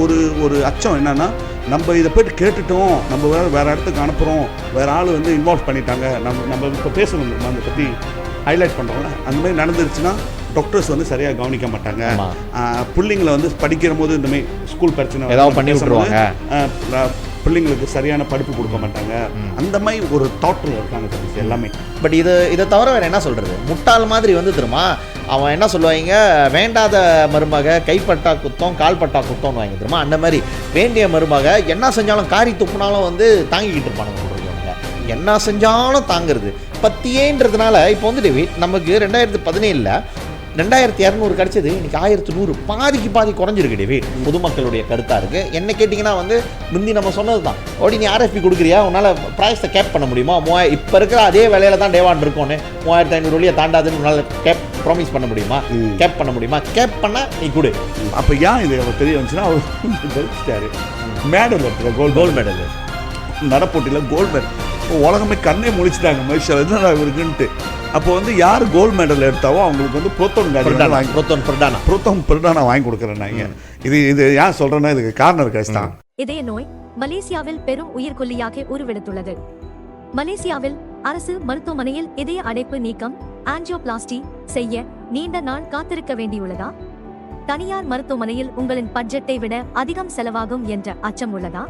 ஒரு ஒரு அச்சம் என்னென்னா, நம்ம இதை போய்ட்டு கேட்டுட்டோம், நம்ம வேறு இடத்துக்கு அனுப்புகிறோம், வேறு ஆள் வந்து இன்வால்வ் பண்ணிட்டாங்க, நம்ம இப்போ பேசணும் அதை பற்றி ஹைலைட் பண்ணுறோம்ல, அந்த மாதிரி நடந்துருச்சுன்னா டாக்டர்ஸ் வந்து சரியாக கவனிக்க மாட்டாங்க. பிள்ளைங்களை வந்து படிக்கிற போது இந்தமாதிரி ஸ்கூல் பிரச்சனை ஏதாவது பண்ணி விட்டுருவாங்க, பிள்ளைங்களுக்கு சரியான படிப்பு கொடுக்க மாட்டாங்க, அந்த மாதிரி ஒரு தாட்டில் இருக்காங்க சார் எல்லாமே. பட் இதை தவிர வேறு என்ன சொல்கிறது, முட்டாள் மாதிரி வந்து தெரியுமா அவன் என்ன சொல்லுவாங்க, வேண்டாத மருமக கைப்பட்டா குத்தம் கால்பட்டா குத்தம்னு வாங்கி தெரியுமா, அந்த மாதிரி வேண்டிய மருமக என்ன செஞ்சாலும் காரி துப்புனாலும் வந்து தாங்கிக்கிட்டு இருப்பானுங்க சொல்கிறவங்க, என்ன செஞ்சாலும் தாங்கிறது பத்தியேன்றதுனால. இப்போ வந்துட்டு நமக்கு 2017 2200 கிடச்சது, இன்றைக்கி 1100, பாதி குறைஞ்சிருக்கு டேவிட். பொதுமக்களுடைய கருத்தாக இருக்குது. என்ன கேட்டிங்கன்னா வந்து முந்தி நம்ம சொன்னது தான், ஓடி நீ RFP கொடுக்குறியா, உன்னால் ப்ரைஸை கேப் பண்ண முடியுமா, இப்போ இருக்கிற அதே வேலையில் தான் டேவான் இருக்கோன்னு 3500 வழியாக தாண்டாதுன்னு உன்னால் கேப் ப்ராமிஸ் பண்ண முடியுமா, கேப் பண்ண முடியுமா, கேப் பண்ணால் நீ கொடு. அப்போ ஏன் இது தெரிய வந்துச்சுன்னா, அவர் ஜெயிச்சிட்டாரு, மேடல் எடுத்துகிற கோல்டு மெடல் நடப்போட்டியில் கோல்டு மெடல். இப்போ உலகமே கண்ணே முழிச்சிட்டாங்க மனுஷன் என்ன இருக்குன்ட்டு. அப்போ வந்து யார் கோல்டு மெடல் எடுத்தாவோ அவங்களுக்கு வந்து புரோத்தோன் பிரடானா வாங்கி கொடுக்குறேன் நான். இது ஏன் சொல்கிறேன்னா, இதுக்கு காரணம் இருக்கு தான். இதய நோய் மலேசியாவில் பெரும் உயிர்கொல்லியாக உருவெடுத்துள்ளது. மலேசியாவில் அரசு மருத்துவமனையில் இதய அடைப்பு நீக்கம் ஆஞ்சியோபிளாஸ்டி செய்ய நீண்ட நாள் காத்திருக்க வேண்டியுள்ளதா? தனியார் மருத்துவமனையில் உங்களின் பட்ஜெட்டை விட அதிகம் செலவாகும் என்ற அச்சம் உள்ளதா?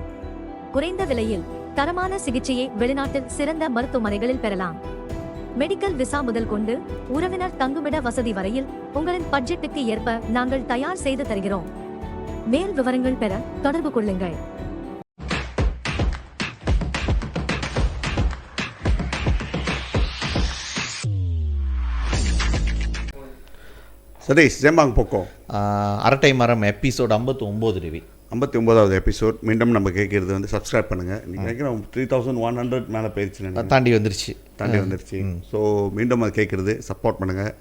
குறைந்த விலையில் தரமான சிகிச்சையை வெளிநாட்டில் சிறந்த மருத்துவமனைகளில் பெறலாம். மெடிக்கல் விசா முதல் கொண்டு உறவினர் தங்குமிட வசதி வரையில் உங்களின் பட்ஜெட்டுக்கு ஏற்ப நாங்கள் தயார் செய்து தருகிறோம். மேல் விவரங்கள் பெற தொடர்பு கொள்ளுங்கள். சதீஷ் ஜெம்பாங் போக்கோ அரட்டை மரம் எபிசோட் 59 ரவி 59வது எபிசோட். மீண்டும் நம்ம கேட்குறது வந்து சப்ஸ்கிரைப் பண்ணுங்கள். இன்றைக்கி நினைக்கிறேன் 3100 மேலே போயிடுச்சு, தாண்டி வந்துருச்சு. ஸோ மீண்டும் அதை கேட்குறது சப்போர்ட் பண்ணுங்கள்.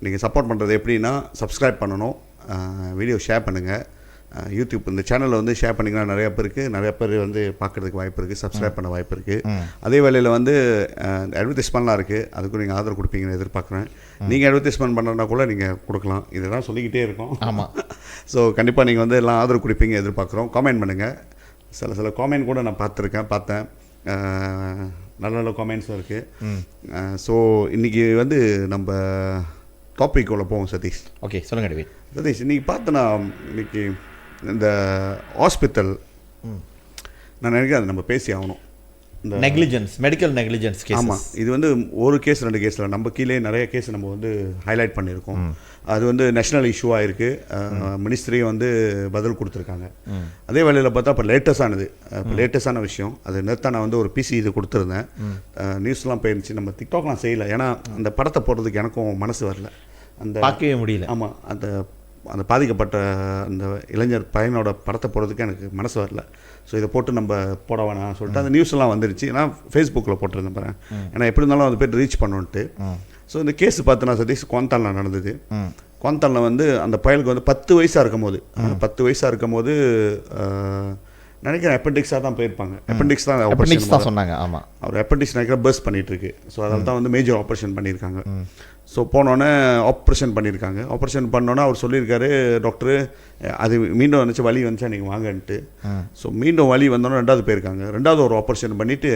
நீங்கள் சப்போர்ட் பண்ணுறது எப்படின்னா, சப்ஸ்கிரைப் பண்ணணும், வீடியோ ஷேர் பண்ணுங்கள். யூடியூப் இந்த சேனலில் வந்து ஷேர் பண்ணிங்கன்னா நிறைய பேர் வந்து பார்க்குறதுக்கு வாய்ப்பு இருக்குது, சப்ஸ்கிரைப் பண்ண வாய்ப்பு இருக்குது. அதே வேளையில் வந்து அட்வர்டைஸ்மெண்ட்லாம் இருக்குது, அதுக்கும் நீங்கள் ஆதரவு கொடுப்பீங்கன்னு எதிர்பார்க்குறேன். நீங்கள் அட்வர்டைஸ்மெண்ட் பண்ணுறதுனா கூட நீங்கள் கொடுக்கலாம், இதெல்லாம் சொல்லிக்கிட்டே இருக்கோம். ஆமாம். ஸோ கண்டிப்பாக நீங்கள் வந்து எல்லாம் ஆதரவு கொடுப்பீங்க எதிர்பார்க்குறோம். காமெண்ட் பண்ணுங்கள். சில காமெண்ட் கூட நான் பார்த்தேன், நல்ல காமெண்ட்ஸும் இருக்குது. ஸோ இன்றைக்கி வந்து நம்ம டாபிக் உள்ள போவோம் சதீஷ். ஓகே சொல்லுங்கள் டேவிட். சதீஷ், இன்றைக்கி பார்த்தேன்னா, இன்றைக்கி இந்த ஹாஸ்பிட்டல் நான் நினைக்கிறேன் அது நம்ம பேசி ஆகணும். இந்த நெக்லிஜென்ஸ், மெடிக்கல் நெக்லிஜென்ஸ் கேஸ். ஆமாம், இது வந்து ஒரு கேஸ் 2 கேஸில் நம்ம கீழே நிறைய கேஸ் நம்ம வந்து ஹைலைட் பண்ணியிருக்கோம். அது வந்து நேஷ்னல் இஷ்யூவாக இருக்குது, மினிஸ்ட்ரியும் வந்து பதில் கொடுத்துருக்காங்க. அதே வேளையில் பார்த்தா இப்போ லேட்டஸ்டான விஷயம், அது நேற்று நான் வந்து ஒரு பிசி இது கொடுத்துருந்தேன், நியூஸ்லாம் போயிருந்துச்சு. நம்ம டிக்டாக்லாம் செய்யலை, ஏன்னா அந்த படத்தை போடுறதுக்கு எனக்கும் மனசு வரல, அந்த பார்க்கவே முடியல. ஆமாம், அந்த பாதிக்கப்பட்ட அந்த இளைஞர் பையனோட படத்தை போடுறதுக்கு எனக்கு மனசு வரல. ஸோ இதை போட்டு நம்ம போட வேணாம் சொல்லிட்டு அந்த நியூஸ்லாம் வந்துருச்சு. நான் ஃபேஸ்புக்கில் போட்டிருந்தேன் பாருங்க, ஏன்னா எப்படி இருந்தாலும் அது போய்ட்டு ரீச் பண்ணுன்ட்டு. ஸோ இந்த கேஸ் பார்த்தோன்னா சதீஷ், குவாந்தானில் நடந்தது. குவாந்தானில் வந்து அந்த பயலுக்கு வந்து 10 வயசாக இருக்கும் போது நினைக்கிறேன் அப்பெண்டிக்ஸாக தான் போயிருப்பாங்க. அப்பெண்டிக்ஸ் தான் ஆப்ரேஷன் சொன்னாங்க. ஆமாம், அவர் அப்பெண்டிக்ஸ் நினைக்கிறேன் பர்ஸ்ட் பண்ணிகிட்டு இருக்கு. ஸோ அதில் தான் வந்து மேஜர் ஆப்ரேஷன் பண்ணியிருக்காங்க. ஸோ போனோடனே ஆப்ரேஷன் பண்ணோன்னே அவர் சொல்லியிருக்காரு, டாக்டரு அது மீண்டும் வந்துச்சு, வலி வந்துச்சா நீங்கள் வாங்கன்ட்டு. ஸோ மீண்டும் வலி வந்தோன்னே 2வது போயிருக்காங்க. 2வது ஒரு ஆப்ரேஷன் பண்ணிவிட்டு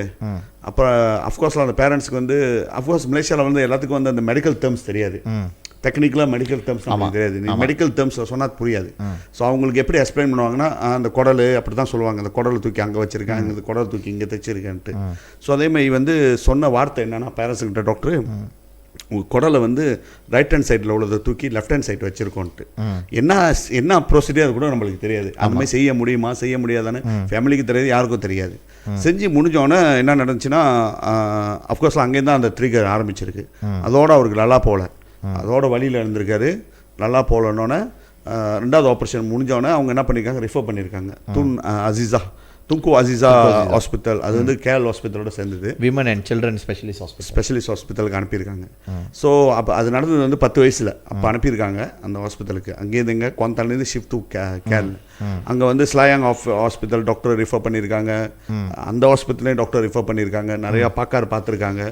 அப்புறம் அஃப்கோர்ஸில் அந்த பேரண்ட்ஸ்க்கு வந்து அஃப்கோர்ஸ் மலேசியாவில் வந்து எல்லாத்துக்கும் வந்து அந்த மெடிக்கல் டேர்ம்ஸ் தெரியாது, டெக்னிக்கலாக மெடிக்கல் டேர்ம்ஸ் நமக்கு தெரியாது. நீ மெடிக்கல் டேர்ம்ஸில் சொன்னால் புரியாது. ஸோ அவங்களுக்கு எப்படி எக்ஸ்பிளைன் பண்ணுவாங்கன்னா, அந்த குடல் அப்படி தான் சொல்லுவாங்க, அந்த குடலை தூக்கி அங்கே வச்சுருக்கேன், இந்த குடலை தூக்கி இங்கே தைச்சிருக்கேன்ட்டு. ஸோ அதேமாதிரி வந்து சொன்ன வார்த்தை என்னென்னா, பேரண்ட்ஸுக்கிட்ட, டாக்டரு உங்கள் குடலை வந்து ரைட் ஹேண்ட் சைடில் உள்ளதை தூக்கி லெஃப்ட் ஹேண்ட் சைடு வச்சுருக்கோன்ட்டு. என்ன ப்ரொசீஜர் கூட நம்மளுக்கு தெரியாது. அந்த மாதிரி செய்ய முடியுமா செய்ய முடியாதானே ஃபேமிலிக்கு தெரியாது, யாருக்கும் தெரியாது. செஞ்சு முடிஞ்சோடனே என்ன நடந்துச்சுன்னா, அஃப்கோர்ஸில் அங்கேருந்து தான் அந்த ட்ரிகர் ஆரம்பிச்சிருக்கு. அதோடு அவருக்கு நல்லா போகல, அதோட வழியில் இருந்திருக்காரு. நல்லா போகலன்னொன்னே 2வது ஆப்ரேஷன் முடிஞ்சோடனே அவங்க என்ன பண்ணியிருக்காங்க, ரெஃபர் பண்ணியிருக்காங்க துங்கு அசிசா ஹாஸ்பிட்டல். அது வந்து கேஎல் ஹாஸ்பிட்டலோட சேர்ந்தது, விமன் அண்ட் சில்ட்ரன் ஸ்பெஷலிஸ்ட் ஹாஸ்பிட்டலுக்கு அனுப்பியிருக்காங்க. ஸோ அப்போ அது நடந்தது வந்து 10 வயசில் அப்போ அனுப்பியிருக்காங்க அந்த ஹாஸ்பிட்டலுக்கு. அங்கேருந்து இங்கே குவாந்தான்லேருந்து ஷிஃப்ட் டு கேல். அங்கே வந்து ஸ்லாயாங் ஹாஸ்பிட்டல் டாக்டர் ரிஃபர் பண்ணியிருக்காங்க, அந்த ஹாஸ்பிட்டலையும் டாக்டர் ரிஃபர் பண்ணியிருக்காங்க, நிறையா பார்த்துருக்காங்க.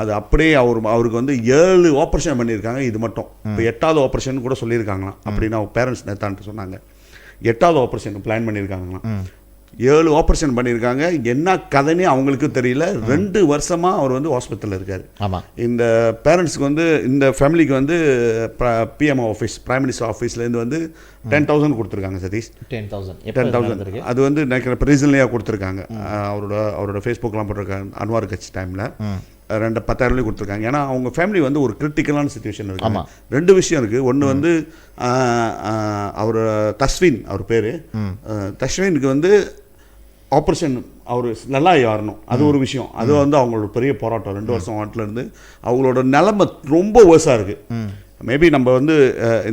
அது அப்படியே அவருக்கு வந்து 7 ஆப்ரேஷன் பண்ணியிருக்காங்க. இது மட்டும் இப்போ 8வது ஆப்ரேஷன் கூட சொல்லியிருக்காங்களாம் அப்படின்னு அவங்க பேரண்ட்ஸ் நேத்தான்ட்டு சொன்னாங்க. 8வது ஆப்ரேஷன் பிளான் பண்ணியிருக்காங்களாம். 7 ஆப்ரேஷன் பண்ணியிருக்காங்க. என்ன கதைன்னே அவங்களுக்கு தெரியல. 2 வருஷமாக அவர் வந்து ஹாஸ்பிட்டலில் இருக்கார். ஆமாம். இந்த பேரண்ட்ஸ்க்கு வந்து இந்த ஃபேமிலிக்கு வந்து பிஎம்ஓ ஆஃபீஸ் பிரைம் மினிஸ்டர் ஆஃபீஸ்லேருந்து வந்து 10,000 கொடுத்துருக்காங்க சதீஷ். 10,000 அது வந்து நினைக்கிற இப்போ ரீசன்லியாக கொடுத்துருக்காங்க. அவரோட ஃபேஸ்புக்கெலாம் போட்டிருக்காங்க அன்வார் கட்சி டைமில் 10,000 கொடுத்துருக்காங்க. ஏன்னா அவங்க ஃபேமிலி வந்து ஒரு கிரிட்டிக்கலான சுச்சுவேஷன் இருக்குது. 2 விஷயம் இருக்குது. ஒன்று வந்து அவர் தஸ்வின், அவர் பேர் தஸ்வினுக்கு வந்து ஆப்ரேஷன் அவர் நல்லா வரணும், அது ஒரு விஷயம். அது வந்து அவங்களோட பெரிய போராட்டம் 2 வருஷம் வாட்டிலேருந்து. அவங்களோட நிலைமை ரொம்ப வேர்ஸாக இருக்குது. மேபி நம்ம வந்து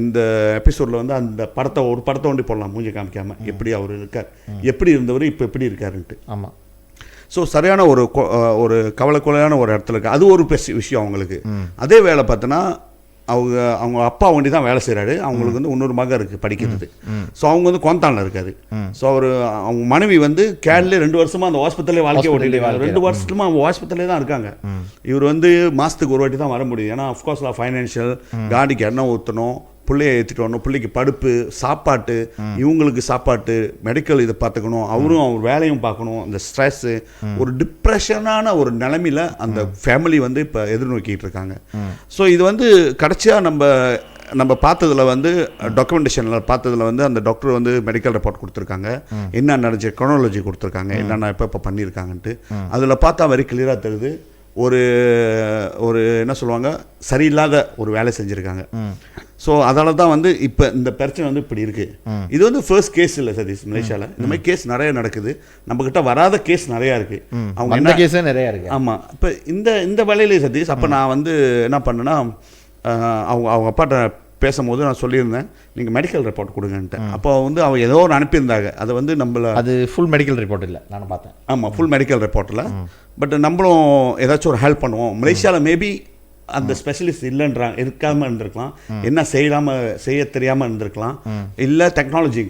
இந்த எபிசோடில் வந்து அந்த ஒரு படத்தை ஒண்டி போடலாம், மூஞ்சி காமிக்காமல், எப்படி அவர் இருக்கார், எப்படி இருந்தவர் இப்போ எப்படி இருக்காருன்ட்டு. ஆமாம். ஸோ சரியான ஒரு கவலைக்குலையான ஒரு இடத்துல இருக்குது. அது ஒரு விஷயம் அவங்களுக்கு. அதே வேலை பார்த்தோன்னா அவங்க அப்பா வண்டி தான் வேலை செய்கிறாரு. அவங்களுக்கு வந்து இன்னொரு மகன் இருக்குது படிக்கிறது. ஸோ அவங்க வந்து கோந்தானில் இருக்காரு. ஸோ அவங்க மனைவி வந்து கேரளே 2 வருஷமாக அந்த ஹாஸ்பிட்டலே வாழ்க்கை ஓட்டிட்டு 2 வருஷத்துமா அவங்க ஹாஸ்பிட்டலே தான் இருக்காங்க. இவர் வந்து மாதத்துக்கு ஒரு வாட்டி தான் வர முடியும். ஏன்னா அஃப்கோர்ஸ் ஃபைனான்ஷியல், காடிக்கு எண்ணெய் ஊற்றணும், பிள்ளைய ஏற்றிட்டு வரணும், பிள்ளைக்கு படிப்பு, சாப்பாட்டு, இவங்களுக்கு சாப்பாட்டு, மெடிக்கல் இதை பார்த்துக்கணும், அவரும் அவர் வேலையும் பார்க்கணும். அந்த ஸ்ட்ரெஸ்ஸு, ஒரு டிப்ரெஷனான ஒரு நிலைமையில் அந்த ஃபேமிலி வந்து இப்போ எதிர்நோக்கிட்டு இருக்காங்க. ஸோ இது வந்து கடைசியாக நம்ம பார்த்ததில் வந்து டாக்குமெண்டேஷனில் பார்த்ததில் வந்து அந்த டாக்டர் வந்து மெடிக்கல் ரிப்போர்ட் கொடுத்துருக்காங்க, என்ன நடந்துச்சு க்ரோனாலஜி கொடுத்துருக்காங்க, என்னென்ன இப்போ பண்ணியிருக்காங்கன்ட்டு. அதில் பார்த்தா வெரி கிளியராக தெரியுது ஒரு என்ன சொல்லுவாங்க, சரியில்லாத ஒரு வேலை செஞ்சுருக்காங்க. ஸோ அதனால தான் வந்து இப்போ இந்த பிரச்சனை வந்து இப்படி இருக்குது. இது வந்து ஃபர்ஸ்ட் கேஸ் இல்லை சதீஷ், மலேசியாவில் இந்த மாதிரி கேஸ் நிறைய நடக்குது. நம்மக்கிட்ட வராத கேஸ் நிறையா இருக்குது. அவங்க என்ன கேஸே நிறையா இருக்குது. ஆமாம். இப்போ இந்த வேலையிலே சதீஷ், அப்போ நான் வந்து என்ன பண்ணேன்னா, அவங்க அப்பாட்ட பேசும்போது நான் சொல்லியிருந்தேன், நீங்கள் மெடிக்கல் ரிப்போர்ட் கொடுங்கன்ட்டு. அப்போ வந்து அவங்க ஏதோ ஒரு அனுப்பியிருந்தாங்க. அதை வந்து அது ஃபுல் மெடிக்கல் ரிப்போர்ட் இல்லை, நான் பார்த்தேன். ஆமாம், ஃபுல் மெடிக்கல் ரிப்போர்ட்டில். பட் நம்மளும் ஏதாச்சும் ஒரு ஹெல்ப் பண்ணுவோம். மலேசியாவில் மேபி அந்த ஸ்பெஷலிஸ்ட் இல்லைன்றாங்க, இருக்காமல் இருந்திருக்கலாம், என்ன செய்ய தெரியாமல் இருந்திருக்கலாம், இல்லை டெக்னாலஜி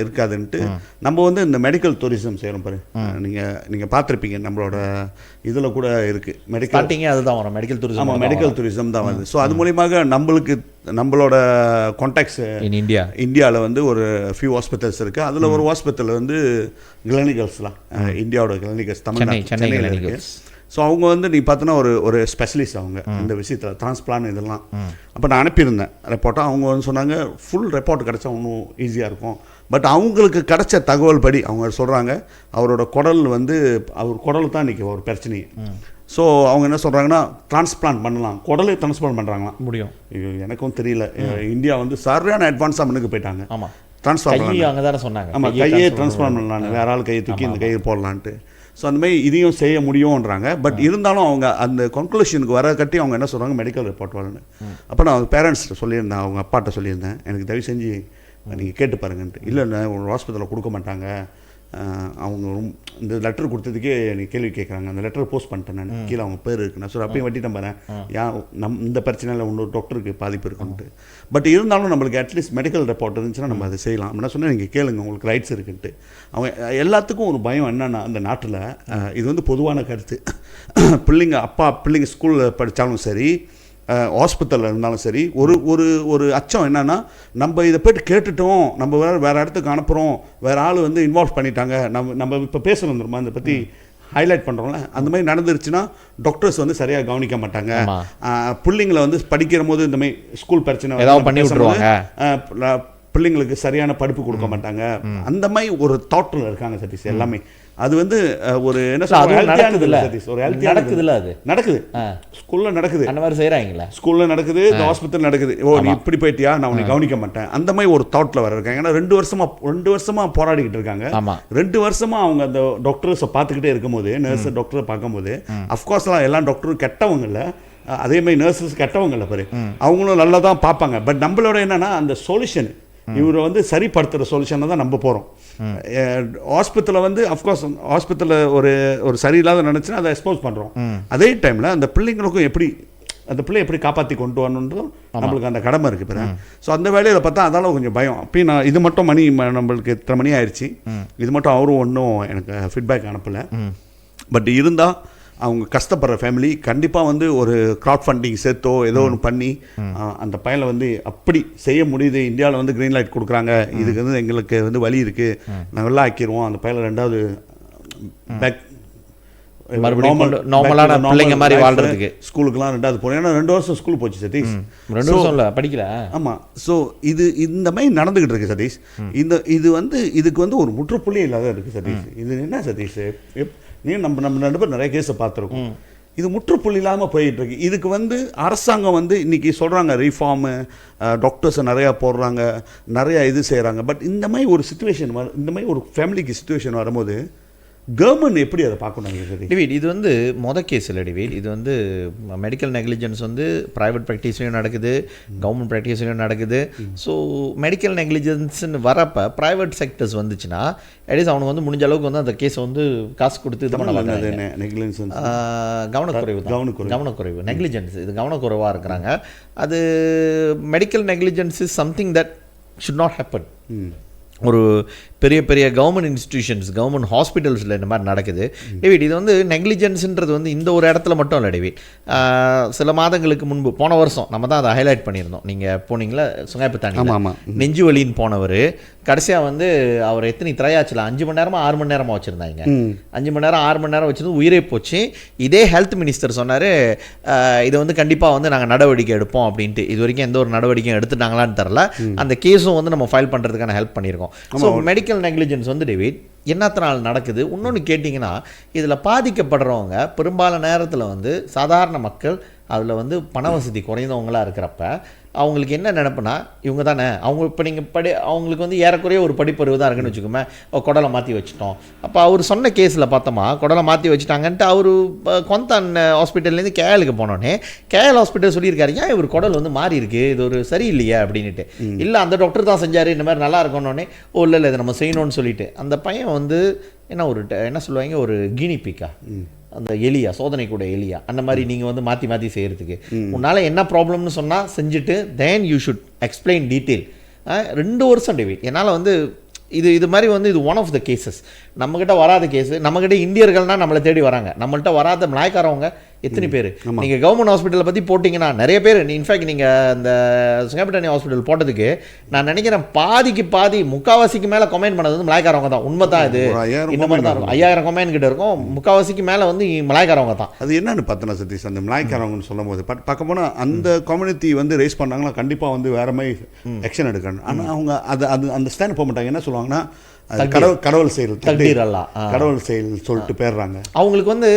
இருக்காதுன்ட்டு நம்ம வந்து இந்த மெடிக்கல் டூரிசம் செய்கிறோம் பாரு. நீங்கள் பார்த்துருப்பீங்க நம்மளோட இதில் கூட இருக்குது மெடிக்கல், அதுதான் வரும் மெடிக்கல் டூரிசம். ஆமாம், மெடிக்கல் டூரிசம் தான் வருது. ஸோ அது மூலியமாக நம்மளோட கான்டாக்ட்ஸ் இந்தியாவில் வந்து ஒரு ஃபியூ ஹாஸ்பிட்டல்ஸ் இருக்குது. அதில் ஒரு ஹாஸ்பிட்டல் வந்து கிளினிக்கல்ஸ்லாம், இந்தியாவோட கிளினிக்கல்ஸ் சென்னையில் இருக்குது. ஸோ அவங்க வந்து நீ பார்த்தோன்னா ஒரு ஸ்பெஷலிஸ்ட் அவங்க இந்த விஷயத்தில் டிரான்ஸ்பிளான் இதெல்லாம். அப்போ நான் அனுப்பியிருந்தேன் ரிப்போர்ட்டாக. அவங்க வந்து சொன்னாங்க ஃபுல் ரிப்போர்ட் கிடச்சா இன்னும் ஈஸியாக இருக்கும். பட் அவங்களுக்கு கிடைச்ச தகவல் படி அவங்க சொல்கிறாங்க, அவரோட குடல் வந்து அவர் குடல் தான் இன்றைக்கி ஒரு பிரச்சனையே. ஸோ அவங்க என்ன சொல்கிறாங்கன்னா, டிரான்ஸ்பிளான்ட் பண்ணலாம், குடலை டிரான்ஸ்பிளான்ட் பண்ணுறாங்களாம். முடியும், எனக்கும் தெரியல. இந்தியா வந்து சரியான அட்வான்ஸாக முன்னுக்கு போயிட்டாங்க. ஆமாம், டிரான்ஸ்பிளான்ட் அங்கே தானே சொன்னாங்க. ஆமாம், கையே டிரான்ஸ்பிளான்ட் பண்ணலான்னு, வேற ஆள் கையை தூக்கி இந்த கையை போடலான்ட்டு. ஸோ அந்த மாதிரி இதையும் செய்ய முடியும்ன்றாங்க. பட் இருந்தாலும் அவங்க அந்த கன்க்ளூஷனுக்கு வர கட்டி அவங்க என்ன சொல்கிறாங்க, மெடிக்கல் ரிப்போர்ட் வரணுன்னு. அப்போ நான் பேரண்ட்ஸ்கிட்ட சொல்லியிருந்தேன், அவங்க அப்பாட்ட சொல்லியிருந்தேன், எனக்கு தயவு செஞ்சு நீங்கள் கேட்டு பாருங்கன்ட்டு. இல்லை ஒரு ஹாஸ்பிட்டலில் கொடுக்க மாட்டாங்க, அவங்க இந்த லெட்டர் கொடுத்ததுக்கே எனக்கு கேள்வி கேட்குறாங்க. அந்த லெட்டர் போஸ்ட் பண்ணிட்டேன் நான், கீழே அவங்க பேர் இருக்குண்ணா. ஸோ அப்பயும் வட்டிட்டேன் பாரு, இந்த பிரச்சனையில் இன்னொரு டாக்டருக்கு பாதிப்பு இருக்குன்ட்டு. பட் இருந்தாலும் நம்மளுக்கு அட்லீஸ்ட் மெடிக்கல் ரிப்போர்ட் இருந்துச்சுன்னா நம்ம அதை செய்யலாம். நான் சொன்னேன், நீங்கள் கேளுங்க, உங்களுக்கு ரைட்ஸ் இருக்குன்ட்டு. அவங்க எல்லாத்துக்கும் ஒரு பயம் என்னென்னா, அந்த நாட்டில் இது வந்து பொதுவான கருத்து, பிள்ளைங்க ஸ்கூலில் படித்தாலும் சரி, ஹாஸ்பிட்டலில் இருந்தாலும் சரி, ஒரு அச்சம் என்னென்னா, நம்ம இதை போய்ட்டு கேட்டுட்டோம், நம்ம வேறு இடத்துக்கு அனுப்புகிறோம், வேறு ஆள் வந்து இன்வால்வ் பண்ணிட்டாங்க, நம்ம இப்போ பேசணும் தெரியுமா, இதை பற்றி ஹைலைட் பண்ணுறோம்ல, அந்த மாதிரி நடந்துருச்சுன்னா டாக்டர்ஸ் வந்து சரியாக கவனிக்க மாட்டாங்க. பிள்ளைங்களை வந்து படிக்கிற போது இந்த மாதிரி ஸ்கூல் பிரச்சனை ஏதாவது பண்ணி விட்டுருவாங்க, பிள்ளைங்களுக்கு சரியான படிப்பு கொடுக்க மாட்டாங்க. அந்த மாதிரி ஒரு தாட்டில் இருக்காங்க சதீஷ் எல்லாமே. அது வந்து ஒரு என்ன நடக்குது, ஸ்கூல்ல நடக்குது, அந்த மாதிரி செய்யறாங்களா, ஸ்கூல்ல நடக்குது, இந்த ஹாஸ்பிட்டல் நடக்குது. ஓ, நீ இப்படி போயிட்டியா, நான் உன்னை கவனிக்க மாட்டேன், அந்த மாதிரி ஒரு தாட்ல வர இருக்காங்க. ஏன்னா 2 வருஷமா போராடிக்கிட்டு இருக்காங்க. 2 வருஷமா அவங்க அந்த டாக்டர்ஸை பார்த்துக்கிட்டே இருக்கும்போது, நர்ஸ் டாக்டரை பார்க்கும்போது, அஃப்கோர்ஸ்லாம் எல்லா டாக்டரும் கெட்டவங்க இல்லை, அதே மாதிரி நர்சஸ் கெட்டவங்க இல்லை பாரு, அவங்களும் நல்லா தான் பார்ப்பாங்க. பட் நம்மளோட என்னன்னா, அந்த சொல்யூஷன் இவரை வந்து சரிப்படுத்துகிற சொல்யூஷனை தான் நம்ம போகிறோம். ஹாஸ்பிட்டலில் வந்து அஃப்கோர்ஸ் ஹாஸ்பிட்டலில் ஒரு சரியில்லாத நினச்சுன்னா அதை எக்ஸ்போஸ் பண்ணுறோம். அதே டைமில் அந்த பிள்ளைங்களுக்கும் அந்த பிள்ளையை எப்படி காப்பாற்றி கொண்டு வரணுன்றதும் நம்மளுக்கு அந்த கடமை இருக்குது பிறகு. ஸோ அந்த வேலையில் பார்த்தா அதெல்லாம் கொஞ்சம் பயம். அப்பயும் நான் இது மட்டும் நம்மளுக்கு இத்தனை மணி ஆயிடுச்சு, இது மட்டும் அவரும் ஒன்றும் எனக்கு ஃபீட்பேக் அனுப்பலை. பட் இருந்தால் அவங்க கஷ்டப்படுற ஃபேமிலி கண்டிப்பாக வந்து ஒரு க்ரௌட் ஃபண்டிங் சேர்த்தோ ஏதோ ஒன்று பண்ணி அந்த பையனை வந்து அப்படி செய்ய முடியுது, இந்தியாவில் வந்து க்ரீன் லைட் கொடுக்குறாங்க, இதுக்கு வந்து எங்களுக்கு வந்து வழி இருக்குது, நாங்கள் எல்லாம் ஆக்கிடுவோம், அந்த பையனை 2வது பேக் நார்மலான பிள்ளைங்க மாதிரி வாழ்றதுக்கு ஸ்கூலுக்குலாம் 2வது போகிறேன். ஏன்னா 2 வருஷம் ஸ்கூல் போச்சு சதீஷ், 2 வருஷம் இல்லை படிக்கல. ஆமாம். ஸோ இந்த மாதிரி நடந்துக்கிட்டு இருக்கு சதீஷ். இது வந்து இதுக்கு வந்து ஒரு முற்றுப்புள்ளி இல்லாத இருக்குது சதீஷ். இது என்ன சதீஷ், நீ நம்ம 2 பேர் நிறைய கேஸை பார்த்துருக்கோம், இது முற்றுப்புள்ளி இல்லாமல் போயிட்டு இருக்கு. இதுக்கு வந்து அரசாங்கம் வந்து இன்றைக்கி சொல்கிறாங்க ரீஃபார்மு, டாக்டர்ஸை நிறையா போடுறாங்க, நிறையா இது செய்கிறாங்க. பட் இந்த மாதிரி ஒரு சுச்சுவேஷன் இந்த மாதிரி ஒரு ஃபேமிலிக்கு சுச்சுவேஷன் வரும்போது கவர்மெண்ட் எப்படி அதை பார்க்கணும் டிவீட்? இது வந்து கேஸ் இல்லை டிவீட். இது வந்து மெடிக்கல் நெக்லிஜென்ஸ் வந்து ப்ரைவேட் ப்ராக்டிஸ்லையும் நடக்குது, கவர்மெண்ட் ப்ராக்டிஸ்லையும் நடக்குது. ஸோ மெடிக்கல் நெக்லிஜென்ஸ்னு வரப்போ ப்ரைவேட் செக்டர்ஸ் வந்துச்சுன்னா அட்லீஸ்ட் அவனுக்கு வந்து முடிஞ்ச அளவுக்கு வந்து அந்த கேஸை வந்து காசு கொடுத்து இது பண்ண கவனக்குறைவு நெக்லிஜென்ஸ், இது கவனக்குறைவாக இருக்கிறாங்க. அது medical negligence is something that should not happen. ஒரு பெரிய பெரிய கவர்மெண்ட் இன்ஸ்டிடியூஷன்ஸ், கவர்மெண்ட் ஹாஸ்பிட்டல்ஸில் இந்த மாதிரி நடக்குது டேவிட். இது வந்து நெக்லிஜென்ஸுன்றது வந்து இந்த ஒரு இடத்துல மட்டும் இல்லை டேவிட். சில மாதங்களுக்கு முன்பு போன வருஷம் நம்ம தான் அதை ஹைலைட் பண்ணியிருந்தோம். நீங்கள் போனீங்களா சுங்காய்பத்தானி, நெஞ்சு வலின்னு போனவர் கடைசியாக வந்து அவர் எத்தனை திரையாச்சில் 5 மணி நேரமாக 6 மணி நேரமாக வச்சுருந்தாங்க. 5 மணி நேரம் 6 மணி நேரம் வச்சுருந்து உயிரே போச்சு. இதே ஹெல்த் மினிஸ்டர் சொன்னார் இதை வந்து கண்டிப்பாக வந்து நாங்கள் நடவடிக்கை எடுப்போம் அப்படின்ட்டு. இது வரைக்கும் எந்த ஒரு நடவடிக்கையும் எடுத்துட்டாங்களான்னு தெரில. அந்த கேஸும் வந்து நம்ம ஃபைல் பண்ணுறதுக்கான ஹெல்ப் பண்ணியிருக்கோம். ஸோ மெடிக்கல் நெக்லிஜென்ஸ் வந்து டேவிட் என்னத்தினால் நடக்குது? இன்னொன்று கேட்டிங்கன்னா இதில் பாதிக்கப்படுறவங்க பெரும்பாலான நேரத்தில் வந்து சாதாரண மக்கள், அதில் வந்து பண வசதி குறைந்தவங்களாக இருக்கிறப்ப அவங்களுக்கு என்ன நினைப்புனா இவங்க தானே அவங்க இப்போ நீங்கள் அவங்களுக்கு வந்து ஏறக்குறைய ஒரு படிப்பறிவு தான் இருக்குன்னு வச்சுக்கோமே. குடலை மாற்றி வச்சுட்டோம். அப்போ அவர் சொன்ன கேஸில் பார்த்தோமா குடலை மாற்றி வச்சுட்டாங்கன்ட்டு அவர் கொந்தான் ஹாஸ்பிட்டல்லேருந்து கேஎலுக்கு போனோடனே கேஎல் ஹாஸ்பிட்டல் சொல்லியிருக்காரு ஏன் இவர் குடல் வந்து மாறி இருக்குது, இது ஒரு சரியில்லையா அப்படின்ட்டு. இல்லை அந்த டாக்டர் தான் செஞ்சார், இந்த மாதிரி நல்லா இருக்கணுன்னே இல்லை இதை நம்ம செய்யணும்னு சொல்லிட்டு அந்த பையன் வந்து என்ன சொல்லுவாங்க, ஒரு கினி பிக்கா, அந்த எலியா, சோதனை கூட எலியா, அந்த மாதிரி நீங்கள் வந்து மாற்றி மாற்றி செய்கிறதுக்கு உன்னால் என்ன ப்ராப்ளம்னு சொன்னால் செஞ்சுட்டு then you should explain detail. 2 வருஷம் டேவிட் என்னால் வந்து இது மாதிரி வந்து இது ஒன் ஆஃப் த கேசஸ். நம்மக்கிட்ட வராத கேஸு, நம்மக்கிட்ட இந்தியர்கள்னால் நம்மளை தேடி வராங்க, நம்மள்கிட்ட வராத மலாய்க்காரவங்க எத்தனை பேர். நீங்கள் கவர்மெண்ட் ஹாஸ்பிட்டலை பற்றி போட்டிங்கன்னா நிறைய பேர். இன்ஃபேக்ட் நீங்கள் அந்த சுங்காய்பட்டானி ஹாஸ்பிட்டல் போட்டதுக்கு நான் நினைக்கிறேன் பாதிக்கு பாதி 3/4 மேலே கமெண்ட் பண்ணது வந்து மலாய்க்காரவங்க தான். உண்மை தான், இது இந்த மாதிரி தான் இருக்கும். 5000 கமெண்ட் கிட்ட இருக்கும், 3/4 மேலே வந்து மலாய்க்காரவங்க தான். அது என்னன்னு பார்த்தனா சதீஷ், அந்த மலாய்க்காரவங்கன்னு சொல்லும் போது பார்க்க போனால் அந்த கம்யூனிட்டி வந்து ரேஸ் பண்ணாங்கன்னா கண்டிப்பாக வந்து வேறு மாதிரி ஆக்ஷன் எடுக்கணும். ஆனால் அவங்க அது அந்த ஸ்டாண்ட் போக மாட்டாங்க. என்ன சொல்லுவாங்கன்னா கடவுள் செயல், கடவுள் செயல் சொல்லிட்டு போயிடுறாங்க. அவங்களுக்கு வந்து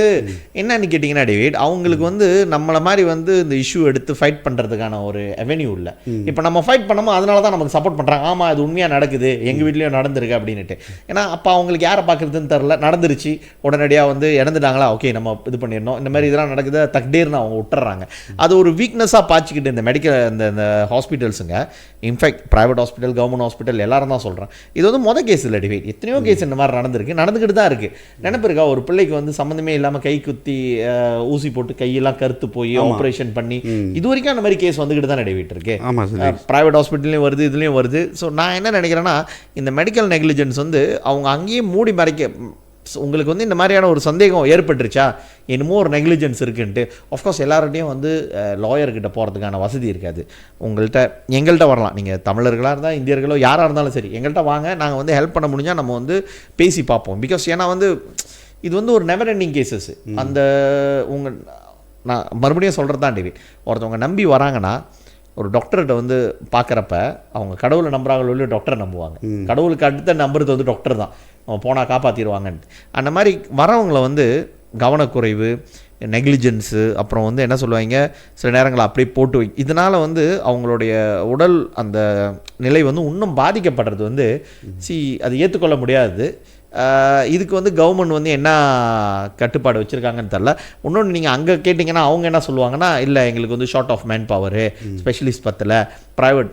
என்னன்னு கேட்டிங்கன்னா டேவிட், அவங்களுக்கு வந்து நம்மளை மாதிரி வந்து இந்த இஷ்யூ எடுத்து ஃபைட் பண்ணுறதுக்கான ஒரு அவென்யூ இல்லை. இப்போ நம்ம ஃபைட் பண்ணோமோ அதனால தான் நமக்கு சப்போர்ட் பண்ணுறாங்க. ஆமாம் அது உண்மையாக நடக்குது, எங்கள் வீட்லேயும் நடந்திருக்கு அப்படின்ட்டு. ஏன்னா அப்போ அவங்களுக்கு யாரை பார்க்குறதுன்னு தெரில, நடந்துருச்சு உடனடியாக வந்து இறந்துட்டாங்களா, ஓகே நம்ம இது பண்ணிடணும், இந்த மாதிரி இதெல்லாம் நடக்குது தக்டீர்னு அவங்க விட்டுறாங்க. அது ஒரு வீக்னஸாக பாய்ச்சிக்கிட்டு இந்த மெடிக்கல் இந்த ஹாஸ்பிட்டல்ஸுங்க, in fact private hospital, government hospital எல்லாரும் தான் சொல்கிறேன். இது வந்து கேஸ் இல்லை டிவைட், எத்தனையோ கேஸ் இந்த மாதிரி நடந்துக்கிட்டு தான் இருக்குது. நினைப்பு இருக்கா, ஒரு பிள்ளைக்கு வந்து சம்மந்தமே இல்லாமல் கை குத்தி ஊசி போட்டு கையெல்லாம் கருத்து போய் ஆப்ரேஷன் பண்ணி இது வரைக்கும் அந்த மாதிரி கேஸ் வந்துக்கிட்டு தான் நடைபெற்று இருக்கு. ப்ரைவேட் ஹாஸ்பிட்டல்லையும் வருது, இதுலேயும் வருது. ஸோ நான் என்ன நினைக்கிறேன்னா இந்த மெடிக்கல் நெக்லிஜென்ஸ் வந்து அவங்க அங்கேயே மூடி மறைக்க, உங்களுக்கு வந்து இந்த மாதிரியான ஒரு சந்தேகம் ஏற்பட்டுருச்சா என்னமோ ஒரு நெக்லிஜென்ஸ் இருக்குன்ட்டு, ஆஃப்கோர்ஸ் எல்லார்கிட்டையும் வந்து லாயர்கிட்ட போகிறதுக்கான வசதி இருக்காது. எங்கள்கிட்ட வரலாம், நீங்கள் தமிழர்களாக இருந்தால் இந்தியர்களோ யாராக இருந்தாலும் சரி எங்கள்கிட்ட வாங்க, நாங்கள் வந்து ஹெல்ப் பண்ண முடிஞ்சால் நம்ம வந்து பேசி பார்ப்போம். பிகாஸ் ஏன்னா வந்து இது வந்து ஒரு நெவர் எண்டிங் கேசஸ். அந்த நான் மறுபடியும் சொல்கிறது தான் டேவிட், ஒருத்தவங்க நம்பி வராங்கன்னா ஒரு டாக்டர்கிட்ட வந்து பார்க்குறப்ப அவங்க கடவுளை நம்புறாங்களோ டாக்டரை நம்புவாங்க. கடவுளுக்கு அடுத்த நம்புறது வந்து டாக்டர் தான், அவங்க போனால் காப்பாற்றிடுவாங்கன்ட்டு. அந்த மாதிரி வரவங்களை வந்து கவனக்குறைவு, நெக்லிஜென்ஸு, அப்புறம் வந்து என்ன சொல்லுவாங்க சில நேரங்களில் அப்படியே போட்டு இதனால் வந்து அவங்களுடைய உடல் அந்த நிலை வந்து இன்னும் பாதிக்கப்படுறது வந்து அது ஏற்றுக்கொள்ள முடியாது. இதுக்கு வந்து கவர்மெண்ட் வந்து என்ன கட்டுப்பாடு வச்சுருக்காங்கன்னு தெரில. இன்னொன்று நீங்கள் அங்கே கேட்டிங்கன்னா அவங்க என்ன சொல்லுவாங்கன்னா, இல்லை எங்களுக்கு வந்து short of man power, specialist பத்தில் ப்ரைவேட்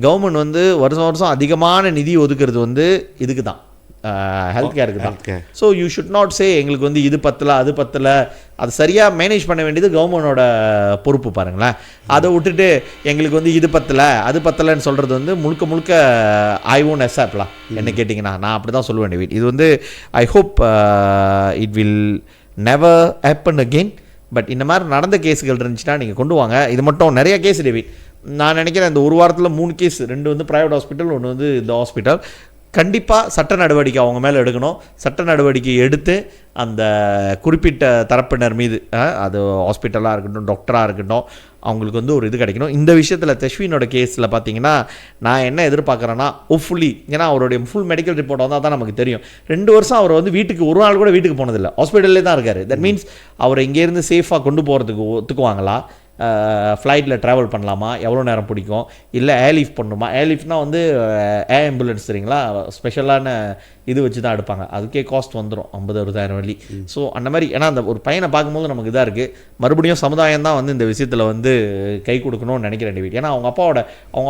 கவர்மெண்ட் வந்து வருஷம் அதிகமான நிதி ஒதுக்குறது வந்து இதுக்கு தான், ஹெல்த் கேருக்கு தான். ஸோ யூ ஷுட் நாட் சே எங்களுக்கு வந்து இது பத்தலை அது பத்தலை, அது சரியாக மேனேஜ் பண்ண வேண்டியது கவர்மெண்டோட பொறுப்பு பாருங்களேன். அதை விட்டுட்டு எங்களுக்கு வந்து இது பத்தலை அது பத்தலைன்னு சொல்கிறது வந்து முழுக்க ஐ ஒன்ட் அக்செப்ட்லாம். என்ன கேட்டிங்கன்னா நான் அப்படி தான் சொல்ல வேண்டிய. இது வந்து I hope it will never happen again. But இந்த மாதிரி நடந்த கேஸுகள் இருந்துச்சுன்னா நீங்கள் கொண்டு வாங்க. இது மட்டும் நிறைய கேஸ் டேவிட், நான் நினைக்கிறேன் இந்த ஒரு வாரத்தில் 3 கேஸ், 2 வந்து ப்ரைவேட் ஹாஸ்பிட்டல், 1 வந்து இந்த ஹாஸ்பிட்டல். கண்டிப்பாக சட்ட நடவடிக்கை அவங்க மேலே எடுக்கணும். சட்ட நடவடிக்கை எடுத்து அந்த குறிப்பிட்ட தரப்பினர் மீது, அது ஹாஸ்பிட்டலாக இருக்கட்டும், டாக்டராக இருக்கட்டும், அவங்களுக்கு வந்து ஒரு இது கிடைக்கணும். இந்த விஷயத்தில் தஷ்வினோட கேஸில் பார்த்தீங்கன்னா நான் என்ன எதிர்பார்க்குறேன்னா, ஹோப்ஃபுல்லி, ஏன்னா அவருடைய ஃபுல் மெடிக்கல் ரிப்போர்ட் வந்தால் தான் நமக்கு தெரியும். 2 வருஷம் அவர் வந்து வீட்டுக்கு ஒரு நாள் கூட வீட்டுக்கு போனதில்லை, ஹாஸ்பிட்டல்லே தான் இருக்கார். தட் மீன்ஸ் அவரை இங்கேருந்து சேஃபாக கொண்டு போகிறதுக்கு ஒத்துக்குவாங்களா, ஃப்ளைட்டில் ட்ராவல் பண்ணலாமா, எவ்வளோ நேரம் பிடிக்கும், இல்லை ஏர்லீஃப் பண்ணணுமா? ஏர்லீஃப்னால் வந்து ஏர் ஆம்புலன்ஸ் சரிங்களா, ஸ்பெஷலான இது வச்சு தான் எடுப்பாங்க, அதுக்கே காஸ்ட் வந்துடும் 50,000-60,000 வழி. ஸோ அந்த மாதிரி, ஏன்னா அந்த ஒரு பையனை பார்க்கும்போது நமக்கு இதாக இருக்குது. மறுபடியும் சமுதாயம் தான் வந்து இந்த விஷயத்தில் வந்து கை கொடுக்கணும்னு நினைக்கிறேன் டேவிட். ஏன்னா அவங்க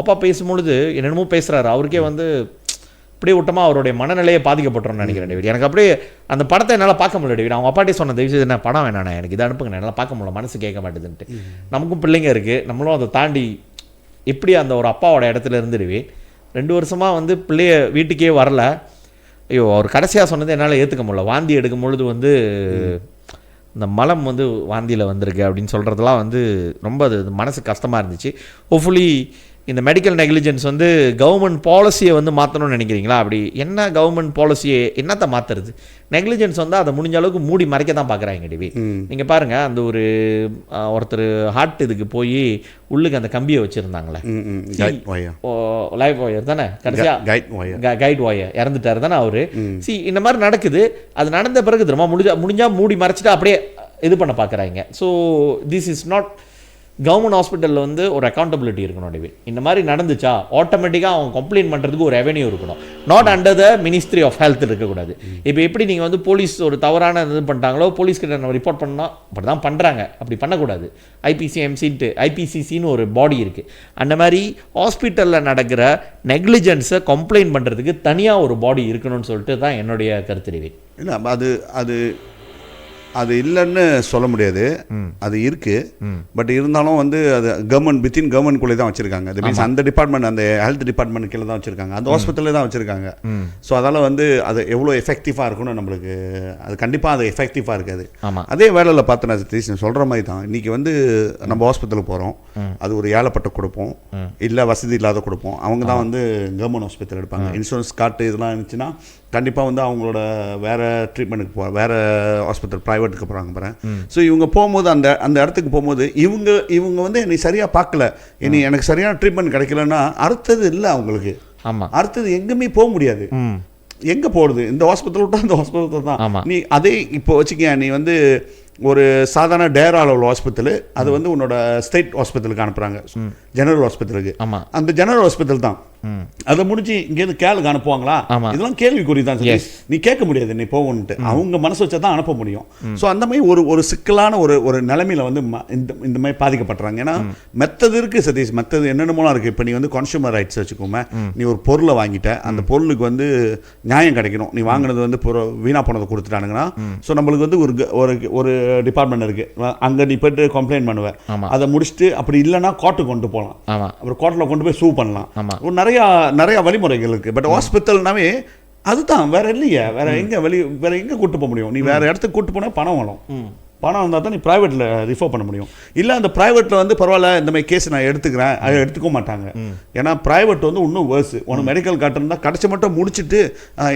அப்பா பேசும்பொழுது என்னென்னமோ பேசுகிறாரு, அவருக்கே வந்து அப்படியே விட்டமாக அவருடைய மனநிலையை பாதிக்கப்பட்டோம்னு நினைக்கிறேன் டேவிட். எனக்கு அப்படியே அந்த படத்தை என்னால் பார்க்க முடியல டேவிட். அவங்க அப்பாட்டே சொன்ன விஷயம் என்ன, படம் வேணாண்ணே எனக்கு இதை அனுப்புங்க, என்னால் பார்க்க முடியல, மனசு கேட்க மாட்டேதுன்ட்டு. நமக்கும் பிள்ளைங்க இருக்குது, நம்மளும் அதை தாண்டி எப்படி அந்த ஒரு அப்பாவோட இடத்துல இருந்துடுவேன். 2 வருஷமாக வந்து பிள்ளைய வீட்டுக்கே வரல. ஐயோ, அவர் கடைசியாக சொன்னது என்னால் ஏற்றுக்க முடியல. வாந்தி எடுக்கும் பொழுது வந்து இந்த மலம் வந்து வாந்தியில் வந்திருக்கு அப்படின்னு சொல்கிறதுலாம் வந்து ரொம்ப அது மனசு கஷ்டமாக இருந்துச்சு. ஹோப்ஃபுல்லி இந்த மெடிக்கல் நெக்லிஜென்ஸ் வந்து கவர்மெண்ட் பாலிசியை வந்து மாற்றணும்னு நினைக்கிறீங்களா? அப்படி என்ன கவர்மெண்ட் பாலிசியை என்னத்தை மாற்றுறது? நெக்லிஜென்ஸ் வந்து அதை முடிஞ்ச அளவுக்கு மூடி மறைக்க தான் பார்க்குறாங்க டிவி. நீங்கள் பாருங்கள், அந்த ஒருத்தர் ஹார்ட் இதுக்கு போய் உள்ளுக்கு அந்த கம்பியை வச்சுருந்தாங்களே, லைவ் ஒயர் தானே, கடைசியாக கைட் ஒயர் இறந்துட்டார் தானே அவரு. இந்த மாதிரி நடக்குது. அது நடந்த பிறகு திரும்ப முடிஞ்சா மூடி மறைச்சிட்டு அப்படியே இது பண்ண பார்க்குறாங்க. So this is not government ஹாஸ்பிட்டலில் வந்து ஒரு அக்கௌண்டபிலிட்டி இருக்கணும் டிவி. இந்த மாதிரி நடந்துச்சா ஆட்டோமேட்டிக்காக அவங்க கம்ப்ளைண்ட் பண்ணுறதுக்கு ஒரு ரெவென்யூ இருக்கணும். Not under the ministry of health இருக்கக்கூடாது. இப்போ எப்படி நீங்கள் வந்து போலீஸ் ஒரு தவறான இது பண்ணிட்டாங்களோ, போலீஸ்கிட்ட நம்ம ரிப்போர்ட் பண்ணால் அப்படி தான் பண்ணுறாங்க, அப்படி பண்ணக்கூடாது. ஐபிசிசின்னு ஒரு பாடி இருக்குது. அந்த மாதிரி ஹாஸ்பிட்டலில் நடக்கிற நெக்லிஜென்ஸை கம்ப்ளைண்ட் பண்ணுறதுக்கு தனியாக ஒரு பாடி இருக்கணும்னு சொல்லிட்டு தான் என்னுடைய கருத்து டிவி. இல்லை, அது இல்லைன்னு சொல்ல முடியாது, அது இருக்கு. பட் இருந்தாலும் வந்து அது கவர்மெண்ட் வித்தின் கவர்மெண்ட்குள்ளே தான் வச்சிருக்காங்க. அது மீன்ஸ் அந்த டிபார்ட்மெண்ட், அந்த ஹெல்த் டிபார்ட்மெண்ட் கீழே தான் வச்சிருக்காங்க, அந்த ஹாஸ்பிட்டலே தான் வச்சிருக்காங்க. ஸோ அதால் வந்து அது எவ்வளோ எஃபெக்டிவாக இருக்குன்னு நம்மளுக்கு அது கண்டிப்பாக அது எஃபெக்டிவாக இருக்காது. அதே வேலையில் பார்த்தோன்னா சதீஷ் சொல்கிற மாதிரி தான், இன்றைக்கி வந்து நம்ம ஹாஸ்பிட்டலுக்கு போகிறோம், அது ஒரு ஏழைப்பட்ட கொடுப்போம், இல்லை வசதி இல்லாத கொடுப்போம், அவங்க தான் வந்து கவர்மெண்ட் ஹாஸ்பிட்டல் எடுப்பாங்க. இன்சூரன்ஸ் கார்டு இதெல்லாம் இருந்துச்சுன்னா கண்டிப்பாக வந்து அவங்களோட வேறு ட்ரீட்மெண்ட்டுக்கு வேறு ஹாஸ்பிட்டல் ப்ரைவேட்டுக்கு போகிறாங்க பாரு. ஸோ இவங்க போகும்போது அந்த இடத்துக்கு போகும்போது இவங்க வந்து என்னை சரியாக பார்க்கல, எனக்கு சரியான ட்ரீட்மெண்ட் கிடைக்கலன்னா அடுத்தது இல்லை அவங்களுக்கு. ஆமாம், அடுத்தது எங்கேயுமே போக முடியாது. எங்கே போடுது? இந்த ஹாஸ்பிட்டல் விட்டா அந்த ஹாஸ்பிட்டல் தான். நீ அதே இப்போ வச்சுக்க, நீ வந்து ஒரு சாதாரண டேராவில் உள்ள ஹாஸ்பிட்டலு, அது வந்து உன்னோட ஸ்டேட் ஹாஸ்பிட்டலுக்கு அனுப்புகிறாங்க, ஜெனரல் ஹாஸ்பிட்டலுக்கு. அந்த ஜெனரல் ஹாஸ்பிட்டல் தான் அதை முடிஞ்சு இங்கேருந்து கேளுக்கு அனுப்புவாங்களா? இதெல்லாம் கேள்விக்குறி தான். நீ கேட்க முடியாது நீ போகணுன்ட்டு, அவங்க மனசு வச்சா தான் அனுப்ப முடியும். ஸோ அந்த மாதிரி ஒரு சிக்கலான ஒரு நிலைமையில வந்து இந்த மாதிரி பாதிக்கப்படுறாங்க. ஏன்னா மெத்தது இருக்குது சதீஷ், மெத்தது என்னென்னமோலாம் இருக்குது. இப்போ நீ வந்து கன்சூமர் ரைட்ஸ் வச்சுக்கோமே, நீ ஒரு பொருளை வாங்கிட்ட, அந்த பொருளுக்கு வந்து நியாயம் கிடைக்கணும். நீ வாங்கினது வந்து வீணா போனதை கொடுத்துட்டானுங்கன்னா, ஸோ நம்மளுக்கு வந்து ஒரு டிபார்ட்மெண்ட் இருக்குது, அங்கே நீ போய்ட்டு கம்ப்ளைண்ட் பண்ணுவேன், அதை முடிச்சுட்டு அப்படி இல்லைன்னா கோர்ட்டுக்கு கொண்டு போகலாம், அப்புறம் கோர்ட்டில் கொண்டு போய் சூ பண்ணலாம். நிறைய வழிமுறைகள் இருக்குது. பட் ஹாஸ்பிட்டல்னாவே அதுதான், வேற இல்லையே, வேற எங்கே கூட்டு போக முடியும்? நீ வேற இடத்துக்கு கூட்டு போனால் பணம் வந்தால் தான் நீ ப்ரைவேட்டில் ரிஃபர் பண்ண முடியும். இல்லை அந்த ப்ரைவேட்டில் வந்து பரவாயில்ல இந்த மாதிரி கேஸ் நான் எடுத்துக்கிறேன், அதை எடுத்துக்க மாட்டாங்க. ஏன்னா ப்ரைவேட் வந்து இன்னும் வேர்ஸ், ஒன்று மெடிக்கல் கட்டணும்னா கடைசி மட்டும் முடிச்சுட்டு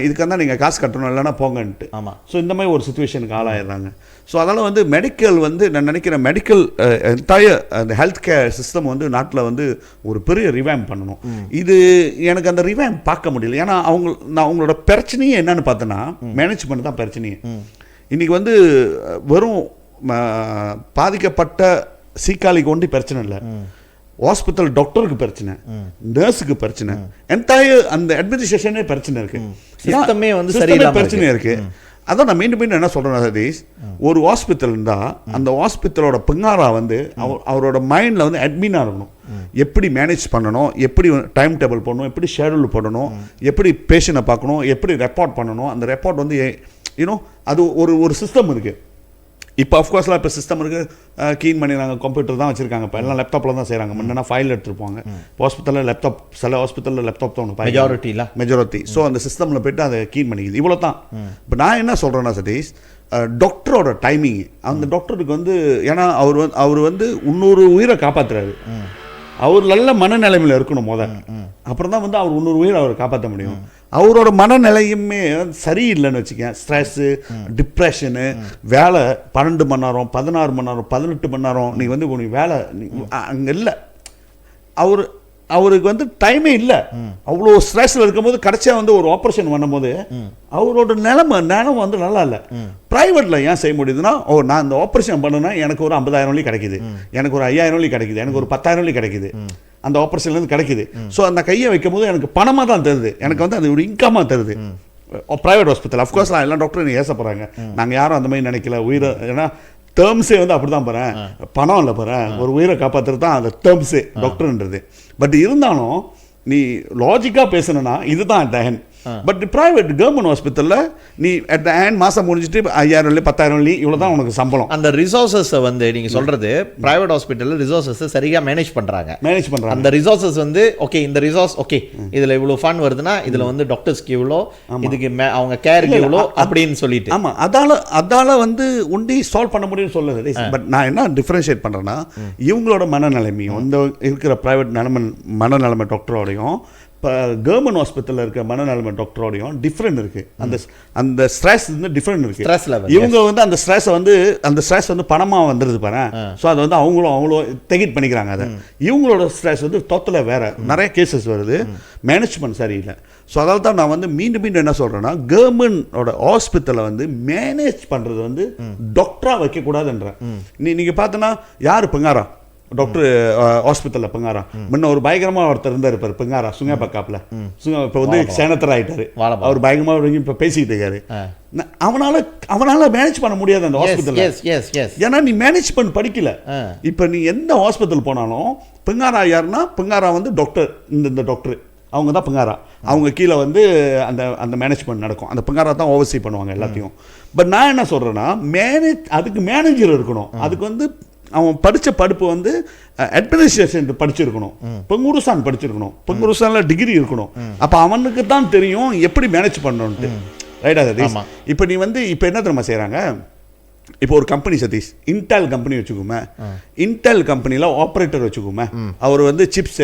இதுக்காக தான் நீங்கள் காசு கட்டணும், இல்லைன்னா போங்கன்ட்டு. ஆமாம். ஸோ இந்த மாதிரி ஒரு சுச்சுவேஷனுக்கு ஆளாயிடுறாங்க. ஸோ அதனால் வந்து மெடிக்கல் வந்து நான் நினைக்கிறேன், மெடிக்கல் என்டையர் அந்த ஹெல்த் கேர் சிஸ்டம் வந்து நாட்டில் வந்து ஒரு பெரிய ரிவைம் பண்ணணும். இது எனக்கு அந்த ரிவைம் பார்க்க முடியல. ஏன்னா அவங்களோட பிரச்சனையே என்னன்னு பார்த்தோன்னா மேனேஜ்மெண்ட் தான் பிரச்சனையே. இன்றைக்கி வந்து வெறும் பாதிக்கப்பட்ட சீக்காளிக்கு ஒண்டி பிரச்சனை இல்லை, ஹாஸ்பிட்டல் டாக்டருக்கு பிரச்சனை, நர்ஸுக்கு பிரச்சனை, என்டையர் அந்த அட்மினிஸ்ட்ரேஷனே பிரச்சனை இருக்கு, சிஸ்டமே வந்து சரியில்லை பிரச்சனை இருக்கு. அதான் நான் மீண்டும் என்ன சொல்கிறேன் சதீஷ், ஒரு ஹாஸ்பிட்டல் இருந்தால் அந்த ஹாஸ்பிட்டலோட பிங்காரா வந்து அவரோட மைண்டில் வந்து அட்மினாக இருக்கணும். எப்படி மேனேஜ் பண்ணணும், எப்படி டைம் டேபிள் பண்ணணும், எப்படி ஷெடியூல் பண்ணணும், எப்படி பேஷண்ட்டை பார்க்கணும், எப்படி ரெப்பார்ட் பண்ணணும். அந்த ரெப்பார்ட் வந்து அது ஒரு சிஸ்டம் இருக்குது. இப்போ அஃப்கோர்ஸ்லாம் இப்போ சிஸ்டம் இருக்குது, க்ளீன் பண்ணிடுறாங்க, கம்ப்யூட்டர் தான் வச்சுருக்காங்க. இப்போ எல்லாம் லேப்டாப்பில் தான் செய்கிறாங்க. முன்னா ஃபைல் எடுத்துருப்பாங்க. ஹாஸ்பிட்டலில் லேப்டாப், சில ஹாஸ்பிட்டலில் லேப்டாப் தான் மெஜாரிட்டி. ஸோ அந்த சிஸ்டமில் போய்ட்டு அதை க்ளீன் பண்ணிக்குது, இவ்வளோ தான். இப்போ நான் என்ன சொல்கிறேன்னா சதீஷ், டாக்டரோட டைமிங். அந்த டாக்டருக்கு வந்து ஏன்னா அவர் வந்து 300 உயிரை காப்பாற்றுறாரு. அவர் நல்ல மனநிலைமையில் இருக்கணும் அப்புறம் தான் வந்து அவர் 300 உயிரை அவர் காப்பாற்ற முடியும். அவரோட மனநிலையுமே சரியில்லைன்னு வச்சுக்கேன். ஸ்ட்ரெஸ்ஸு, டிப்ரெஷனு, வேலை 12 மணி நேரம், 16 மணி நேரம், 18 மணி நேரம் நீ வந்து உனக்கு வேலை அங்கே இல்லை. அவருக்கு வந்து டைமே இல்லை. அவ்வளோ ஸ்ட்ரெஸ்ஸில் இருக்கும்போது கடைசியாக வந்து ஒரு ஆப்ரேஷன் பண்ணும்போது அவரோட நிலைமை வந்து நல்லா இல்லை. ப்ரைவேட்டில் ஏன் செய்ய முடியுதுன்னா, நான் இந்த ஆப்ரேஷன் பண்ணுன்னா எனக்கு ஒரு 50,000 கிடைக்குது, எனக்கு ஒரு 5,000 கிடைக்குது, எனக்கு ஒரு 10,000 கிடைக்குது, அந்த ஆப்ரேஷன்லேருந்து கிடைக்குது. ஸோ அந்த கையை வைக்கும் போது எனக்கு பணமாக தான் தருது, எனக்கு வந்து அது ஒரு இன்கமாக தருது. ப்ரைவேட் ஹாஸ்பிட்டல் அஃப்கோர்ஸ் நான் எல்லா டாக்டரும் ஏசப்படுறாங்க, நாங்கள் யாரும் அந்த மாதிரி நினைக்கல. உயிரை ஏன்னா டேர்ம்ஸே வந்து அப்படி தான் போகிறேன், பணம் இல்லை போகிறேன், ஒரு உயிரை காப்பாற்றுறது தான் அந்த டேர்ம்ஸே டாக்டர்ன்றது. பட் இருந்தாலும் நீ லாஜிக்காக பேசணுன்னா இதுதான் டைன். பட் பிரைவேட் கவர்மெண்ட் ஹாஸ்பிட்டலில் நீ அட் த ஹேண்ட் மாதம் முடிஞ்சிட்டு 5,000 10,000 இவ்வளோ தான் உனக்கு சம்பளம். அந்த ரிசோர்ஸஸை வந்து நீங்கள் சொல்கிறது பிரைவேட் ஹாஸ்பிட்டலில் ரிசோர்ஸஸை சரியாக மேனேஜ் பண்ணுறாங்க. அந்த ரிசோர்ஸஸ் வந்து ஓகே, இந்த ரிசோர்ஸ் ஓகே, இதில் இவ்வளோ ஃபண்ட் வருதுன்னா இதில் வந்து டாக்டர்ஸ்க்கு இவ்வளோ, இதுக்கு அவங்க கேருக்கு இவ்வளோ அப்படின்னு சொல்லிட்டு. ஆமாம், அதால் வந்து உண்டி சால்வ் பண்ண முடியும்னு சொல்லுது. பட் நான் என்ன டிஃப்ரென்ஷியேட் பண்ணுறேன்னா, இவங்களோட மனநிலைமையும் இந்த இருக்கிற ப்ரைவேட் மனநிலைமை டாக்டரோடையும் இப்போ கவர்மெண்ட் ஹாஸ்பிட்டலில் இருக்க மனநலமை டாக்டரோடையும் டிஃப்ரெண்ட் இருக்குது. அந்த ஸ்ட்ரெஸ் வந்து டிஃப்ரெண்ட் இருக்குது. இவங்க வந்து அந்த ஸ்ட்ரெஸ் வந்து பணமாக வந்துடுது பாரு. ஸோ அதை வந்து அவங்களும் டெகிட் பண்ணிக்கிறாங்க. அதை இவங்களோட ஸ்ட்ரெஸ் வந்து டோட்டலாக வேறு. நிறைய கேசஸ் வருது, மேனேஜ்மெண்ட் சரியில்லை. ஸோ அதால் தான் நான் வந்து மீண்டும் என்ன சொல்கிறேன்னா, கவர்மெண்டோட ஹாஸ்பிட்டலை வந்து மேனேஜ் பண்ணுறது வந்து டாக்டராக வைக்கக்கூடாதுன்றேன். நீங்கள் பார்த்தோன்னா யார் பிங்காரா டாக்டர் ஹாஸ்பிட்டலில் பிங்காரா? முன்ன ஒரு பயங்கரமாக ஒருத்தர் இருந்தார் இருப்பார் பிங்காரா, சுங்க பக்காப்பில். இப்போ வந்து சேனத்தர் ஆகிட்டாரு. அவர் பயங்கரமாக இப்போ பேசிக்கிட்டு இருக்காரு. அவனால மேனேஜ் பண்ண முடியாது அந்த ஹாஸ்பிட்டல். ஏன்னா நீ மேனேஜ்மெண்ட் படிக்கல. இப்போ நீ எந்த ஹாஸ்பிட்டல் போனாலும் பிங்காரா யாருன்னா, பிங்காரா வந்து டாக்டர், இந்த டாக்டர் அவங்க தான் பிங்காரா. அவங்க கீழே வந்து அந்த மேனேஜ்மெண்ட் நடக்கும். அந்த பிங்காரா தான் ஓவர்சீ பண்ணுவாங்க எல்லாத்தையும். பட் நான் என்ன சொல்கிறேன்னா, அதுக்கு மேனேஜர் இருக்கணும். அதுக்கு வந்து அவன் படித்த படிப்பு வந்து அட்மினிஸ்ட்ரேஷன் படிச்சிருக்கணும், பெங்குருசான் படிச்சிருக்கணும், பெங்குருசானில் டிகிரி இருக்கணும். அப்போ அவனுக்கு தான் தெரியும் எப்படி மேனேஜ் பண்ணணுன்ட்டு. ரைட்டா சதீஷ்? இப்போ நீ வந்து இப்போ என்ன தெரியுமா செய்கிறாங்க, இப்போ ஒரு கம்பெனி சதீஷ், இன்டெல் கம்பெனி வச்சுக்கோமே, இன்டெல் கம்பெனியில் ஆப்ரேட்டர் வச்சுக்கோமே, அவர் வந்து சிப்ஸ்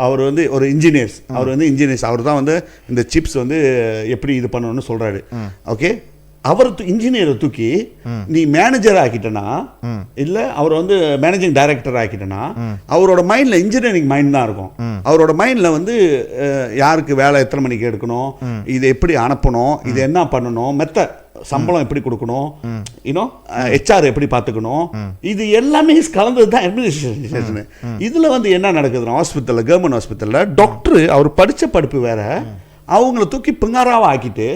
அவர் வந்து ஒரு இன்ஜினியர்ஸ், அவர் தான் வந்து இந்த சிப்ஸ் வந்து எப்படி இது பண்ணணும்னு சொல்கிறாரு. ஓகே, அவர் இன்ஜினியரை தூக்கி நீ மேனேஜர் ஆக்கிட்டனா, இல்லை அவர் வந்து மேனேஜிங் டைரக்டர் ஆக்கிட்டனா, அவரோட மைண்டில் இன்ஜினியரிங் மைண்ட் தான் இருக்கும். அவரோட மைண்டில் வந்து யாருக்கு வேலை எத்தனை மணிக்கு எடுக்கணும், இதை எப்படி அனுப்பணும், இது என்ன பண்ணணும், சம்பளம் எப்படி கொடுக்கணும், ஹெச்ஆர் எப்படி பார்த்துக்கணும், இது எல்லாமே கலந்தது தான் அட்மினிஸ்ட்ரேஷன். இதில் வந்து என்ன நடக்குதுன்னா, ஹாஸ்பிட்டலில் கவர்மெண்ட் ஹாஸ்பிட்டலில் டாக்டர் அவர் படித்த படிப்பு வேற, அவங்கள தூக்கி பிங்காராவை ஆக்கிட்டு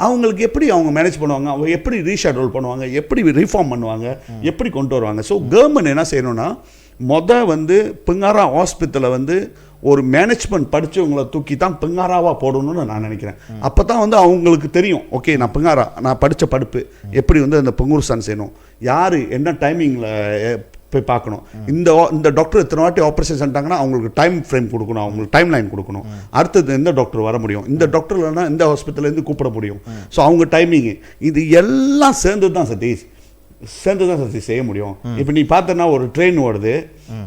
அவங்களுக்கு எப்படி அவங்க மேனேஜ் பண்ணுவாங்க, அவங்க எப்படி ரீஷெட்யூல் பண்ணுவாங்க, எப்படி ரீஃபார்ம் பண்ணுவாங்க, எப்படி கொண்டு வருவாங்க. ஸோ கவர்மெண்ட் என்ன செய்யணும்னா, வந்து பிங்காரா ஹாஸ்பிட்டலை வந்து ஒரு மேனேஜ்மெண்ட் படித்தவங்களை தூக்கி தான் பிங்காராவாக போடணும்னு நான் நினைக்கிறேன். அப்போ தான் வந்து அவங்களுக்கு தெரியும், ஓகே நான் பிங்காரா, நான் படித்த படிப்பு எப்படி வந்து அந்த பெங்குருசான் செய்யணும், யார் என்ன டைமிங்கில் போய் பார்க்கணும், இந்த டாக்டர் இத்தனை வாட்டி ஆப்ரேஷன் செஞ்சாங்கன்னா அவங்களுக்கு டைம் ஃப்ரேம் கொடுக்கணும், அவங்களுக்கு டைம் லைன் கொடுக்கணும், அடுத்தது எந்த டாக்டர் வர முடியும், இந்த டாக்டர் இல்லைன்னா இந்த ஹாஸ்பிட்டல்லேருந்து கூப்பிட முடியும். ஸோ அவங்க டைமிங்கு இது எல்லாம் சேர்ந்து தான் சதீஷ் செய்ய முடியும். இப்போ நீ பார்த்தனா ஒரு ட்ரெயின் ஓடுது,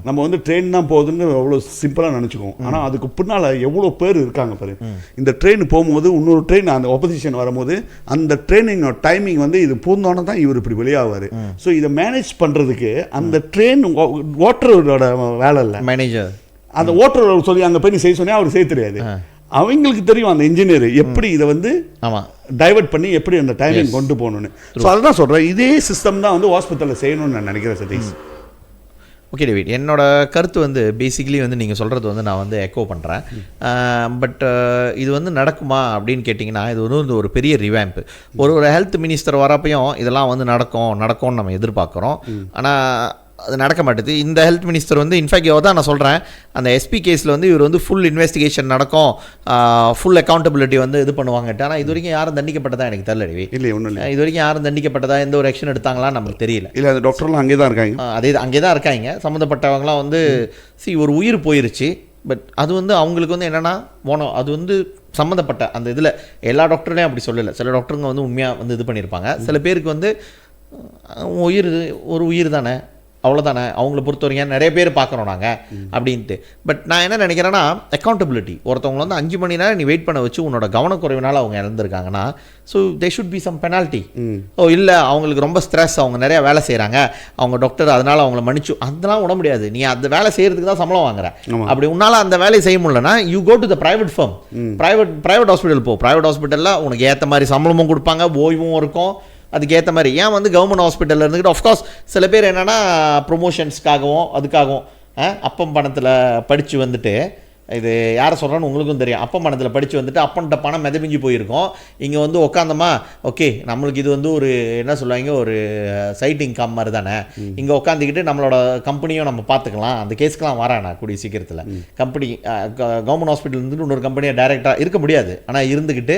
நம்ம வந்து ட்ரெயின் தான் போகுதுன்னு அவ்வளோ சிம்பிளாக நினச்சிக்குவோம். ஆனால் அதுக்கு பின்னால் எவ்வளோ பேர் இருக்காங்க பாரு. இந்த ட்ரெயின் போகும்போது இன்னொரு ட்ரெயின் அந்த ஆப்போசிஷன் வரும்போது அந்த ட்ரெயினோட டைமிங் வந்து இது பூந்தோன்னே தான் இவர் இப்படி வெளியாவார். ஸோ இதை மேனேஜ் பண்ணுறதுக்கு அந்த ட்ரெயின் ஓட்டுறவரோட வேலை இல்லை, மேனேஜர். அந்த ஓட்டுறவர் சொல்லி அங்கே போய் நீ செய்ய சொன்னால் அவர் செய்ய தெரியாது. அவங்களுக்கு தெரியும் அந்த இன்ஜினியர் எப்படி இதை வந்து டைவர்ட் பண்ணி எப்படி அந்த டைமிங் கொண்டு போகணும்னு. ஸோ அதுதான் சொல்கிறேன், இதே சிஸ்டம் தான் வந்து ஹாஸ்பிட்டலில் செய்யணும்னு நான் நினைக்கிறேன் சதீஷ். ஓகே டேவிட், என்னோட கருத்து வந்து பேசிக்கலி வந்து நீங்கள் சொல்கிறது வந்து நான் வந்து எக்கோ பண்ணுறேன். பட் இது வந்து நடக்குமா அப்படின்னு கேட்டிங்கன்னா, இது வந்து ஒரு பெரிய ரிவாம்ப். ஒரு ஹெல்த் மினிஸ்டர் வரப்பையும் இதெல்லாம் வந்து நடக்கும்னு நம்ம எதிர்பார்க்குறோம். ஆனால் அது நடக்க மாட்டேது. இந்த ஹெல்த் மினிஸ்டர் வந்து இன்ஃபேக்ட் தான் நான் சொல்கிறேன், அந்த எஸ்பி கேஸில் வந்து இவர் வந்து ஃபுல் இன்வெஸ்டிகேஷன் நடக்கும், ஃபுல் அக்கௌண்டபிலிட்டி வந்து இது பண்ணுவாங்கட்டு. ஆனால் இது வரைக்கும் யாரும் தண்டிக்கப்பட்டதா எனக்கு தெரியல. இல்லை, ஒன்றும் இல்லை. இது வரைக்கும் யாரும் தண்டிக்கப்பட்டதா, எந்த ஒரு ஆக்ஷன் எடுத்தாங்களா நமக்கு தெரியல. இல்லை, அந்த டாக்டர்லாம் அங்கே தான் இருக்காங்க. அங்கே தான் இருக்காங்க சம்மந்தப்பட்டவங்களாம் வந்து ஒரு உயிர் போயிருச்சு. பட் அது வந்து அவங்களுக்கு வந்து என்னென்னா அது வந்து சம்மந்தப்பட்ட அந்த இதில் எல்லா டாக்டர்லையும் அப்படி சொல்லலை. சில டாக்டருங்க வந்து உண்மையாக வந்து இது பண்ணியிருப்பாங்க. சில பேருக்கு வந்து உயிர் ஒரு உயிர் தானே, அவ்வளோதானே. அவங்கள பொறுத்த வரைக்கும் நிறைய பேர் பார்க்குறோம் நாங்கள் அப்படின்ட்டு. பட் நான் என்ன நினைக்கிறேன்னா, அக்கௌண்டபிலிட்டி. ஒருத்தவங்க வந்து 5 மணி நேரம் நீ வெயிட் பண்ண வச்சு உன்னோட கவனக்குறைவினால் அவங்க இறந்துருக்காங்கன்னா, so they should be some penalty. இல்லை அவங்களுக்கு ரொம்ப ஸ்ட்ரெஸ், அவங்க நிறையா வேலை செய்கிறாங்க, அவங்க டாக்டர் அதனால் அவங்கள மன்னிச்சு, அதெல்லாம் விட முடியாது. நீ அந்த வேலை செய்கிறதுக்கு தான் சம்பளம் வாங்குற. அப்படி உன்னால் அந்த வேலையை செய்ய முடியலன்னா you go to the private firm, private hospital போ. ப்ரைவேட் ஹாஸ்பிட்டலில் உனக்கு ஏற்ற மாதிரி சம்பளமும் கொடுப்பாங்க, ஓய்வும் இருக்கும், அதுக்கேற்ற மாதிரி. ஏன் வந்து கவர்மெண்ட் ஹாஸ்பிட்டலில் இருந்துக்கிட்டு ஆஃப்கோர்ஸ் சில பேர் என்னென்னா ப்ரொமோஷன்ஸ்க்காகவும் அதுக்காகவும் அப்பம் பணத்தில் படித்து வந்துட்டு, இது யாரை சொல்கிறேன்னு உங்களுக்கும் தெரியும், அப்பம் பணத்தில் படித்து வந்துட்டு அப்பன்கிட்ட பணம் மிதமிஞ்சு போயிருக்கோம். இங்கே வந்து உட்காந்தோமா, ஓகே நம்மளுக்கு இது வந்து ஒரு என்ன சொல்லுவாங்க, ஒரு சைட் இன்கம் மாதிரி தானே, இங்கே உட்காந்துக்கிட்டு நம்மளோட கம்பெனியும் நம்ம பார்த்துக்கலாம், அந்த கேஸ்க்கெலாம் வரானா கூடிய சீக்கிரத்தில். கம்பெனி கவர்மெண்ட் ஹாஸ்பிட்டல் இருந்துட்டு இன்னொரு கம்பெனியை டைரெக்டாக இருக்க முடியாது, ஆனால் இருந்துக்கிட்டு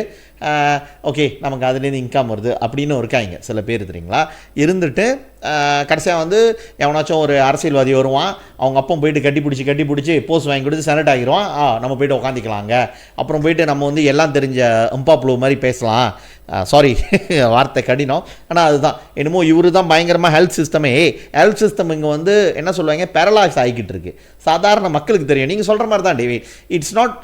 ஓகே நமக்கு அதுலேருந்து இன்கம் வருது அப்படின்னு இருக்காங்க சில பேர் தெரியுங்களா. இருந்துட்டு கடைசியாக வந்து எவனாச்சும் ஒரு அரசியல்வாதி வருவான், அவங்க அப்போ போயிட்டு கட்டி பிடிச்சி போஸ்ட் வாங்கி கொடுத்து செனட் ஆகிடுவான், நம்ம போய்ட்டு உட்காந்துக்கலாங்க. அப்புறம் போயிட்டு நம்ம வந்து எல்லாம் தெரிஞ்ச எம்பாப்ளூ மாதிரி பேசலாம். சாரி வார்த்தை கடினம், ஆனால் அதுதான் என்னமோ இவரு தான் பயங்கரமாக ஹெல்த் சிஸ்டம் இங்கே வந்து என்ன சொல்லுவாங்க, பேரலாக்ஸ் ஆகிக்கிட்டு இருக்கு. சாதாரண மக்களுக்கு தெரியும். நீங்கள் சொல்கிற மாதிரி தான் டேவிட், இட்ஸ் நாட்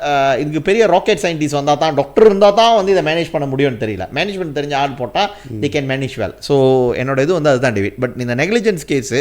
இதுக்கு பெரிய ராக்கெட் சயின்டிஸ்ட் வந்தால் தான், டாக்டர் இருந்தால் தான் வந்து இதை மேனேஜ் பண்ண முடியும்னு தெரியல. மேனேஜ்மெண்ட் தெரிஞ்ச ஆள் போட்டால் தி கேன் மேனேஜ் வெல். ஸோ என்னோட இது வந்து அதுதான் டேவிட். பட் இந்த நெக்லிஜென்ஸ் கேஸு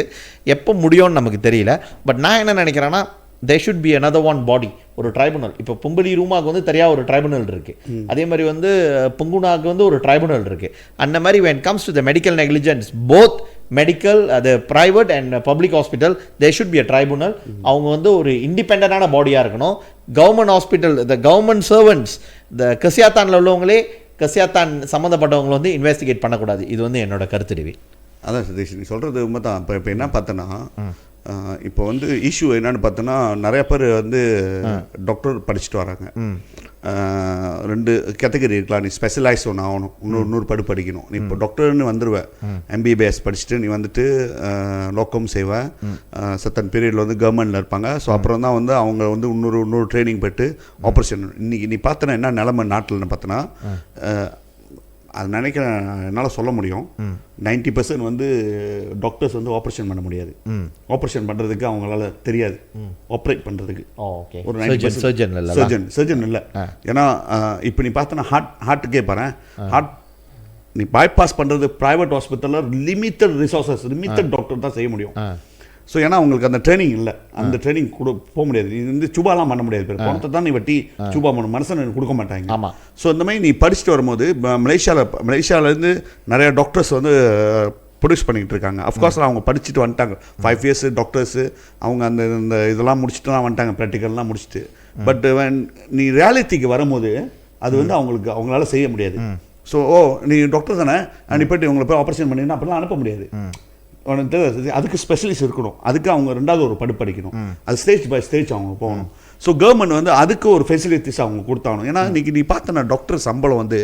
எப்போ முடியும்னு நமக்கு தெரியல. பட் நான் என்ன நினைக்கிறேன்னா, there should be another one body, ஒரு ட்ரைபுனல். இப்போ பும்பலி ரூமாவுக்கு வந்து தெரியா ஒரு ட்ரைபுனல் இருக்குது, அதே மாதிரி வந்து புங்குனாவுக்கு வந்து ஒரு ட்ரைபுனல் இருக்குது. அந்த மாதிரி when it comes to the medical negligence, both medical அது private and public hospital, there should be a tribunal. அவங்க வந்து ஒரு இண்டிபெண்டான பாடியாக இருக்கணும். Government hospital, the government servants, இந்த கசியாத்தானில் உள்ளவங்களே கசியாத்தான் சம்மந்தப்பட்டவங்களை வந்து இன்வெஸ்டிகேட் பண்ணக்கூடாது. இது வந்து என்னோட கருத்து டேவிட். அதான் சதீஷ் நீ சொல்கிறது உண்மை தான். இப்போ என்ன பார்த்தோன்னா, இப்போ வந்து இஷ்யூ என்னன்னு பார்த்தோன்னா, நிறைய பேர் வந்து டாக்டர் படிச்சுட்டு வராங்க. 2 கேட்டகரி இருக்கலாம். நீ ஸ்பெஷலைஸ் ஒன்று ஆகணும், இன்னொரு படிக்கணும். நீ இப்போ டாக்டர்னு வந்துடுவேன், MBBS படிச்சுட்டு நீ வந்துட்டு லோக்கம் செய்வேன், சத்தன் பீரியடில் வந்து கவர்மெண்ட்டில் இருப்பாங்க. ஸோ அப்புறம் தான் வந்து அவங்க வந்து இன்னொரு ட்ரைனிங் போய்ட்டு ஆப்ரேஷன். இன்றைக்கி நீ பார்த்தனா என்ன நிலமை நாட்டில்னு பார்த்தோன்னா, அது நினைக்கிறேன் என்னால் சொல்ல முடியும், 90% வந்து டாக்டர்ஸ் வந்து ஆப்ரேஷன் பண்ண முடியாது. ஆப்ரேஷன் பண்ணுறதுக்கு அவங்களால தெரியாது, ஆப்ரேட் பண்ணுறதுக்கு ஒரு 90% சர்ஜன் இல்லை. ஏன்னா இப்போ நீ பார்த்தோன்னா ஹார்ட்டுக்கே பாரு, ஹார்ட் நீ பைபாஸ் பண்ணுறது ப்ரைவேட் ஹாஸ்பிட்டலில் லிமிட்டட் ரிசோர்ஸஸ், லிமிட்டட் டாக்டர் தான் செய்ய முடியும். ஸோ ஏன்னா உங்களுக்கு அந்த ட்ரைனிங் இல்லை, அந்த ட்ரைனிங் கூட போக முடியாது. நீ வந்து சுபாலாம் பண்ண முடியாது, பேர் பணத்தை தான் நீ வட்டி சுபா பண்ண மனுஷன் கொடுக்க மாட்டாங்க. ஆமாம். ஸோ இந்த மாதிரி நீ படிச்சுட்டு வரும்போது மலேசியாவிலேருந்து நிறைய டாக்டர்ஸ் வந்து ப்ரொடியூஸ் பண்ணிக்கிட்டு இருக்காங்க. அஃப்கோர்ஸ் அவங்க படிச்சுட்டு வந்துட்டாங்க, 5 இயர்ஸ் டாக்டர்ஸு, அவங்க அந்த இதெல்லாம் முடிச்சுட்டுலாம் வந்துட்டாங்க, ப்ராக்டிக்கல்லாம் முடிச்சுட்டு. பட் நீ ரியாலிட்டிக்கு வரும்போது அது வந்து அவங்களால செய்ய முடியாது. ஸோ நீ டாக்டர் தானே, நீ போய்ட்டு இவங்களை போய் ஆப்ரேஷன் பண்ணினா அப்படிலாம் அனுப்ப முடியாது. அதுக்கு ஸ்பெஷலிஸ்ட் இருக்கணும், அதுக்கு அவங்க 2வது ஒரு படிக்கணும், அது ஸ்டேஜ் பை ஸ்டேஜ் அவங்க போகணும். ஸோ கவர்மெண்ட் வந்து அதுக்கு ஒரு ஃபெசிலிட்டிஸ் அவங்க கொடுத்தாகணும். ஏன்னா இன்றைக்கி நீ பார்த்தனா டாக்டர் சம்பளம் வந்து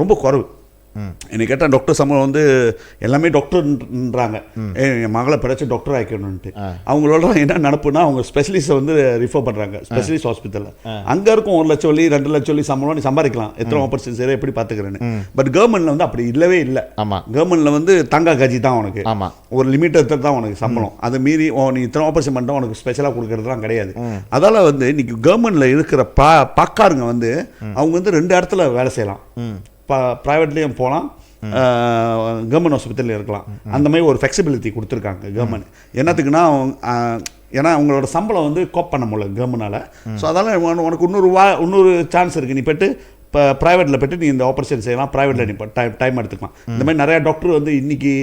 ரொம்ப குறைவு. என்னை கேட்டால் டாக்டர் சம்பளம் வந்து எல்லாமே டாக்டர்ன்றாங்க, என் மகளை படித்து டாக்டர் ஆகிக்கணுன்ட்டு. அவங்களோட என்ன நடப்புனா, அவங்க ஸ்பெஷலிஸ்ட்டை வந்து ரிஃபர் பண்ணுறாங்க ஸ்பெஷலிஸ்ட் ஹாஸ்பிட்டலில். அங்கே இருக்கும் 1 லட்சம் சொல்லி 2 லட்சம் சொல்லி சம்பளம் நீ சம்பாதிக்கலாம், எத்தனை ஆப்பர்ச்சுனிட்டி சரி எப்படி பார்த்துக்கிறேன்னு. பட் கவர்மெண்ட்டில் வந்து அப்படி இல்லவே இல்லை. கவர்மெண்ட்டில் வந்து தங்கா கஜி தான் உனக்கு, ஒரு லிமிட்டட் தான் உனக்கு சம்பளம். அதை மீறி நீ இத்தனை ஆப்பரேஷன் பண்ணிட்டா உனக்கு ஸ்பெஷலாக கொடுக்கறதுலாம் கிடையாது. அதால் வந்து இன்னைக்கு கவர்மெண்ட்டில் இருக்கிற பாக்காருங்க வந்து அவங்க வந்து 2 இடத்துல வேலை செய்யலாம், ப்ரைவேட்லேயும் போகலாம், கவர்மெண்ட் ஹாஸ்பிட்டலில் இருக்கலாம். அந்த மாதிரி ஒரு ஃப்ளெக்சிபிலிட்டி கொடுத்துருக்காங்க கவர்மெண்ட். என்னத்துக்குன்னா, ஏன்னா அவங்களோட சம்பளம் வந்து கோப் பண்ண முடியல கவர்மெண்டால். ஸோ அதனால் உனக்கு இன்னொரு சான்ஸ் இருக்குது, நீ போய்ட்டு இப்போ ப்ரைவேட்டில் போய்ட்டு நீ இந்த ஆப்ரேஷன் செய்யலாம், ப்ரைவேட்டில் நீ டைம் எடுத்துக்கலாம். இந்த மாதிரி நிறையா டாக்டர் வந்து இன்றைக்கி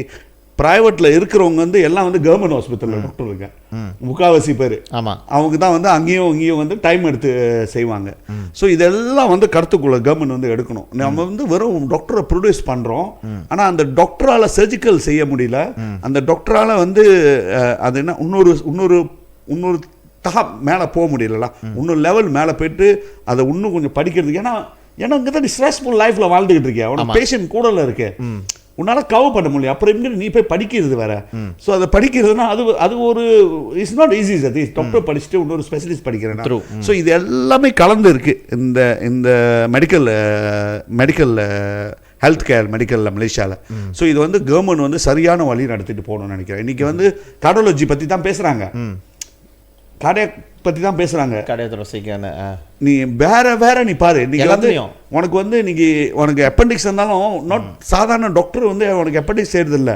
ப்ரைவேட்டில் இருக்கிறவங்க வந்து எல்லாம் வந்து கவர்மெண்ட் ஹாஸ்பிட்டலில் டாக்டர் இருக்கேன், முக்கால்வாசி பேர். ஆமாம், அவங்க தான் வந்து அங்கேயும் இங்கேயும் வந்து டைம் எடுத்து செய்வாங்க. ஸோ இதெல்லாம் வந்து கருத்துக்குள்ள கவர்மெண்ட் வந்து எடுக்கணும். நம்ம வந்து வெறும் டாக்டரை ப்ரொடியூஸ் பண்ணுறோம், ஆனால் அந்த டாக்டரால் சர்ஜிக்கல் செய்ய முடியல, அந்த டாக்டரால் வந்து அது என்ன இன்னொரு மேலே போக முடியலல்ல, இன்னொரு லெவல் மேலே போயிட்டு அதை இன்னும் கொஞ்சம் படிக்கிறதுக்கு. ஏன்னா இங்கே தான் ஸ்ட்ரெஸ்ஃபுல் லைஃப்பில் வாழ்ந்துக்கிட்டு இருக்கேன், அவனோட பேஷண்ட் கூட இருக்கு, உன்னால் கவர் பண்ண முடியும். அப்புறம் எங்கே நீ போய் படிக்கிறது வேற. ஸோ அதை படிக்கிறதுனா அது ஒரு it's not easy. Satish doctor படிச்சுட்டு இன்னொரு ஸ்பெஷலிஸ்ட் படிக்கிறேன். ஸோ இது எல்லாமே கலந்து இருக்குது இந்த மெடிக்கல் ஹெல்த் கேர் மெடிக்கலில் மலேசியாவில். ஸோ இது வந்து கவர்மெண்ட் வந்து சரியான வழி நடத்திட்டு போகணும்னு நினைக்கிறேன். இன்றைக்கி வந்து கார்டியாலஜி பற்றி தான் பேசுகிறாங்க, கார்டியாக் பற்றி தான் பேசுகிறாங்க. நீ வேற நீ பாரு, இன்னைக்கு வந்து உனக்கு வந்து இன்னைக்கு உனக்கு அப்பெண்டிக்ஸ் இருந்தாலும் நாட் சாதாரண டாக்டர் வந்து உனக்கு அப்பெண்டிக்ஸ் செய்யறது இல்லை.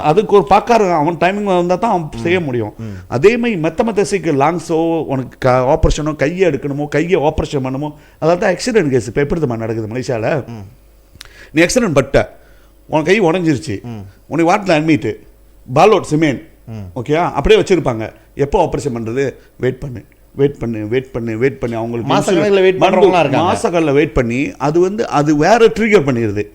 அதுக்கு ஒரு பார்க்காரு அவன் டைமிங் வந்தால் தான் அவன் செய்ய முடியும். அதே மாதிரி மற்ற சீக்கு லாங்ஸோ உனக்கு ஆப்ரேஷனோ கையை எடுக்கணுமோ கையை ஆப்ரேஷன் பண்ணணுமோ, அதாவது தான் ஆக்சிடென்ட் கேஸ் இப்போ எப்படி தான் நடக்குது மலேசியாவில். நீ ஆக்சிடென்ட் பட்ட உன் கை உடஞ்சிருச்சு, உனக்கு வாட்டில் அட்மிட்டு பாலோட் சிமெண்ட் ஓகேயா அப்படியே வச்சிருப்பாங்க. எப்போ ஆப்ரேஷன் பண்ணுறது? வெயிட் பண்ணி அவங்களுக்கு மாசக்கல்ல வெயிட் பண்ணி அது வந்து அது வேற ட்ரிகர் பண்ணிடுது.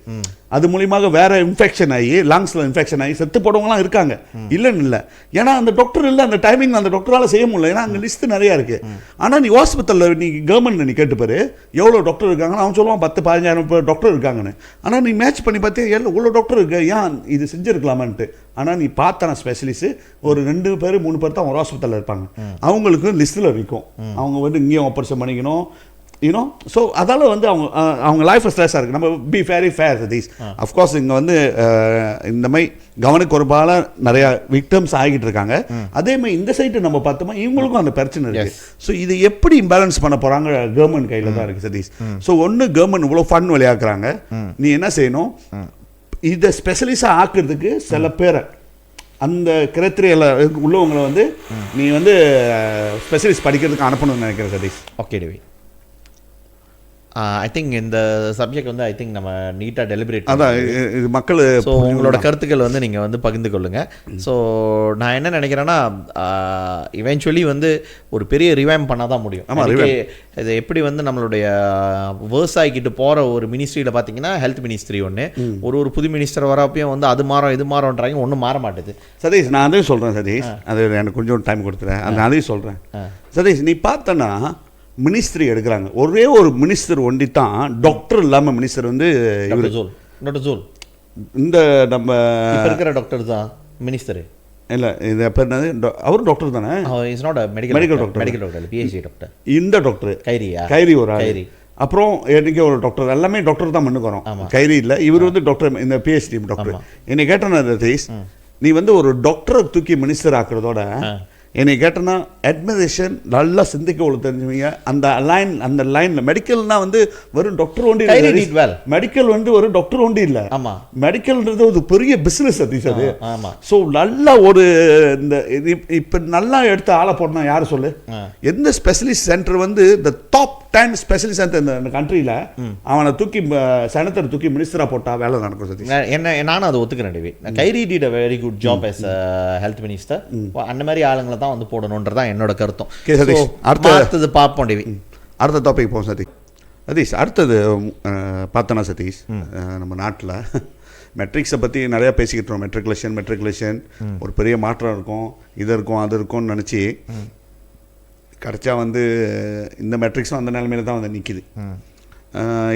அது மூலியமாக வேற இன்ஃபெக்ஷன் ஆகி லாங்ஸில் இன்ஃபெக்ஷன் ஆகி செத்து போடுவங்களாம் இருக்காங்க. இல்லைன்னு இல்லை, ஏன்னா அந்த டாக்டர் இல்லை, அந்த டைமிங் அந்த டாக்டரால் செய்ய முடியல, ஏன்னா அங்கே லிஸ்ட்டு நிறையா இருக்குது. ஆனால் நீ ஹாஸ்பிட்டலில் நீ கவர்மெண்ட் நீ கேட்டுப்பாரு எவ்வளோ டாக்டர் இருக்காங்கன்னு, அவன் சொல்லுவான் 10-15,000 டாக்டர் இருக்காங்கன்னு. ஆனால் நீ மேட்ச் பண்ணி பார்த்தே இவ்வளோ டாக்டர் இருக்கு, ஏன் இது செஞ்சுருக்கலாமான்ட்டு. ஆனால் நீ பார்த்தான ஸ்பெஷலிஸ்ட்டு ஒரு 2 பேர் 3 பேர் தான் ஒரு ஹாஸ்பிட்டலில் இருப்பாங்க. அவங்களுக்கு லிஸ்ட்டில் இருக்கும், அவங்க வந்து இங்கேயும் ஆப்ரேஷன் பண்ணிக்கணும் யூனோ. ஸோ அதால் வந்து அவங்க லைஃப் ஸ்ட்ரெஸ்ஸாக இருக்குது. நம்ம be very fair these. Of course இங்கே வந்து இந்த மாதிரி கவனக்குறைபால நிறையா விக்டம்ஸ் ஆகிட்டு இருக்காங்க. அதே மாதிரி இந்த சைட்டு நம்ம பார்த்தோமா இவங்களுக்கும் அந்த பிரச்சனை இருக்குது. ஸோ இது எப்படி இம்பேலன்ஸ் பண்ண போகிறாங்க கவர்மெண்ட் கையில் தான் இருக்குது சதீஷ். ஸோ ஒன்று கவர்மெண்ட் இவ்வளோ ஃபண்ட் விளையாக்குறாங்க, நீ என்ன செய்யணும், இதை ஸ்பெஷலிஸ்டாக ஆக்குறதுக்கு சில பேரை அந்த கிரைட்டீரியாவில் உள்ளவங்களை வந்து நீ வந்து ஸ்பெஷலிஸ்ட் படிக்கிறதுக்கு அனுப்பணும்னு நினைக்கிறேன் Satish. Okay Davy, I think இந்த சப்ஜெக்ட் வந்து ஐ திங்க் நம்ம நீட்டாக டெலிபரேட் அதான் இது மக்கள். ஸோ உங்களோட கருத்துக்கள் வந்து நீங்கள் வந்து பகிர்ந்து கொள்ளுங்கள். ஸோ நான் என்ன நினைக்கிறேன்னா இவென்ச்சுவலி வந்து ஒரு பெரிய ரிவைம் பண்ணால் தான் முடியும். இது எப்படி வந்து நம்மளுடைய விவசாயிக்கிட்டு போகிற ஒரு மினிஸ்ட்ரியில் பார்த்தீங்கன்னா ஹெல்த் மினிஸ்ட்ரி ஒன்று, ஒரு புது மினிஸ்டர் வரப்பையும் வந்து அது மாறும் இது மாறும்ன்றாங்க, ஒன்றும் மாற மாட்டேது. சதீஷ் நான் அதையும் சொல்கிறேன் சதீஷ், அது எனக்கு கொஞ்சம் டைம் கொடுத்துறேன், அந்த அதையும் சொல்கிறேன் சதீஷ். நீ பார்த்தனா மினிஸ்ட்ரி எடுக்கிறாங்க, ஒரே ஒரு மினிஸ்டர் ஒண்டி தான் டாக்டர் இல்லாமல் மினிஸ்டர் வந்து இந்த நம்ம இருக்கிற டாக்டர் தான் மினிஸ்டர் இல்லை. இது பேர் என்னது, அவரும் டாக்டர் தானே, மெடிக்கல் டாக்டர் பிஹெச்டி டாக்டர். இந்த டாக்டர் கைரி ஒரு கைரி, அப்புறம் எனக்கு ஒரு டாக்டர், எல்லாமே டாக்டர் தான் பண்ணுக்கிறோம். கைரி இல்லை, இவர் வந்து டாக்டர், இந்த பிஹெச்டி டாக்டர். என்னை கேட்டேன்னா நீ வந்து ஒரு டாக்டரை தூக்கி மினிஸ்டர் ஆக்குறதோட என்னை கேட்டேன்னா அட்மினிஸ்ட்ரேஷன் நல்லா சிந்திக்க உள்ள தெரிஞ்சுவீங்க. அந்த லைனில் மெடிக்கல்னால் வந்து வெறும் டாக்டர் ஒண்டி இல்லை, மெடிக்கல் வந்து ஒரு டாக்டர் ஒண்டி இல்லை, மெடிக்கல்ன்றது ஒரு பெரிய பிஸ்னஸ் அது. ஸோ நல்லா ஒரு இந்த இப்போ நல்லா எடுத்து ஆளை போடணும் யார் சொல்லு, எந்த ஸ்பெஷலிஸ்ட் சென்டர் வந்து இந்த டாப் 10 ஸ்பெஷலிஸ்ட் சென்டர் இந்த கண்ட்ரியில் அவனை தூக்கி செனட்டர் தூக்கி மினிஸ்டராக போட்டால் வேலை நடக்கும் சதீஷ். நானும் அதை ஒத்துக்கிறேன். Khairy did a very good job as health minister. அந்த மாதிரி ஆளுங்களை தான் வந்து போடணுன்றதான் என்னோட கருத்தும். அடுத்தது பார்ப்போம் டிவி. அடுத்த டாபிக் போவோம் சதீஷ். அடுத்தது பார்த்தோன்னா சதீஷ், நம்ம நாட்டில் மெட்ரிக்ஸை பற்றி நிறையா பேசிக்கிட்டு மெட்ரிகுலேஷன் ஒரு பெரிய மாற்றம் இருக்கும், இது இருக்கும் அது இருக்கும்னு நினச்சி கிடச்சா வந்து இந்த மெட்ரிக்ஸும் அந்த நிலைமையில தான் வந்து நிற்கிது.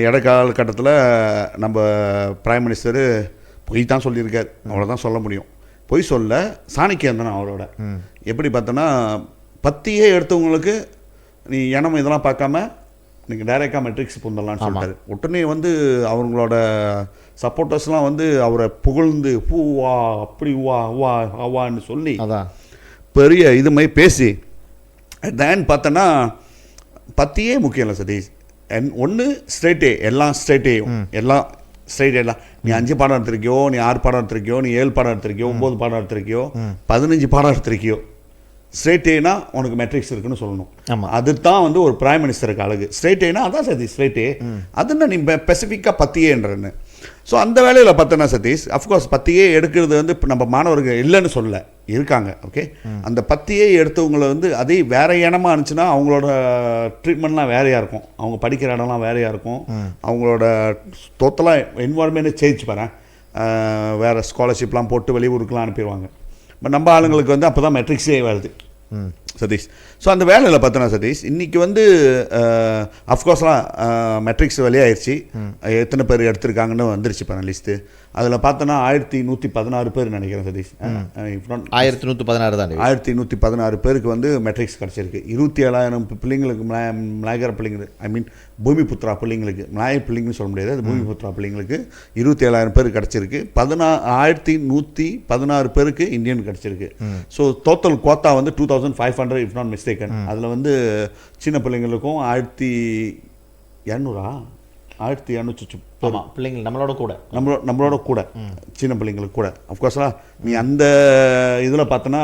இடைக்காலகட்டத்தில் நம்ம பிரைம் மினிஸ்டரு பொய் தான் சொல்லியிருக்கார், அவ்வளோதான் சொல்ல முடியும். பொய் சொல்ல சாணிக்கியம் தானே அவரோட. எப்படி பார்த்தோன்னா பத்தியே எடுத்தவங்களுக்கு நீ இனம் இதெல்லாம் பார்க்காம நீங்கள் டைரெக்டாக மெட்ரிக்ஸ் புந்தலான்னு சொல்லிட்டாரு. உடனே வந்து அவங்களோட சப்போர்ட்டர்ஸ்லாம் வந்து அவரை புகழ்ந்து பூவா அப்படி வா வான்னு சொல்லி பெரிய இது மாதிரி பேசி தேன் பார்த்தோன்னா பத்தியே முக்கியம் இல்லை சதீஷ். ஒன்று ஸ்ட்ரைட்டே, எல்லாம் ஸ்ட்ரைட்டே எல்லாம் நீ 5 பாடம் எடுத்திருக்கியோ, நீ 6 பாடம் எடுத்திருக்கியோ, நீ 7 பாடம் எடுத்திருக்கியோ, 9 பாடம் எடுத்திருக்கியோ, 15 பாடம் எடுத்திருக்கியோ, ஸ்ட்ரைட்டேனா உனக்கு மெட்ரிக்ஸ் இருக்குன்னு சொல்லணும். அதுதான் வந்து ஒரு பிரைம் மினிஸ்டருக்கு அழகு. ஸ்ட்ரைட்டேனா அதான் சதீஷ் ஸ்ட்ரைட்டே, அதுன்னா நீ ஸ்பெசிஃபிக்காக பத்தியேன்றன்னு. ஸோ அந்த வேலையில் பார்த்தோன்னா சதீஷ் அஃப்கோர்ஸ் பத்தியே எடுக்கிறது வந்து இப்போ நம்ம மாணவர்கள் இல்லைன்னு சொல்ல இருக்காங்க. ஓகே, அந்த பத்தியே எடுத்தவங்களை வந்து அதே வேற இனமாக இருந்துச்சுன்னா அவங்களோட ட்ரீட்மெண்ட்லாம் வேறையாக இருக்கும், அவங்க படிக்கிற இடம்லாம் வேறையாக இருக்கும், அவங்களோட டோட்டலாக என்வால்மெண்ட்டே சேஞ்ச் பண்ணேன், வேறு ஸ்காலர்ஷிப்லாம் போட்டு வெளியூருக்குலாம் அனுப்பிடுவாங்க. பட் நம்ம ஆளுங்களுக்கு வந்து அப்போ தான் மெட்ரிக்ஸே வருது சதீஷ். ஸோ அந்த வேலையில் பார்த்தோன்னா சதீஷ் இன்றைக்கி வந்து அஃப்கோர்ஸ்லாம் மெட்ரிக்ஸ் வெளியாகிடுச்சு, எத்தனை பேர் எடுத்திருக்காங்கன்னு வந்துருச்சு இப்போ லிஸ்ட்டு. அதில் பார்த்தோன்னா 1116 பேர் நினைக்கிறேன் சதீஷ். 1116 தான், 1116 பேருக்கு வந்து மெட்ரிக்ஸ் கிடச்சிருக்கு. 27,000 பிள்ளைங்களுக்கு மலையாள பிள்ளைங்க, ஐ மீன் பூமிபுத்ரா பிள்ளைங்களுக்கு மலாய் பிள்ளைங்கன்னு சொல்ல முடியாது, அது பூமிபுத்ரா பிள்ளைங்களுக்கு 27,000 பேருக்கு கிடச்சிருக்கு. 11,116 பேருக்கு இந்தியன் கிடச்சிருக்கு. ஸோ டோட்டல் கோத்தா வந்து 2,500 இஃப் நாட் மிஸ்டேக்கன். அதில் வந்து சின்ன பிள்ளைங்களுக்கும் 1,200 பிள்ளைங்க நம்மளோட கூட சின்ன பிள்ளைங்களுக்கு கூட. அஃப்கோர்ஸ்லாம் நீ அந்த இதில் பார்த்தோன்னா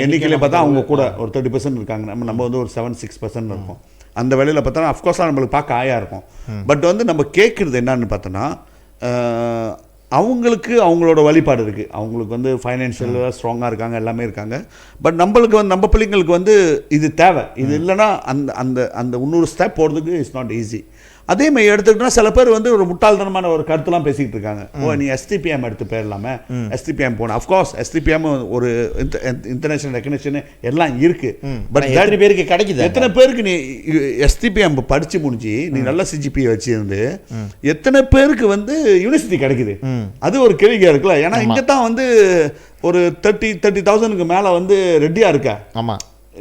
எண்ணிக்கையிலே பார்த்தா அவங்க கூட ஒரு 30% இருக்காங்க. நம்ம வந்து ஒரு 7-6% இருக்கோம். அந்த வேலையில் பார்த்தோன்னா அஃப்கோர்ஸ்லாம் நம்மளுக்கு பார்க்க ஆயா இருக்கும். பட் வந்து நம்ம கேட்குறது என்னன்னு பார்த்தோன்னா அவங்களுக்கு அவங்களோட வழிபாடு இருக்குது. அவங்களுக்கு வந்து ஃபைனான்ஷியலாக ஸ்ட்ராங்காக இருக்காங்க, எல்லாமே இருக்காங்க. பட் நம்மளுக்கு வந்து நம்ம பிள்ளைங்களுக்கு வந்து இது தேவை. இது இல்லைன்னா அந்த அந்த அந்த இன்னொரு ஸ்டெப் போகிறதுக்கு இட்ஸ் நாட் ஈஸி. அதே மாதிரி எடுத்துக்கிட்டோம்னா சில பேர் வந்து ஒரு முட்டாள்தனமான ஒரு கருத்துலாம் பேசிக்கிட்டு இருக்காங்க. நீ STPM எடுத்து போயிடலாமே, STPM போன. அஃப்கோர்ஸ் STPM ஒரு இன்டர்நேஷனல் ரெகக்னிஷன் எல்லாம் இருக்கு. பட் எத்தனை பேருக்கு கிடைக்குது? எத்தனை பேருக்கு நீ STPM படிச்சு முடிஞ்சு நீ நல்ல CGPA வச்சிருந்து எத்தனை பேருக்கு வந்து யூனிவர்சிட்டி கிடைக்குது? அது ஒரு கேள்வியா இருக்குல்ல. ஏன்னா இங்கே தான் வந்து ஒரு 30,000க்கு மேலே வந்து ரெடியா இருக்கா. ஆமா,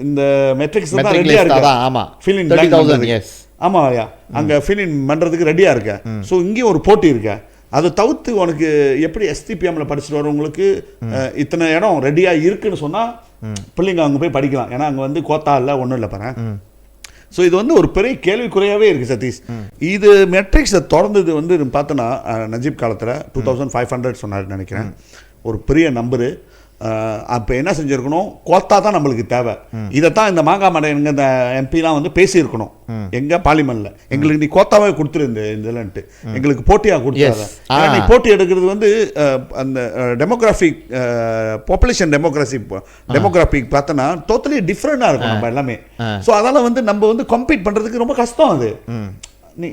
இந்த மெட்ரிக்ஸ் தான் ரெடியா இருக்கா. ஆமா, ஃபீலிங் 30,000. எஸ், ஆமாம் ஐயா, அங்கே ஃபீலிங் பண்ணுறதுக்கு ரெடியாக இருக்க. ஸோ இங்கேயும் ஒரு போட்டி இருக்க. அதை தவிர்த்து உனக்கு எப்படி STPMல படிச்சுட்டு வரவங்களுக்கு இத்தனை இடம் ரெடியாக இருக்குன்னு சொன்னால் பிள்ளைங்க அங்கே போய் படிக்கலாம். ஏன்னா அங்கே வந்து கோத்தா இல்லை, ஒன்றும் இல்லை பாரு. ஸோ இது வந்து ஒரு பெரிய கேள்விக்குறையாகவே இருக்குது சதீஷ். இது மெட்ரிக்ஸை திறந்தது வந்து பார்த்தோன்னா நஜீப் காலத்தில் 2,500 சொன்னார் நினைக்கிறேன். ஒரு பெரிய நம்பரு. அப்போ என்ன செஞ்சுருக்கணும், கோத்தா தான் நம்மளுக்கு தேவை. இதைத்தான் இந்த மாங்காய் மடையனுங்க இந்த எம்பிலாம் வந்து பேசியிருக்கணும் எங்க பார்லிமெண்ட்ல. எங்களுக்கு நீ கோத்தாவே கொடுத்துரு இந்த இதுலன்ட்டு, எங்களுக்கு போட்டியாக கொடுத்தாங்க. நீ போட்டி எடுக்கிறது வந்து அந்த டெமோகிராஃபிக் பாப்புலேஷன் டெமோகிராஃபிக் பார்த்தோன்னா டோட்டலி டிஃப்ரெண்டாக இருக்கும் நம்ம எல்லாமே. ஸோ அதனால் வந்து நம்ம வந்து கம்பீட் பண்ணுறதுக்கு ரொம்ப கஷ்டம். அது நீ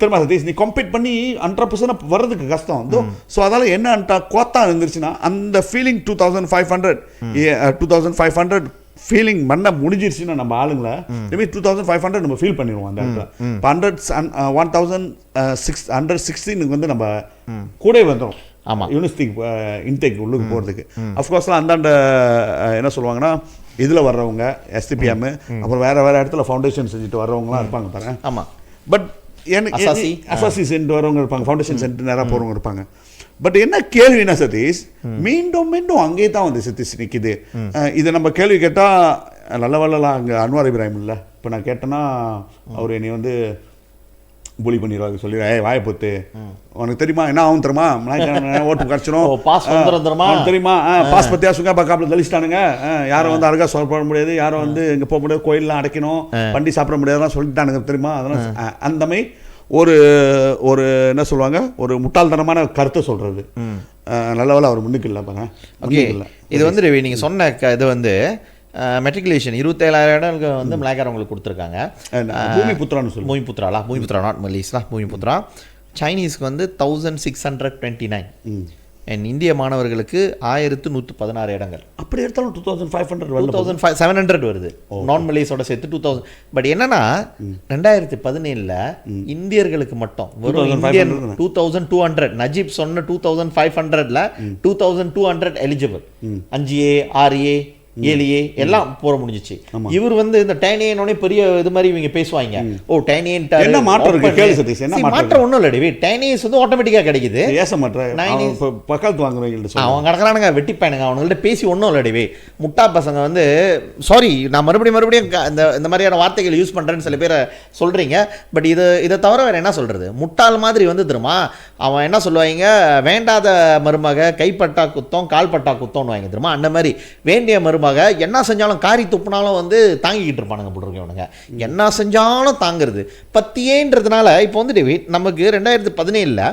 திரும்ப சதீஷ், நீ கம்பீட் பண்ணி 100% வர்றதுக்கு கஷ்டம். ஸோ அதால் என்ன கோத்தா இருந்துருச்சுன்னா அந்த ஃபீலிங் 2,500 ஃபீலிங் பண்ண முடிஞ்சிருச்சுன்னா நம்ம ஆளுங்களை 2,500 நம்ம ஃபீல் பண்ணிடுவோம் அந்த இடத்துல. இப்போ 1,116 வந்து நம்ம கூட வந்துடும். ஆமாம், யூனிவர்சிட்டி இன்டேக் உள்ளுக்கு போகிறதுக்கு. அஃப்கோர்ஸ்லாம் அந்தாண்ட என்ன சொல்லுவாங்கன்னா இதில் வர்றவங்க STPM அப்புறம் வேறு இடத்துல ஃபவுண்டேஷன் செஞ்சுட்டு வர்றவங்களாம் இருப்பாங்க பாருங்க. ஆமாம், பட் அசாசி சென்ட் வரவங்க இருப்பாங்க, ஃபவுண்டேஷன் சென்ட் நேராக போகிறவங்க இருப்பாங்க. பட் என்ன கேள்வினா சதீஷ், மீண்டும் அங்கேயே தான் வந்து சதீஷ் நிற்கிது. இதை நம்ம கேள்வி கேட்டால் நல்ல வரலாம். அங்கே அன்வார் இப்ராஹிம் இல்லை, இப்போ நான் கேட்டேன்னா அவர் என்னை வந்து புலி பண்ணிடுவாங்க, சொல்லிடுறேன் வாயை பொத்து உனக்கு தெரியுமா என்ன ஆகும் தெரியுமா, ஓட்டு கடிச்சிடும் தெரியுமா, பாஸ் பத்தியா சுங்கா காப்பில் தெளிச்சிட்டானுங்க, யாரும் வந்து அழகாக சொல்ல முடியாது, யாரும் வந்து இங்கே போக முடியாது, கோயிலெலாம் அடைக்கணும், பண்டி சாப்பிட முடியாதுலாம் சொல்லிட்டானுங்க தெரியுமா. அதெல்லாம் அந்த மாதிரி ஒரு என்ன சொல்லுவாங்க, ஒரு முட்டாள்தனமான கருத்தை சொல்கிறது. நல்ல வேலை அவர் முன்னுக்கு இல்லை பாருங்க. இது வந்து ரவி நீங்கள் சொன்ன இது வந்து மெட்ரிகுலேஷன் 27,000 இடங்களுக்கு வந்து மலாய்க்காரவங்களுக்கு கொடுத்துருக்காங்க. பூமிபுத்ரான்னு சொல்லி பூமிபுத்ரா நாட் மலீஸ்லா, பூமிபுத்ரா. சைனீஸ்க்கு வந்து 1,629 அண்ட் இந்திய மாணவர்களுக்கு 1,116 இடங்கள். அப்படி எடுத்தாலும் 2,700 வருது நான் மலேஸோட சேர்த்து 2,000. பட் என்னன்னா 2017 இந்தியர்களுக்கு மட்டும் வரும் 2,200. நஜீப் சொன்ன 2,500ல 2,200 எலிஜிபிள். 5A 6A 7A எல்லாம் போற முடிஞ்சிச்சு. இவர் வந்து இந்த 10A பெரிய இது மாதிரி இவங்க பேசுவாங்க. ஓ 10A என்ன மாற்றம் இருக்கு கேளு சதீஷ். என்ன மாற்றம் ஒண்ணும் இல்ல டேவி, 10A வந்து ஆட்டோமேட்டிக்கா கிடைக்குது. ஏச மாற்றம் பக்கத்து வாங்குறவங்க சொல்லுங்க, அவங்க கடக்கறானுங்க வெட்டிப்பானுங்க. அவங்கள்ட்ட பேசி ஒண்ணும் இல்ல டேவி. முட்டா பசங்க வந்து சாரி நான் மறுபடியும் இந்த மாதிரியான வார்த்தைகள் யூஸ் பண்றேன்னு சில பேரை சொல்றீங்க. பட் இதை தவிர வேற என்ன சொல்றது, முட்டாள் மாதிரி வந்து தெரியுமா அவன் என்ன சொல்லுவாங்க, வேண்டாத மருமக கைப்பட்டா குத்தம் கால்பட்டா குத்தம்னு வாங்கி தெரியுமா. அந்த மாதிரி வேண்டிய மருமக என்ன செஞ்சாலும் காரி துப்புனாலும் வந்து தாங்கிக்கிட்டு இருப்பானுங்க போட்டுருக்கவனுங்க. என்ன செஞ்சாலும் தாங்கிறது பத்தியேன்றதுனால இப்போ வந்து டேவிட் நமக்கு 2017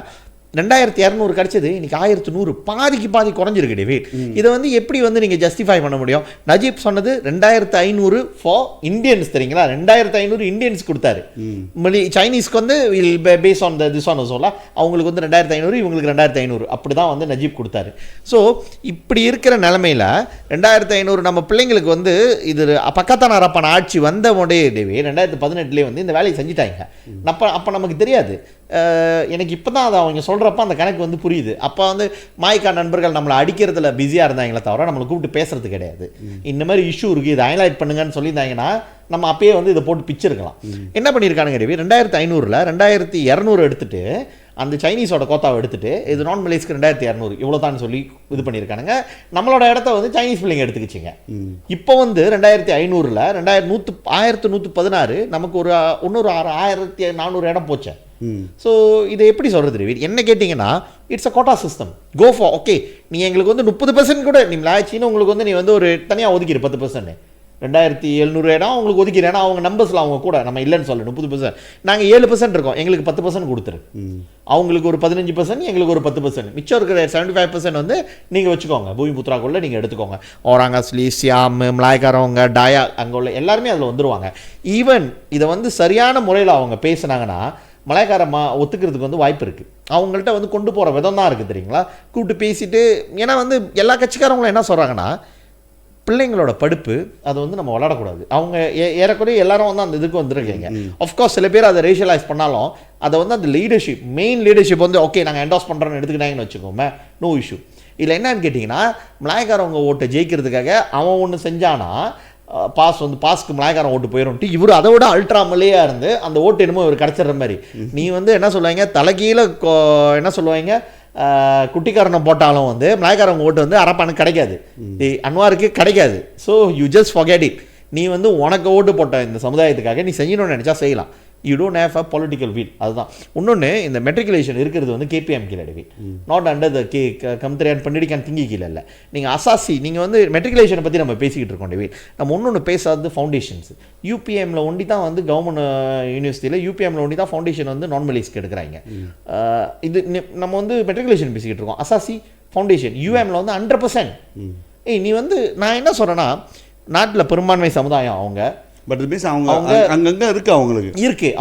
2200 கிடைச்சது, இன்னைக்கு 1100, பாதி குறைஞ்சிருக்கு டேவிட். இதை வந்து எப்படி வந்து நீங்க ஜஸ்டிஃபை பண்ண முடியும்? நஜீப் சொன்னது 2500 ஃபார் இந்தியன்ஸ் தெரியுங்களா, 2500 இந்தியன்ஸ் கொடுத்தாரு. சைனீஸ்க்கு வந்து பேஸ் ஆன் திஸ் ஆன் சொல்ல அவங்களுக்கு வந்து 2500, இவங்களுக்கு 2500 அப்படிதான் வந்து நஜீப் கொடுத்தாரு. ஸோ இப்படி இருக்கிற நிலைமையில 2500 நம்ம பிள்ளைங்களுக்கு வந்து இது பக்கத்தான அரப்பான ஆட்சி வந்த உடனே டேவிட் 2018 வந்து இந்த வேலையை செஞ்சுட்டாங்க. அப்போ நமக்கு தெரியாது எனக்கு இப்போ தான் அதை அவங்க சொல்கிறப்ப அந்த கணக்கு வந்து புரியுது. அப்போ வந்து மாய்க்கா நண்பர்கள் நம்மளை அடிக்கிறதுல பிஸியாக இருந்தாங்களே தவிர நம்மளை கூப்பிட்டு பேசுறது கிடையாது. இந்த மாதிரி இஷ்யூ இருக்குது, இதை ஹைலைட் பண்ணுங்கன்னு சொல்லியிருந்தாங்கன்னா நம்ம அப்பயே வந்து இதை போட்டு பிச்சிருக்கலாம். என்ன பண்ணியிருக்கானுங்க ரவி, 2500ல் 2200 எடுத்துட்டு அந்த சைனீஸோட கோத்தாவை எடுத்துட்டு இது நான் மலேஸ்க்கு 2200 இவ்வளோ தான் சொல்லி இது பண்ணியிருக்கானுங்க. நம்மளோட இடத்த வந்து சைனீஸ் பிள்ளைங்க எடுத்துக்கிச்சிங்க. இப்போ வந்து 2500ல் 1116 நமக்கு ஒரு இன்னொரு 1400 இடம் போச்சு. ஸோ இதை எப்படி சொல்கிறது ரவி, என்ன கேட்டிங்கன்னா it's a quota system. Go for okay, நீ எங்களுக்கு வந்து 30% கூட நீ லாச்சின்னு உங்களுக்கு வந்து நீ வந்து ஒரு தனியாக ஒதுக்கிடு 10%. 2700 இடம் உங்களுக்கு ஒதுக்கிறேன். ஏன்னா அவங்க நம்பர்ஸில் அவங்க கூட நம்ம இல்லைன்னு சொல்ல 30%, நாங்கள் 7% இருக்கோம், எங்களுக்கு 10% கொடுத்துரு. அவங்களுக்கு ஒரு 15%, எங்களுக்கு ஒரு 10%, மிச்சம் இருக்கிற 75% வந்து நீங்கள் வச்சுக்கோங்க, பூமிபுத்ராக்குள்ளே நீங்கள் எடுத்துக்கோங்க. ஓராங்கஸ்லி, சியாம், மலாய்க்காரவங்க, டாயா அங்கே உள்ள எல்லாருமே அதில் வந்துடுவாங்க. ஈவன் இதை வந்து சரியான முறையில் அவங்க பேசுனாங்கன்னா மலாய்க்காரம்மா ஒத்துக்கிறதுக்கு வந்து வாய்ப்பு இருக்குது. அவங்கள்ட்ட வந்து கொண்டு போகிற விதம் தான் இருக்குது தெரியுங்களா, கூப்பிட்டு பேசிட்டு. ஏன்னா வந்து எல்லா கட்சிக்காரங்களும் என்ன சொல்கிறாங்கன்னா பிள்ளைங்களோட படிப்பு அது வந்து நம்ம விளாடக்கூடாது. அவங்க ஏறக்குறைய எல்லாரும் வந்து அந்த இதுக்கு வந்துருக்கீங்க. ஆஃப்கோர்ஸ் சில பேர் அதை ரேஷியலைஸ் பண்ணாலும் அதை வந்து அந்த லீடர்ஷிப், மெயின் லீடர்ஷிப் வந்து ஓகே நாங்கள் என்டாஸ் பண்ணுறோன்னு எடுத்துக்கிட்டாங்கன்னு வச்சுக்கோமே, நோ இஷ்யூ. இதில் என்னன்னு கேட்டிங்கன்னா மலாய்க்காரவங்க ஓட்டை ஜெயிக்கிறதுக்காக அவன் ஒன்று செஞ்சானா பாஸ்க்கு மலாய்க்காரன் ஓட்டு போயிடும்ட்டு இவர் அதை விட அல்ட்ரா மலையாக இருந்து அந்த ஓட்டு என்னமோ இவர் கிடச்சிடுற மாதிரி. நீ வந்து என்ன சொல்லுவாங்க தலைகீழ என்ன சொல்லுவாங்க குட்டிக்காரனை போட்டாலும் வந்து மலாய்க்காரங்க ஓட்டு வந்து அரப்பானுக்கு கிடைக்காது, அன்வாருக்கு கிடைக்காது. So you just forget it. நீ வந்து உனக்கு ஓட்டு போட்ட இந்த சமுதாயத்துக்காக நீ செய்யணும்னு நினச்சா செய்யலாம். You don't have a political will. அதுதான் இன்னொன்று. இந்த மெட்ரிகுலேஷன் இருக்கிறது வந்து KPM கீழே அடிவி, நாட் அண்டர் த கம்திரியான் பண்டிடிக்கான் திங்கி கீழே இல்லை. நீங்கள் அசாசி நீங்கள் வந்து மெட்ரிகுலேஷனை பற்றி நம்ம பேசிக்கிட்டு இருக்கோம் டேவி. நம்ம இன்னொன்று பேசாதது ஃபவுண்டேஷன்ஸ். UPMல ஒண்டி தான் வந்து கவர்மெண்ட் யூனிவர்சிட்டியில் UPMல ஒண்டி தான் ஃபவுண்டேஷன் வந்து நான் மலேஸ்க்கு எடுக்கிறாங்க. இது நம்ம வந்து மெட்ரிகுலேஷன் பேசிக்கிட்டு இருக்கோம், அசாசி ஃபவுண்டேஷன். UMல வந்து 100%. நீ வந்து நான் என்ன சொல்கிறேன்னா நாட்டில் பெரும்பான்மை சமுதாயம் அவங்க, பட் மீன்ஸ் அவங்க அங்கங்க இருக்கு,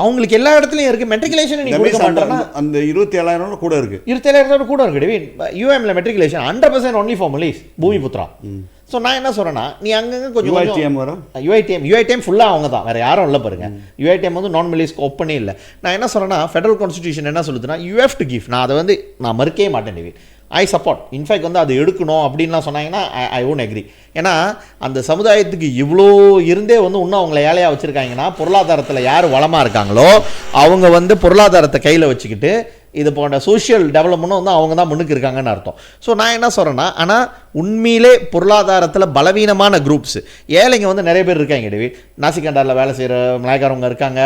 அவங்களுக்கு எல்லா இடத்துலயும் இருக்கு. மெட்ரிகுலேஷன் நீ கொடுக்க மாட்டேன்னா அந்த 27000 கூட இருக்கு, 27000 கூட இருக்கு. UMல matriculation 100% only for Malays Bumiputera. So நான் என்ன சொல்கிறேன்னா நீ அங்கங்கே கொஞ்சம் UITM ஃபுல்லாக அவங்க தான், வேறு யாரும் இல்லை பாருங்க. UITM வந்து நான் மலேஸ்க்கு ஓப்பனே இல்லை. நான் என்ன சொல்கிறேன்னா ஃபெடரல் கான்ஸ்டியூஷன் என்ன சொல்லுதுன்னா யூ ஹேவ் டு கிவ். நான் அதை வந்து நான் மறுக்கவே மாட்டேன் டேவிட், ஐ சப்போர்ட். இன்ஃபேக்ட் வந்து அது எடுக்கணும் அப்படின்லாம் சொன்னாங்கன்னா ஐ ஒன்ட் அக்ரி. ஏன்னா அந்த சமுதாயத்துக்கு இவ்வளோ இருந்தே வந்து இன்னும் அவங்கள ஏழையாக வச்சுருக்காங்கன்னா பொருளாதாரத்தில் யார் வளமாக இருக்காங்களோ அவங்க வந்து பொருளாதாரத்தை கையில் வச்சுக்கிட்டு இது போன்ற சோஷியல் டெவலப்மெண்ட்டும் வந்து அவங்க தான் முன்னுக்கு இருக்காங்கன்னு அர்த்தம். ஸோ நான் என்ன சொல்கிறேன்னா ஆனால் உண்மையிலே பொருளாதாரத்தில் பலவீனமான குரூப்ஸ் ஏழைங்க வந்து நிறைய பேர் இருக்காங்க டேவிட். நாசிகண்டாரில் வேலை செய்கிற மலாய்க்காரவங்க இருக்காங்க,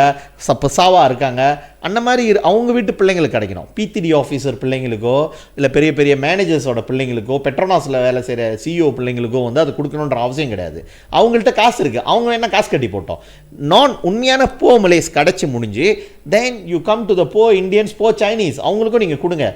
பசாவா இருக்காங்க. அந்த மாதிரி அவங்க வீட்டு பிள்ளைங்களுக்கு கிடைக்கணும். PTD ஆஃபீஸர் பிள்ளைங்களுக்கோ இல்லை பெரிய பெரிய மேனேஜர்ஸோட பிள்ளைங்களுக்கோ பெட்ரோனாஸில் வேலை செய்கிற CEO பிள்ளைங்களுக்கோ வந்து அது கொடுக்கணுன்ற அவசியம் கிடையாது. அவங்கள்ட்ட காசு இருக்குது, அவங்க வேணால் காசு கட்டி போட்டோம். உண்மையான போ மலேஸ் கிடச்சி முடிஞ்சு then you come to the போ இண்டியன்ஸ், போ சைனீஸ், அவங்களுக்கும் நீங்கள் கொடுங்க.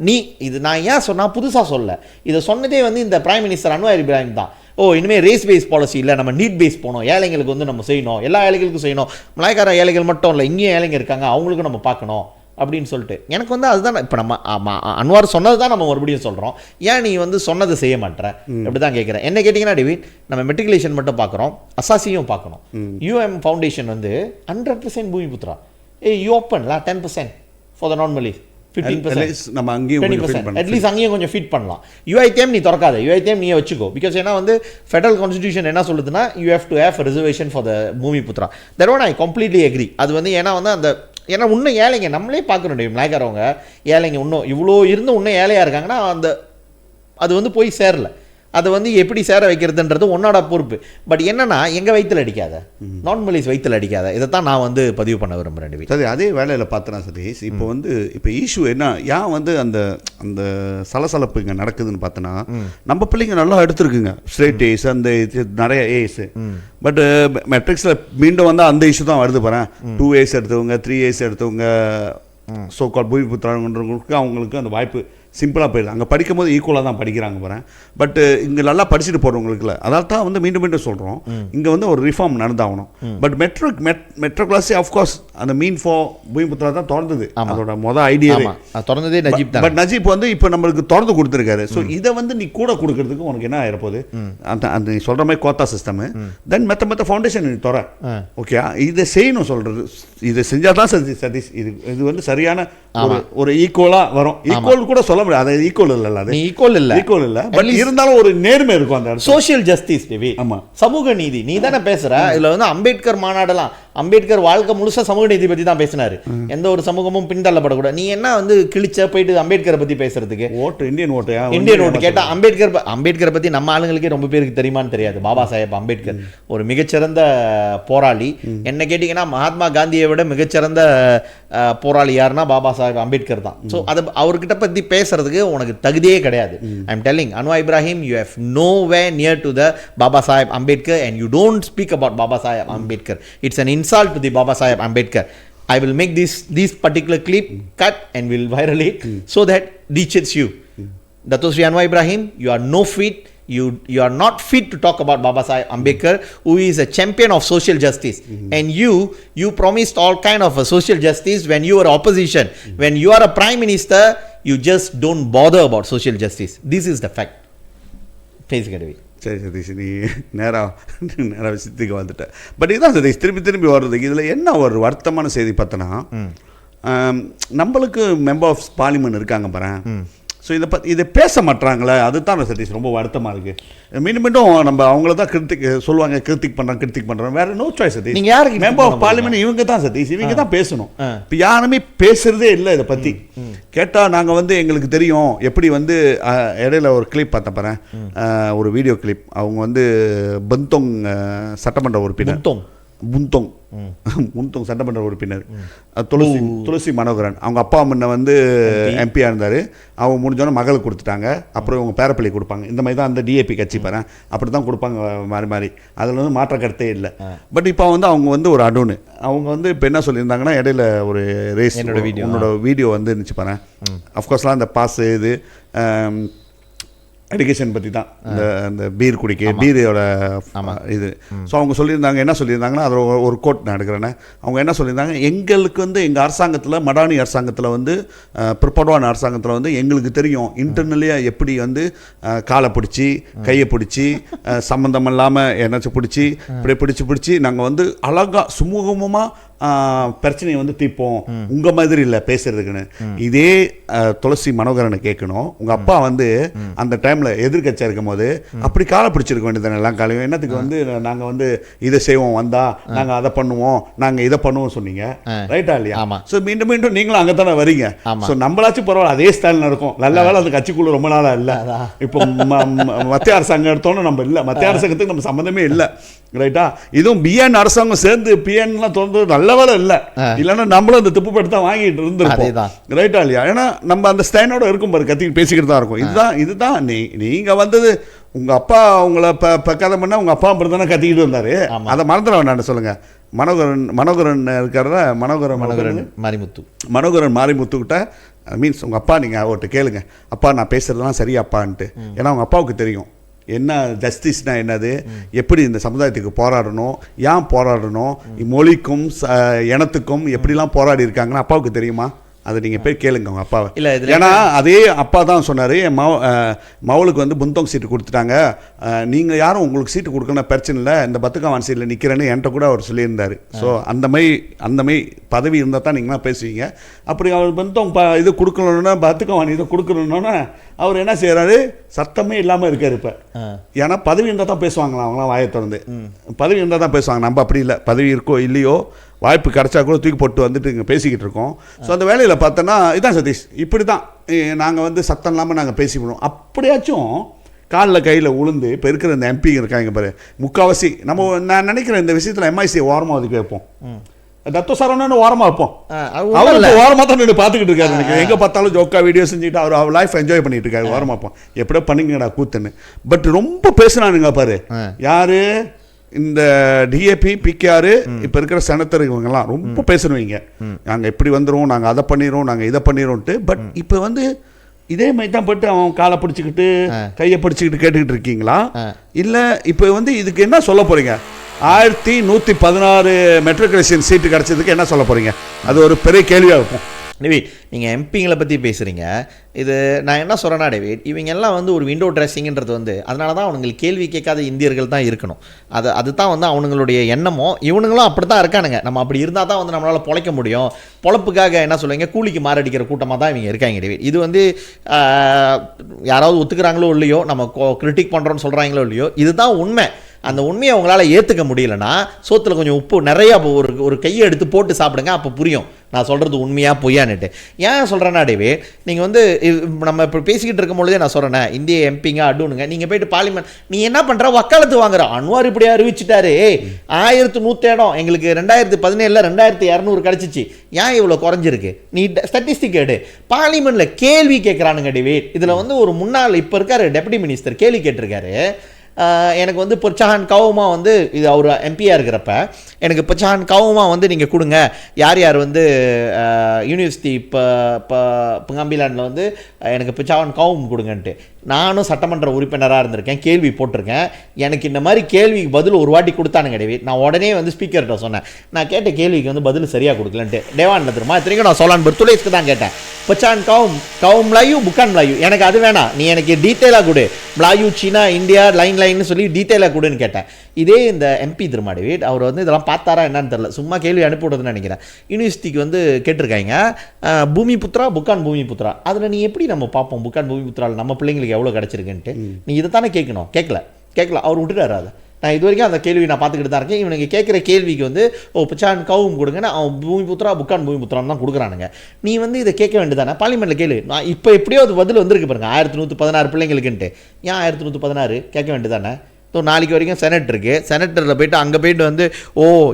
நீ இது நான் ஏன் சொன்னால் புதுசாக சொல்ல, இதை சொன்னதே வந்து இந்த பிரைம் மினிஸ்டர் அன்வார் இப்ராஹிம் தான். இனிமேல் ரேஸ் பேஸ் பாலிசி இல்லை, நம்ம நீட் பேஸ் போனோம், ஏழைங்களுக்கு வந்து நம்ம செய்யணும், எல்லா ஏழைகளுக்கும் செய்யணும், மலாய்க்கார ஏழைகள் மட்டும் இல்லை இங்கேயும் ஏழைங்க இருக்காங்க அவங்களுக்கும் நம்ம பார்க்கணும் அப்படின்னு சொல்லிட்டு. எனக்கு வந்து அதுதான் இப்போ நம்ம அன்வார் சொன்னது தான் நம்ம மறுபடியும் சொல்கிறோம். ஏன் நீ வந்து சொன்னதை செய்ய மாட்டேற அப்படி தான் கேட்குறேன். என்ன கேட்டிங்கன்னா டேவிட் நம்ம மெட்ரிகுலேஷன் மட்டும் பார்க்குறோம், அசாசியும் பார்க்கணும். UM ஃபவுண்டேஷன் வந்து 100% பூமிபுத்ரா. யூ ஓப்பன்ல 10% ஃபார் த நான் மலேஸ், 15% நம்ம அங்கேயும் 20%, அட்லீஸ்ட் அங்கேயும் கொஞ்சம் ஃபிட் பண்ணலாம். UITM நீ திறக்காத, UITM நீயே வச்சுக்கோ. பிகாஸ் ஏன்னா வந்து ஃபெடரல் கான்ஸ்டியூஷன் என்ன சொல்லுதுன்னா you have to have reservation for the Bumiputra. That one I completely agree. அது வந்து ஏன்னா வந்து அந்த ஏன்னா இன்னும் ஏழைங்க நம்மளே பார்க்கணும் டே மலாய்க்காரவங்க ஏழைங்க இன்னும் இவ்வளோ இருந்து இன்னும் ஏழையாக இருக்காங்கன்னா அந்த அது வந்து போய் சேரல. அதை வந்து எப்படி சேர வைக்கிறதுன்றது உன்னோட பொறுப்பு. பட் என்னன்னா எங்கள் வயிற்றில் அடிக்காத, நான் மலேஸ் வயிற்றில் அடிக்காத, இதை தான் நான் வந்து பதிவு பண்ண விரும்புகிறேன். சரி, அதே வேலையில் பார்த்தனா சதீஷ், இப்போ வந்து இப்போ இஷ்யூ என்ன ஏன் வந்து அந்த அந்த சலசலப்பு இங்கே நடக்குதுன்னு பார்த்தோன்னா நம்ம பிள்ளைங்க நல்லா எடுத்துருக்குங்க ஸ்ட்ரெயிட் ஏஸ் அந்த நிறைய ஏஸ். பட் மெட்ரிக்ஸில் மீண்டும் வந்து அந்த இஷ்யூ தான் வருது பாரு. 2 ஏஸ் எடுத்தவங்க 3 ஏஸ் எடுத்தவங்க ஸோ கால் பூமிபுத்ராங்கிறவங்களுக்கு அவங்களுக்கு அந்த வாய்ப்பு சிம்பிளாக போயிடுது. அங்கே படிக்கும் போது ஈக்குவலாக தான் படிக்கிறாங்க போகிறேன். பட் இங்கே நல்லா படிச்சுட்டு போகிறவங்களுக்குல அதால் தான் வந்து மீண்டும் மீண்டும் சொல்கிறோம், இங்கே வந்து ஒரு ரிஃபார்ம் நடந்தாகணும். பட் மெட்ரோ கிளாஸ் ஆஃப்கோர்ஸ் அந்த மீன் ஃபோ பூமிபுத்திரா தான் திறந்தது, அதோட மொதல் ஐடியாவே திறந்ததே நஜீப் தான். பட் நஜீப் வந்து இப்போ நம்மளுக்கு திறந்து கொடுத்துருக்காரு. ஸோ இதை வந்து நீ கூட கொடுக்கறதுக்கு உனக்கு என்ன ஆயிரப்போகுது, அந்த நீ சொல்கிற மாதிரி கோத்தா சிஸ்டம், தென் மெத்த ஃபவுண்டேஷன் நீ தர ஓகே இதை செய்யணும் சொல்கிறது. இதை செஞ்சால் தான் சதீஷ் இது வந்து சரியான ஒரு ஈக்குவலாக வரும். ஈக்குவல் கூட சொல்ல முடியாது, அது ஈக்குவல் இல்லைல்ல, அது ஈக்குவல் இல்லை. பட் இருந்தாலும் ஒரு நேர்மை இருக்கும் அந்த சோஷியல் ஜஸ்டிஸ் தேவி. ஆமா, சமூக நீதி. நீ தானே பேசுற இதுல வந்து அம்பேத்கர் மாநாடெல்லாம் அம்பேத்கர் வாழ்க்கை முழுசா சமூக நீதி பத்தி தான் பேசினாரு. எந்த ஒரு சமூகமும் பின்தள்ளப்படக்கூடாது. நீ என்ன வந்து கிழிச்ச போயிட்டு அம்பேத்கரை பத்தி பேசுறதுக்கு? இந்தியன் ஓட்டு கேட்டா அம்பேத்கரை பத்தி நம்ம ஆளுங்களுக்கே ரொம்ப பேருக்கு தெரியுமான்னு தெரியாது. பாபா சாஹேப் அம்பேத்கர் ஒரு மிகச்சிறந்த போராளி. என்ன கேட்டீங்கன்னா மகாத்மா காந்தியை விட மிகச்சிறந்த போராளி யாருன்னா பாபா சாஹேப் அம்பேத்கர் தான். ஸோ அதை அவர்கிட்ட பத்தி பேசுறதுக்கு உனக்கு தகுதியே கிடையாது. I am telling Anwar Ibrahim, you have nowhere near to the Baba Saheb Ambedkar and you don't speak about Baba Saheb Ambedkar. It's an insult to the Baba Saheb Ambedkar. I will make this particular clip cut and will viral it so that reaches you. Dato Sri Anwar Ibrahim, you are no fit. You are not fit to talk about Baba Saheb Ambedkar, who is a champion of social justice. And you promised all kind of a social justice when you were opposition. When you are a prime minister, you just don't bother about social justice. This is the fact. பேசுகிறவி. சரி சதீஷ், நீ நேராக விஷயத்துக்கு வந்துட்டேன். But இதுதான் சதீஷ் திருப்பி வர்றது. இதில் என்ன ஒரு வருத்தமான செய்தி பார்த்தோன்னா, நம்மளுக்கு மெம்பர் ஆஃப் பார்லிமெண்ட் இருக்காங்க பாரு. ஸோ இதை பேச மாட்டாங்களே, அதுதான் சதீஷ் ரொம்ப வருத்தமாக இருக்குது. மீண்டும் நம்ம அவங்கள தான் சொல்லுவாங்க, கிரிட்டிக் பண்ணுறோம், வேறு நோ சாய்ஸ் சதீஷ். நீங்கள் யாருக்கு மெம்பர் ஆஃப் பார்லிமெண்ட் இவங்க தான் சதீஷ், இவங்க தான் பேசணும். இப்போ யாருமே பேசுகிறதே இல்லை இதை பற்றி. கேட்டால் நாங்கள் வந்து எங்களுக்கு தெரியும் எப்படி வந்து இடையில ஒரு கிளிப் பார்த்தேன் பாரு, ஒரு வீடியோ கிளிப். அவங்க வந்து பந்தோங் சட்டமன்ற உறுப்பினர் முன்தோங் சட்டமன்ற உறுப்பினர் துளசி மனோகரன், அவங்க அப்பா முன்ன வந்து எம்பியாக இருந்தார். அவங்க முடிஞ்சோன்னே மகளுக்கு கொடுத்துட்டாங்க, அப்புறம் இவங்க பேரப்பிள்ளை கொடுப்பாங்க. இந்த மாதிரி தான் அந்த டிஏபி கட்சி பாரு, அப்படி தான் கொடுப்பாங்க மாறி. அதில் வந்து மாற்ற கருத்தே இல்லை. பட் இப்போ வந்து அவங்க வந்து ஒரு அடோனு அவங்க வந்து இப்போ என்ன சொல்லியிருந்தாங்கன்னா, இடையில ஒரு ரேஸ் உன்னோட வீடியோ வந்து இருந்துச்சு பாரு. அஃப்கோர்ஸ்லாம் அந்த பாஸு இது எஜுகேஷன் பற்றி தான், இந்த பீர் பீரோட இது. ஸோ அவங்க சொல்லியிருந்தாங்க, என்ன சொல்லியிருந்தாங்கன்னா, அதில் ஒரு கோட் நான் எடுக்கிறேன்னு. அவங்க என்ன சொல்லியிருந்தாங்க, எங்களுக்கு வந்து எங்கள் அரசாங்கத்தில் மடானி அரசாங்கத்தில் வந்து பிற்படுவான அரசாங்கத்தில் வந்து எங்களுக்கு தெரியும் இன்டர்னலியாக எப்படி வந்து காலை பிடிச்சி கையை பிடிச்சி சம்மந்தம் இல்லாமல் என்னாச்சும் பிடிச்சி இப்படி பிடிச்சி நாங்கள் வந்து அழகாக சுமூகமாக பிரச்சனையை வந்து தீர்ப்போம், உங்க மாதிரி இல்லை பேசுறதுக்குன்னு. இதே துளசி மனோகரனை கேட்கணும். உங்க அப்பா வந்து அந்த டைம்ல எதிர்கட்சியா இருக்கும் போது அப்படி காலை பிடிச்சிருக்க வேண்டியது எல்லாம் காலையும். என்னத்துக்கு வந்து நாங்கள் வந்து இதை செய்வோம், வந்தா நாங்கள் அதை பண்ணுவோம், நாங்கள் இதை பண்ணுவோம் சொன்னீங்க, ரைட்டா இல்லையா? ஸோ மீண்டும் நீங்களும் அங்கே தானே வரீங்க. ஸோ நம்மளாச்சும் பரவாயில்ல, அதே ஸ்டைல் நடக்கும். நல்ல வேலை அந்த கட்சிக்குள்ள ரொம்ப நாளா இல்லை. இப்போ மத்திய அரசாங்கம் எடுத்தோன்னு நம்ம இல்லை, மத்திய அரசாங்கத்துக்கு நம்ம சம்மந்தமே இல்லை, ரைட்டா? இதுவும் பிஎன் அரசாங்கம் சேர்ந்து பிஎன்லாம் திறந்து நல்ல வேலை இல்லை, இல்லைன்னா நம்மளும் அந்த துப்பு படுத்தா வாங்கிட்டு இருந்திருப்போம், ரைட்டா இல்லையா? ஏன்னா நம்ம அந்த ஸ்டைனோட இருக்கும் பாரு, கத்தி பேசிக்கிட்டு தான் இருக்கும். இதுதான் நீங்க வந்தது உங்க அப்பா உங்களை பக்காதம் பண்ண உங்க அப்பா அப்படி தானே கத்திக்கிட்டு வந்தாரு. அதை மறந்துட வேண்டாம். சொல்லுங்க, மனோகரன் இருக்கிற மனோகரன் மாரிமுத்துக்கிட்ட மீன்ஸ் உங்க அப்பா, நீங்க அவர்கிட்ட கேளுங்க, அப்பா நான் பேசுறதுலாம் சரியாப்பான்ட்டு. ஏன்னா உங்க அப்பாவுக்கு தெரியும் என்ன ஜஸ்டிஸ்னா என்னது, எப்படி இந்த சமுதாயத்துக்கு போராடணும், ஏன் போராடணும், மொழிக்கும் இனத்துக்கும் எப்படிலாம் போராடி இருக்காங்கன்னு அப்பாவுக்கு தெரியுமா? அதை நீங்கள் போய் கேளுங்க உங்கள் அப்பாவை. இல்லை, ஏன்னா அதே அப்பா தான் சொன்னார், என் மவளுக்கு வந்து புந்தோங் சீட்டு கொடுத்துட்டாங்க, நீங்கள் யாரும் உங்களுக்கு சீட்டு கொடுக்கணும் பிரச்சனை இல்லை, இந்த பத்துக்காவான் சீட்டில் நிற்கிறேன்னு என்கிட்ட கூட அவர் சொல்லியிருந்தார். ஸோ அந்த மாதிரி பதவி இருந்தால் தான் நீங்களாம் பேசுவீங்க. அப்படி அவர் புந்தோங் இது கொடுக்கணுன்னா பத்துக்காவான் இதை கொடுக்கணுன்னா அவர் என்ன செய்கிறாரு, சத்தமே இல்லாமல் இருக்கார் இப்போ. ஏன்னா பதவி இருந்தால் தான் பேசுவாங்களா அவங்களாம், வாயை திறந்து பதவி இருந்தால் தான் பேசுவாங்க. நம்ம அப்படி இல்லை, பதவி இருக்கோ இல்லையோ வாய்ப்பு கிடச்சா கூட தூக்கி போட்டு வந்துட்டு இங்கே பேசிக்கிட்டு இருக்கோம். ஸோ அந்த வேலையில் பார்த்தோன்னா இதான் சதீஷ், இப்படி தான் நாங்கள் வந்து சத்தம் இல்லாமல் நாங்கள் பேசிவிடுவோம். அப்படியாச்சும் காலில் கையில் உளுந்து இப்போ இருக்கிற இந்த எம்பி இருக்காங்க பாரு, முக்கால்வாசி நான் நினைக்கிறேன் இந்த விஷயத்தில் எம்ஐசியை ஓரமாக ஒதுக்கி வைப்போம், தத்தோ சரவணன்னு ஓரமாக வைப்போம். அவர் ஓரமாக தான் நின்று பார்த்துக்கிட்டு இருக்காரு. எனக்கு எங்கே பார்த்தாலும் ஜோக்கா வீடியோ செஞ்சுட்டு அவர் லைஃப் என்ஜாய் பண்ணிட்டு இருக்காரு. ஓரமாக வைப்போம், எப்படியோ பண்ணிங்கடா கூத்துன்னு. பட் ரொம்ப பேசுனானுங்க பாரு, யாரு இந்த டிஏபி பிகேஆர் இப்போ இருக்கிற செனத்தர் இவங்கெல்லாம் ரொம்ப பேசுறவங்க, நாங்கள் இப்படி வந்துடுவோம், நாங்கள் அதை பண்ணிடுவோம், நாங்கள் இதை பண்ணிடுவோம்ட்டு. பட் இப்போ வந்து இதே மாதிரி தான் போட்டு அவன் காலை பிடிச்சிக்கிட்டு கையை பிடிச்சிக்கிட்டு கேட்டுக்கிட்டு இருக்கீங்களா? இல்லை இப்போ வந்து இதுக்கு என்ன சொல்ல போகிறீங்க? 1116 மெட்ரிகுலேஷன் சீட்டு கிடச்சதுக்கு என்ன சொல்ல போகிறீங்க? அது ஒரு பெரிய கேள்வியாக இருக்கும். டேவிட், நீங்கள் எம்பிங்களை பற்றி பேசுகிறீங்க. இது நான் என்ன சொல்கிறேன்னா டேவிட், இவங்க எல்லாம் வந்து ஒரு விண்டோ ட்ரெஸ்ஸிங்கிறது வந்து அதனால தான் அவனுங்களுக்கு கேள்வி கேட்காத இந்தியர்கள் தான் இருக்கணும். அதுதான் வந்து அவனுங்களுடைய எண்ணமோ. இவனுங்களும் அப்படி தான் இருக்கானுங்க. நம்ம அப்படி இருந்தால் தான் வந்து நம்மளால் பொழைக்க முடியும். பொழப்புக்காக என்ன சொல்லுவீங்க, கூலிக்கு மாரடிக்கிற கூட்டமாக தான் இவங்க இருக்காங்க டேவிட். இது வந்து யாராவது ஒத்துக்கிறாங்களோ இல்லையோ, நம்ம கிரிட்டிக் பண்ணுறோன்னு சொல்கிறாங்களோ இல்லையோ, இதுதான் உண்மை. அந்த உண்மையை அவங்களால ஏற்றுக்க முடியலன்னா சோத்தில் கொஞ்சம் உப்பு நிறையா ஒரு கையை எடுத்து போட்டு சாப்பிடுங்க. அப்போ புரியும் நான் சொல்கிறது உண்மையாக பொய்யான்னுட்டு. ஏன் சொல்கிறேன்னா டேவிட், நீங்கள் வந்து நம்ம இப்போ பேசிக்கிட்டு இருக்கும் பொழுதே நான் சொல்கிறேன், இந்திய எம்பிங்க அடுனுங்க நீங்கள் போயிட்டு பார்லிமெண்ட் நீ என்ன பண்ணுற, வக்காலத்து வாங்குற. அன்வார் இப்படி அறிவிச்சிட்டாரு, 1100 இடம் எங்களுக்கு 2017 2200 கிடச்சிச்சு, ஏன் இவ்வளோ குறைஞ்சிருக்கு? நீ ஸ்டாட்டிஸ்டிக் எடு. பார்லிமெண்ட்டில் கேள்வி கேட்குறானுங்க டேவிட். இதில் வந்து ஒரு முன்னாள் இப்போ இருக்கார் டெப்யூட்டி மினிஸ்டர் கேள்வி கேட்டிருக்காரு. எனக்கு வந்து புர்சான் கவுமா வந்து இது அவர் எம்பியாக இருக்கிறப்ப எனக்கு புர்சான் கவுமா வந்து நீங்கள் கொடுங்க, யார் யார் வந்து யூனிவர்சிட்டி இப்போ பங்காம்பிலாண்டில் வந்து எனக்கு புர்சான் கவும் கொடுங்கன்ட்டு. நானும் சட்டமன்ற உறுப்பினராக இருந்திருக்கேன், கேள்வி போட்டிருக்கேன். எனக்கு இந்த மாதிரி கேள்விக்கு பதில் ஒரு வாட்டி கொடுத்தானுங்க டேவிட். நான் உடனே வந்து ஸ்பீக்கர்கிட்ட சொன்னேன், நான் கேட்ட கேள்விக்கு வந்து பதில் சரியாக கொடுக்கலன்ட்டு. டேவானில் திரும்ப இத்தனைக்கும் நான் சொல்லான் பர்த்துலேஸ்க்கு தான் கேட்டேன். புர்சான் கவும் மலாயு புக்கான் மலாயு, எனக்கு அது வேணாம், நீ எனக்கு டீட்டெயிலாக கொடு, மலாயு சீனா இந்தியா லைன்னு சொல்லி டீட்டெயிலாக கொடுன்னு கேட்டேன். இதே இந்த எம்பி திருமா டேவிட் அவர் வந்து இதெல்லாம் பார்த்தாரா என்னன்னு தெரியல, சும்மா கேள்வி அனுப்பிவிடுறதுன்னு நினைக்கிறேன். யூனிவர்சிட்டிக்கு வந்து கேட்டிருக்காங்க பூமி புத்ரா புக்கான் பூமி புத்ரா. அதில் நீ எப்படி நம்ம பார்ப்போம் புக்கான் பூமி புத்ராவில் நம்ம பிள்ளைங்களுக்கு எவ்வளோ கிடச்சிருக்குன்ட்டு? நீ இதை தானே கேட்கணும். கேட்கல அவர் விட்டுட்டாரு. அதை நான் இது வரைக்கும் அந்த கேள்வி நான் பார்த்துக்கிட்டு தான் இருக்கேன். இவனுக்கு கேட்குற கேள்விக்கு வந்து புச்சான் கவும் கொடுங்கன்னா அவன் பூமி புத்ரா புக்கான் பூமி புத்ரான்னு தான் கொடுக்குறானுங்க. நீ வந்து இதை கேட்க வேண்டியதானே, பார்லிமெண்ட்டில் கேளு. நான் இப்போ எப்படியோ அது பதில் வந்திருக்கு பாருங்க, 1116 பிள்ளைங்களுக்குன்ட்டு. ஏன் 1116 கேட்க வேண்டியதானே? ஸோ நாளைக்கு வரைக்கும் செனட் இருக்குது, செனட்டரில் போய்ட்டு அங்கே போய்ட்டு வந்து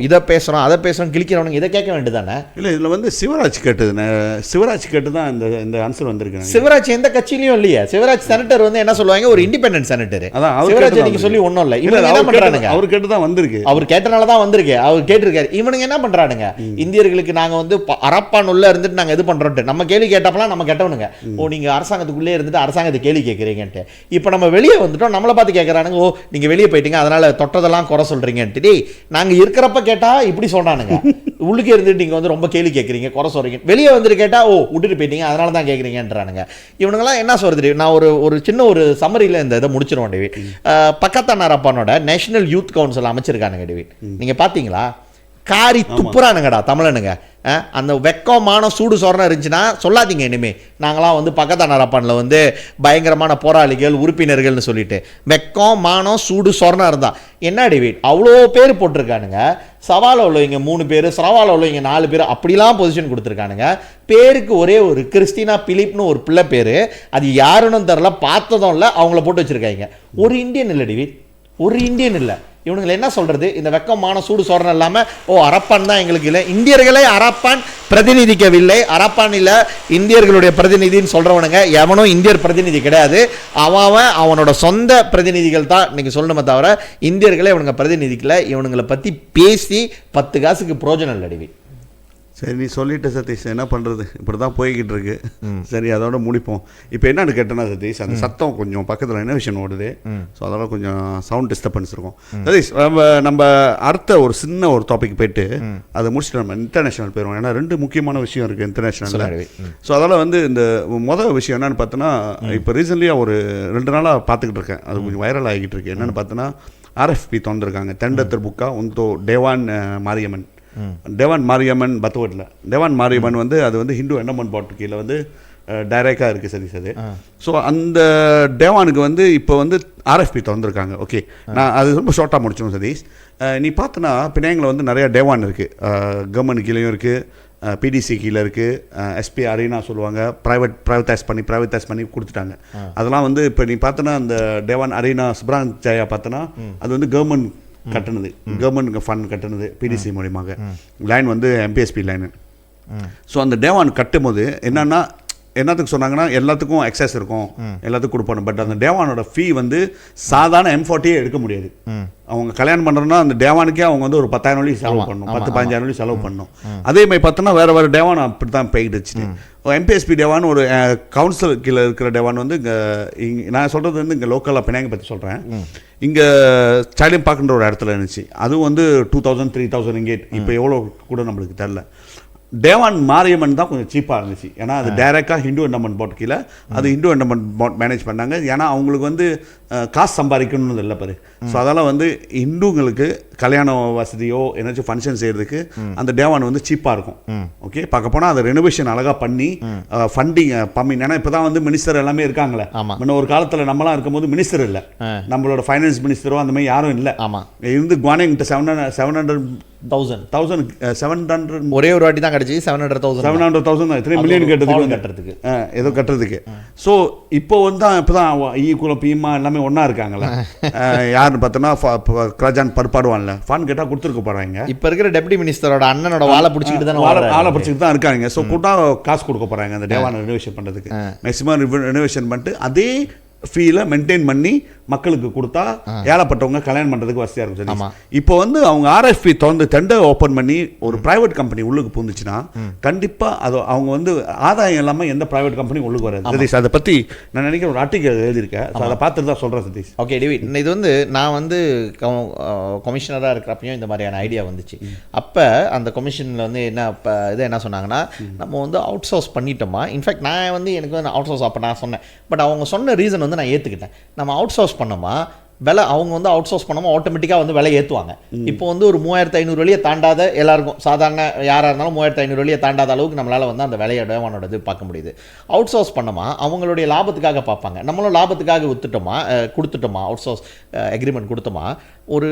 இதை பேசுகிறோம் அதை பேசுகிறோம் கிழிக்கிறவனுங்க, இதை கேட்க வேண்டியதானே? இல்லை, இதில் வந்து சிவராஜ் கேட்டு தான் இந்த ஆன்சர் வந்திருக்கு. சிவராஜ் எந்த கட்சியிலையும் இல்லையா? சிவராஜ் செனட்டர் வந்து என்ன சொல்லுவாங்க, ஒரு இண்டிபெண்டன்ட் செனட்டர். அதான் சிவராஜ் நீங்கள் சொல்லி ஒன்றும் இல்லை. இவங்க என்ன பண்ணுறானுங்க, அவர் கேட்டு தான் வந்திருக்கு, அவர் கேட்டனால தான் வந்திருக்கு, அவர் கேட்டிருக்காரு. இவனுங்க என்ன பண்ணுறானுங்க, இந்தியர்களுக்கு நாங்கள் வந்து அரப்பான் உள்ள இருந்துட்டு நாங்கள் இது பண்ணுறோன்ட்டு நம்ம கேள்வி கேட்டப்பெல்லாம் நம்ம கேட்டவனுங்க, நீங்கள் அரசாங்கத்துக்குள்ளே இருந்துட்டு அரசாங்கத்தை கேள்வி கேட்குறீங்கன்ட்டு. இப்போ நம்ம வெளியே வந்துட்டோம், நம்மளை பார்த்து கேட்குறானுங்க, நீங்கள் வெளியே போயிட்டீங்க அதனால தொட்டதெல்லாம் குறை சொல்றீங்கன்ட்டு. டேய், நாங்க இருக்கிறப்ப கேட்டா இப்படி சொல்றானுங்க, உள்ளுக்கே இருந்துட்டு நீங்க வந்து ரொம்ப கேள்வி கேட்குறீங்க, குறை சொல்றீங்க. வெளியே வந்துட்டு கேட்டா விட்டுட்டு போயிட்டீங்க அதனால தான் கேட்குறீங்கன்றானுங்க. இவனுங்கெல்லாம் என்ன சொல்றது? நான் ஒரு சின்ன ஒரு சம்மரியில் இந்த இதை முடிச்சிருவோம் டேவிட். பக்கத்தானார் அப்பானோட நேஷனல் யூத் கவுன்சில் அமைச்சிருக்கானுங்க டேவிட். நீங்க பாத்தீங்களா? காரி துப்புறானுங்கடா தமிழனுங்க. அந்த வெக்கமான சூடு சொரணம் இருந்துச்சுன்னா சொல்லாதீங்க இனிமே நாங்களாம் வந்து பக்கத்தானார் அப்பானில் வந்து பயங்கரமான போராளிகள் உறுப்பினர்கள்னு சொல்லிட்டு. வெக்கம் மானம் சூடு சொரணம் இருந்தா என்ன டேவிட்? அவ்வளோ பேர் போட்டிருக்கானுங்க. சவால உள்ளவங்க 3 பேர், சவால உள்ளவங்க 4 பேர், அப்படிலாம் பொசிஷன் கொடுத்துருக்கானுங்க. பேருக்கு ஒரே ஒரு கிறிஸ்டினா பிலிப்னு ஒரு பிள்ளை பேர், அது யாருன்னு தெரில, பார்த்ததும் இல்லை, அவங்கள போட்டு வச்சிருக்காங்க. ஒரு இந்தியன் இல்லை டேவிட், ஒரு இந்தியன் இல்லை. இவனுங்களை என்ன சொல்றது? இந்த வெக்கமான சூடு சொரணம் இல்லாம அரப்பான் தான் எங்களுக்கு இல்லை, இந்தியர்களை அரப்பான் பிரதிநிதிக்கவில்லை, அரப்பான் இல்ல இந்தியர்களுடைய பிரதிநிதின்னு சொல்றவனுங்க எவனும் இந்தியர் பிரதிநிதி கிடையாது. அவனோட சொந்த பிரதிநிதிகள் தான் இன்னைக்கு சொல்லணுமே தவிர இந்தியர்களை இவனுங்க பிரதிநிதிக்கல. இவனுங்களை பத்தி பேசி 10 காசுக்கு பிரோஜனம் இல்லை டேவிட். சரி, நீ சொல்லிட்ட சதீஷ், என்ன பண்ணுறது, இப்படி தான் போய்கிட்டு இருக்கு. சரி, அதோட முடிப்போம். இப்போ என்னன்னு கேட்டேன்னா சதீஷ், அந்த சத்தம் கொஞ்சம் பக்கத்தில் என்ன விஷயம் ஓடுது, ஸோ அதோட கொஞ்சம் சவுண்ட் டிஸ்டர்பன்ஸ் இருக்கும். சதீஷ், நம்ம அடுத்த ஒரு சின்ன ஒரு டாபிக் போயிட்டு அதை முடிச்சுட்டு நம்ம இன்டர்நேஷனல் போயிடுவோம். ஏன்னா 2 முக்கியமான விஷயம் இருக்குது இன்டர்நேஷனலில். ஸோ அதனால் வந்து இந்த முதல் விஷயம் என்னென்னு பார்த்தோன்னா, இப்போ ரீசன்ட்லியாக ஒரு 2 நாளாக பார்த்துக்கிட்டு இருக்கேன், அது கொஞ்சம் வைரல் ஆகிக்கிட்டு இருக்கு. என்னென்னு பார்த்தோன்னா, RFP திறந்துருக்காங்க, தெண்டத்தர் புக்கா உந்தோ டேவான் மாரியம்மன். டேவான் மாரியம்மன் பத்துவட்டில் டேவான் மாரியம்மன் வந்து அது வந்து ஹிந்து என்டோமெண்ட் போர்டு கீழே வந்து டைரெக்டாக இருக்குது சதீஷ் அது. ஸோ அந்த டேவானுக்கு வந்து இப்போ வந்து RFP திறந்துருக்காங்க. ஓகே, நான் அது ரொம்ப ஷார்ட்டாக முடிச்சோம் சதீஷ். நீ பார்த்தோன்னா பினாங்கில் வந்து நிறையா டேவான் இருக்குது, கவர்மெண்ட் கீழேயும் இருக்குது, PDC கீழே இருக்குது, SP அரீனா சொல்லுவாங்க, ப்ரைவேட்டைஸ் பண்ணி கொடுத்துட்டாங்க. அதெல்லாம் வந்து இப்போ நீ பார்த்தோன்னா அந்த டேவான் அரீனா சுப்ரான் ஜாயா பார்த்தோன்னா அது வந்து கவர்மெண்ட் கட்டுனது, கவர்மெண்ட் ஃபண்ட் கட்டுனது PDC மூலியமாக. லைன் வந்து MPSP லைனு. ஸோ அந்த டேவான் கட்டும் போது என்னன்னா என்னத்துக்கு சொன்னாங்கன்னா எல்லாத்துக்கும் எக்ஸஸ் இருக்கும், எல்லாத்துக்கும் கொடுப்பாங்க. பட் அந்த டேவானோட ஃபீ வந்து சாதாரண M40 எடுக்க முடியாது. அவங்க கல்யாணம் பண்ணுறோன்னா அந்த டேவானுக்கே அவங்க வந்து ஒரு 10,000 வழி செலவு பண்ணணும், 10-15,000 வழி செலவு பண்ணணும். அதே மாதிரி பார்த்தோன்னா வேறு டேவான் அப்படி தான் போயிடுச்சு. MPSP டேவான் ஒரு கவுன்சில் கீழே இருக்கிற டேவான் வந்து இங்கே நான் சொல்கிறது வந்து இங்கே லோக்கலாக பினாங்க பற்றி சொல்கிறேன். இங்கே ஸ்டாடியம் பார்க்குன்ற ஒரு இடத்துல இருந்துச்சு. அதுவும் வந்து 2,000-3,000 ரிங்கேட். இப்போ எவ்வளோ கூட நம்மளுக்கு தெரில. டேவான் மாரியம்மன் தான் கொஞ்சம் சீப்பாக இருந்துச்சு. ஏன்னா அது டைரெக்டாக ஹிந்து எண்டமெண்ட் போர்ட் கீழே, அது ஹிந்து எண்டமெண்ட் போர்ட் மேனேஜ் பண்ணாங்க. ஏன்னா அவங்களுக்கு வந்து காசு சம்பாதிக்கணும்னு இல்லை பாரு. ஸோ அதெல்லாம் வந்து இந்துங்களுக்கு கல்யாண வசதியோ ஏதாச்சும் ஃபங்க்ஷன் செய்கிறதுக்கு அந்த டேவான் வந்து சீப்பாக இருக்கும். ஓகே, பார்க்க போனால் அதை ரெனோவேஷன் அழகாக பண்ணி ஃபண்டிங் பம்மிங். ஏன்னா இப்போ தான் வந்து மினிஸ்டர் எல்லாமே இருக்காங்களே. முன்ன ஒரு காலத்தில் நம்மளாம் இருக்கும்போது மினிஸ்டர் இல்லை, நம்மளோட ஃபைனான்ஸ் மினிஸ்டரோ அந்த மாதிரி யாரும் இல்லை. இருந்து குவானிங்கிட்ட 700,000 ஒரே ஒரு வாட்டி தான் கிடைச்சி 700,000 3 மில்லியன் கட்டுறதுக்கு ஏதோ கட்டுறதுக்கு. ஸோ இப்போ வந்து இப்போ தான் ஈக்குவலம் பீமா எல்லாமே ஒன்றா இருக்காங்களே. யாருன்னு பார்த்தோன்னா கிராஜான் பருப்பாடுவான்ல ஃபான் கேட்டால் கொடுத்துருக்க போகிறாங்க. இப்போ இருக்கிற டெப்டி மினிஸ்டரோட அண்ணனோட வாழை பிடிச்சிக்கிட்டு தான் ஆளை பிடிச்சிக்கிட்டு தான் இருக்காங்க. ஸோ கூட்டா காசு கொடுக்க போகிறாங்க அந்த டேவானை ரெனோவேஷன் பண்ணுறதுக்கு. மேக்ஸிமம் ரெனோவேஷன் பண்ணிட்டு அதே ஃபீலை மெயின்டைன் பண்ணி மக்களுக்கு கொடுத்தா ஏழைப்பட்டவங்க கல்யாணம் பண்ணுறதுக்கு வசதியாக இருக்கும். இப்போ வந்து அவங்க RFP திறந்து டெண்டர் ஓப்பன் பண்ணி ஒரு ப்ரைவேட் கம்பெனி உள்ளுக்கு பூந்துச்சுன்னா கண்டிப்பாக அது அவங்க வந்து ஆதாயம் இல்லாமல் எந்த ப்ரைவேட் கம்பெனி உள்ளுக்கு வராது. சதீஷ், அதை பற்றி நான் நினைக்கிறேன் ஒரு ஆர்டிக்கல் எழுதியிருக்கேன். அதை பார்த்துட்டு தான் சொல்கிறேன் சதீஷ். ஓகே டேவிட், இது வந்து நான் வந்து கமிஷனராக இருக்கிறப்பையும் இந்த மாதிரியான ஐடியா வந்துச்சு. அப்போ அந்த கமிஷனில் வந்து என்ன சொன்னாங்கன்னா, நம்ம வந்து அவுட் சோர்ஸ் பண்ணிட்டோமா. இன்ஃபேக்ட் நான் வந்து எனக்கு வந்து அவுட் சோர்ஸ் அப்போ நான் சொன்னேன். பட் அவங்க சொன்ன ரீசன் வந்து நான் ஏற்றுக்கிட்டேன். நம்ம அவுட் சோர்ஸ் பண்ணோமா விலை அவங்க வந்து அவுட் சோர்ஸ் பண்ணாமல் ஆட்டோமேட்டிக்காக வந்து விலை ஏற்றுவாங்க. இப்போ வந்து ஒரு 3,500 வழியை தாண்டாத எல்லாருக்கும் சாதாரண யாராக இருந்தாலும் 3,500 வழியை தாண்டாத அளவுக்கு நம்மளால் வந்து அந்த விலையை டேவானோடது பார்க்க முடியுது. அவுட் சோர்ஸ் பண்ணோமா அவங்களுடைய லாபத்துக்காக பார்ப்பாங்க. நம்மளும் லாபத்துக்காக கொடுத்துட்டோமா அவுட் சோர்ஸ் அக்ரிமெண்ட் கொடுத்தோமா ஒரு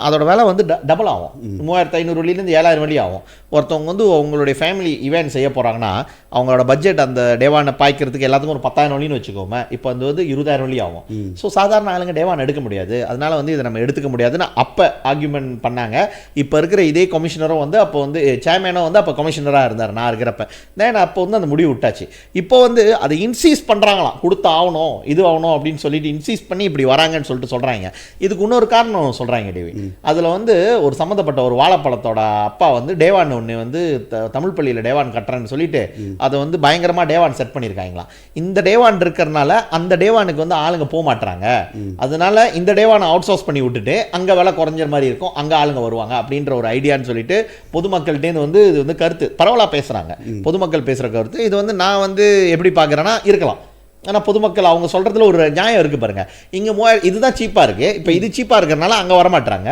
அதோட விலை வந்து டபுள் ஆகும். 3,500 வழியிலேருந்து 7,000 வழி ஆகும். ஒருத்தவங்க வந்து அவங்களுடைய ஃபேமிலி இவெண்ட் செய்ய போகிறாங்கன்னா அவங்களோட பட்ஜெட் அந்த டேவானை பாய்க்கிறதுக்கு எல்லாத்துக்கும் ஒரு 10,000 வழின்னு வச்சுக்கோமே. இப்போ வந்து 20,000 வழி ஆகும். ஸோ சாதாரண ஆளுங்க டேவான் எடுக்க முடியாது. அதனால வந்து இதை நம்ம எடுத்துக்க முடியாதுன்னு அப்போ ஆர்கியூமெண்ட் பண்ணாங்க. இப்போ இருக்கிற இதே கமிஷனரும் வந்து அப்போ வந்து சேர்மேனும் வந்து அப்போ கமிஷனராக இருந்தார் நான் இருக்கிறப்ப. தென் அப்போ வந்து அந்த முடிவு விட்டாச்சு. இப்போ வந்து அதை இன்சீஸ் பண்ணுறாங்களாம், கொடுத்து ஆகணும் இது ஆகணும் அப்படின்னு சொல்லிட்டு இன்சீஸ் பண்ணி இப்படி வராங்கன்னு சொல்லிட்டு சொல்கிறாங்க. இதுக்கு இன்னொரு காரணம் சொல்கிறாங்க டேவி. அதில் வந்து ஒரு சம்மந்தப்பட்ட ஒரு வாழைப்பழத்தோட அப்பா வந்து டேவான் ஒன்று வந்து தமிழ் பள்ளியில் டேவான் கட்டுறேன்னு சொல்லிட்டு அதை வந்து பயங்கரமாக டேவான் செட் பண்ணியிருக்காங்களாம். இந்த டேவான் இருக்கிறனால அந்த டேவானுக்கு வந்து ஆளுங்க போக மாட்டாங்க. அதனால இந்த டேவானை அவுட் சோர்ஸ் பண்ணி விட்டுட்டு அங்கே விலை குறைஞ்ச மாதிரி இருக்கும், அங்கே ஆளுங்க வருவாங்க அப்படின்ற ஒரு ஐடியான்னு சொல்லிட்டு பொதுமக்கள்கிட்டேருந்து வந்து இது வந்து கருத்து பரவலாக பேசுகிறாங்க. பொதுமக்கள் பேசுகிற கருத்து இது வந்து நான் வந்து எப்படி பார்க்குறேன்னா இருக்கலாம். ஆனால் பொதுமக்கள் அவங்க சொல்கிறதுல ஒரு நியாயம் இருக்குது பாருங்க. இங்கே இதுதான் சீப்பாக இருக்குது, இப்போ இது சீப்பாக இருக்கிறனால அங்கே வரமாட்டாங்க.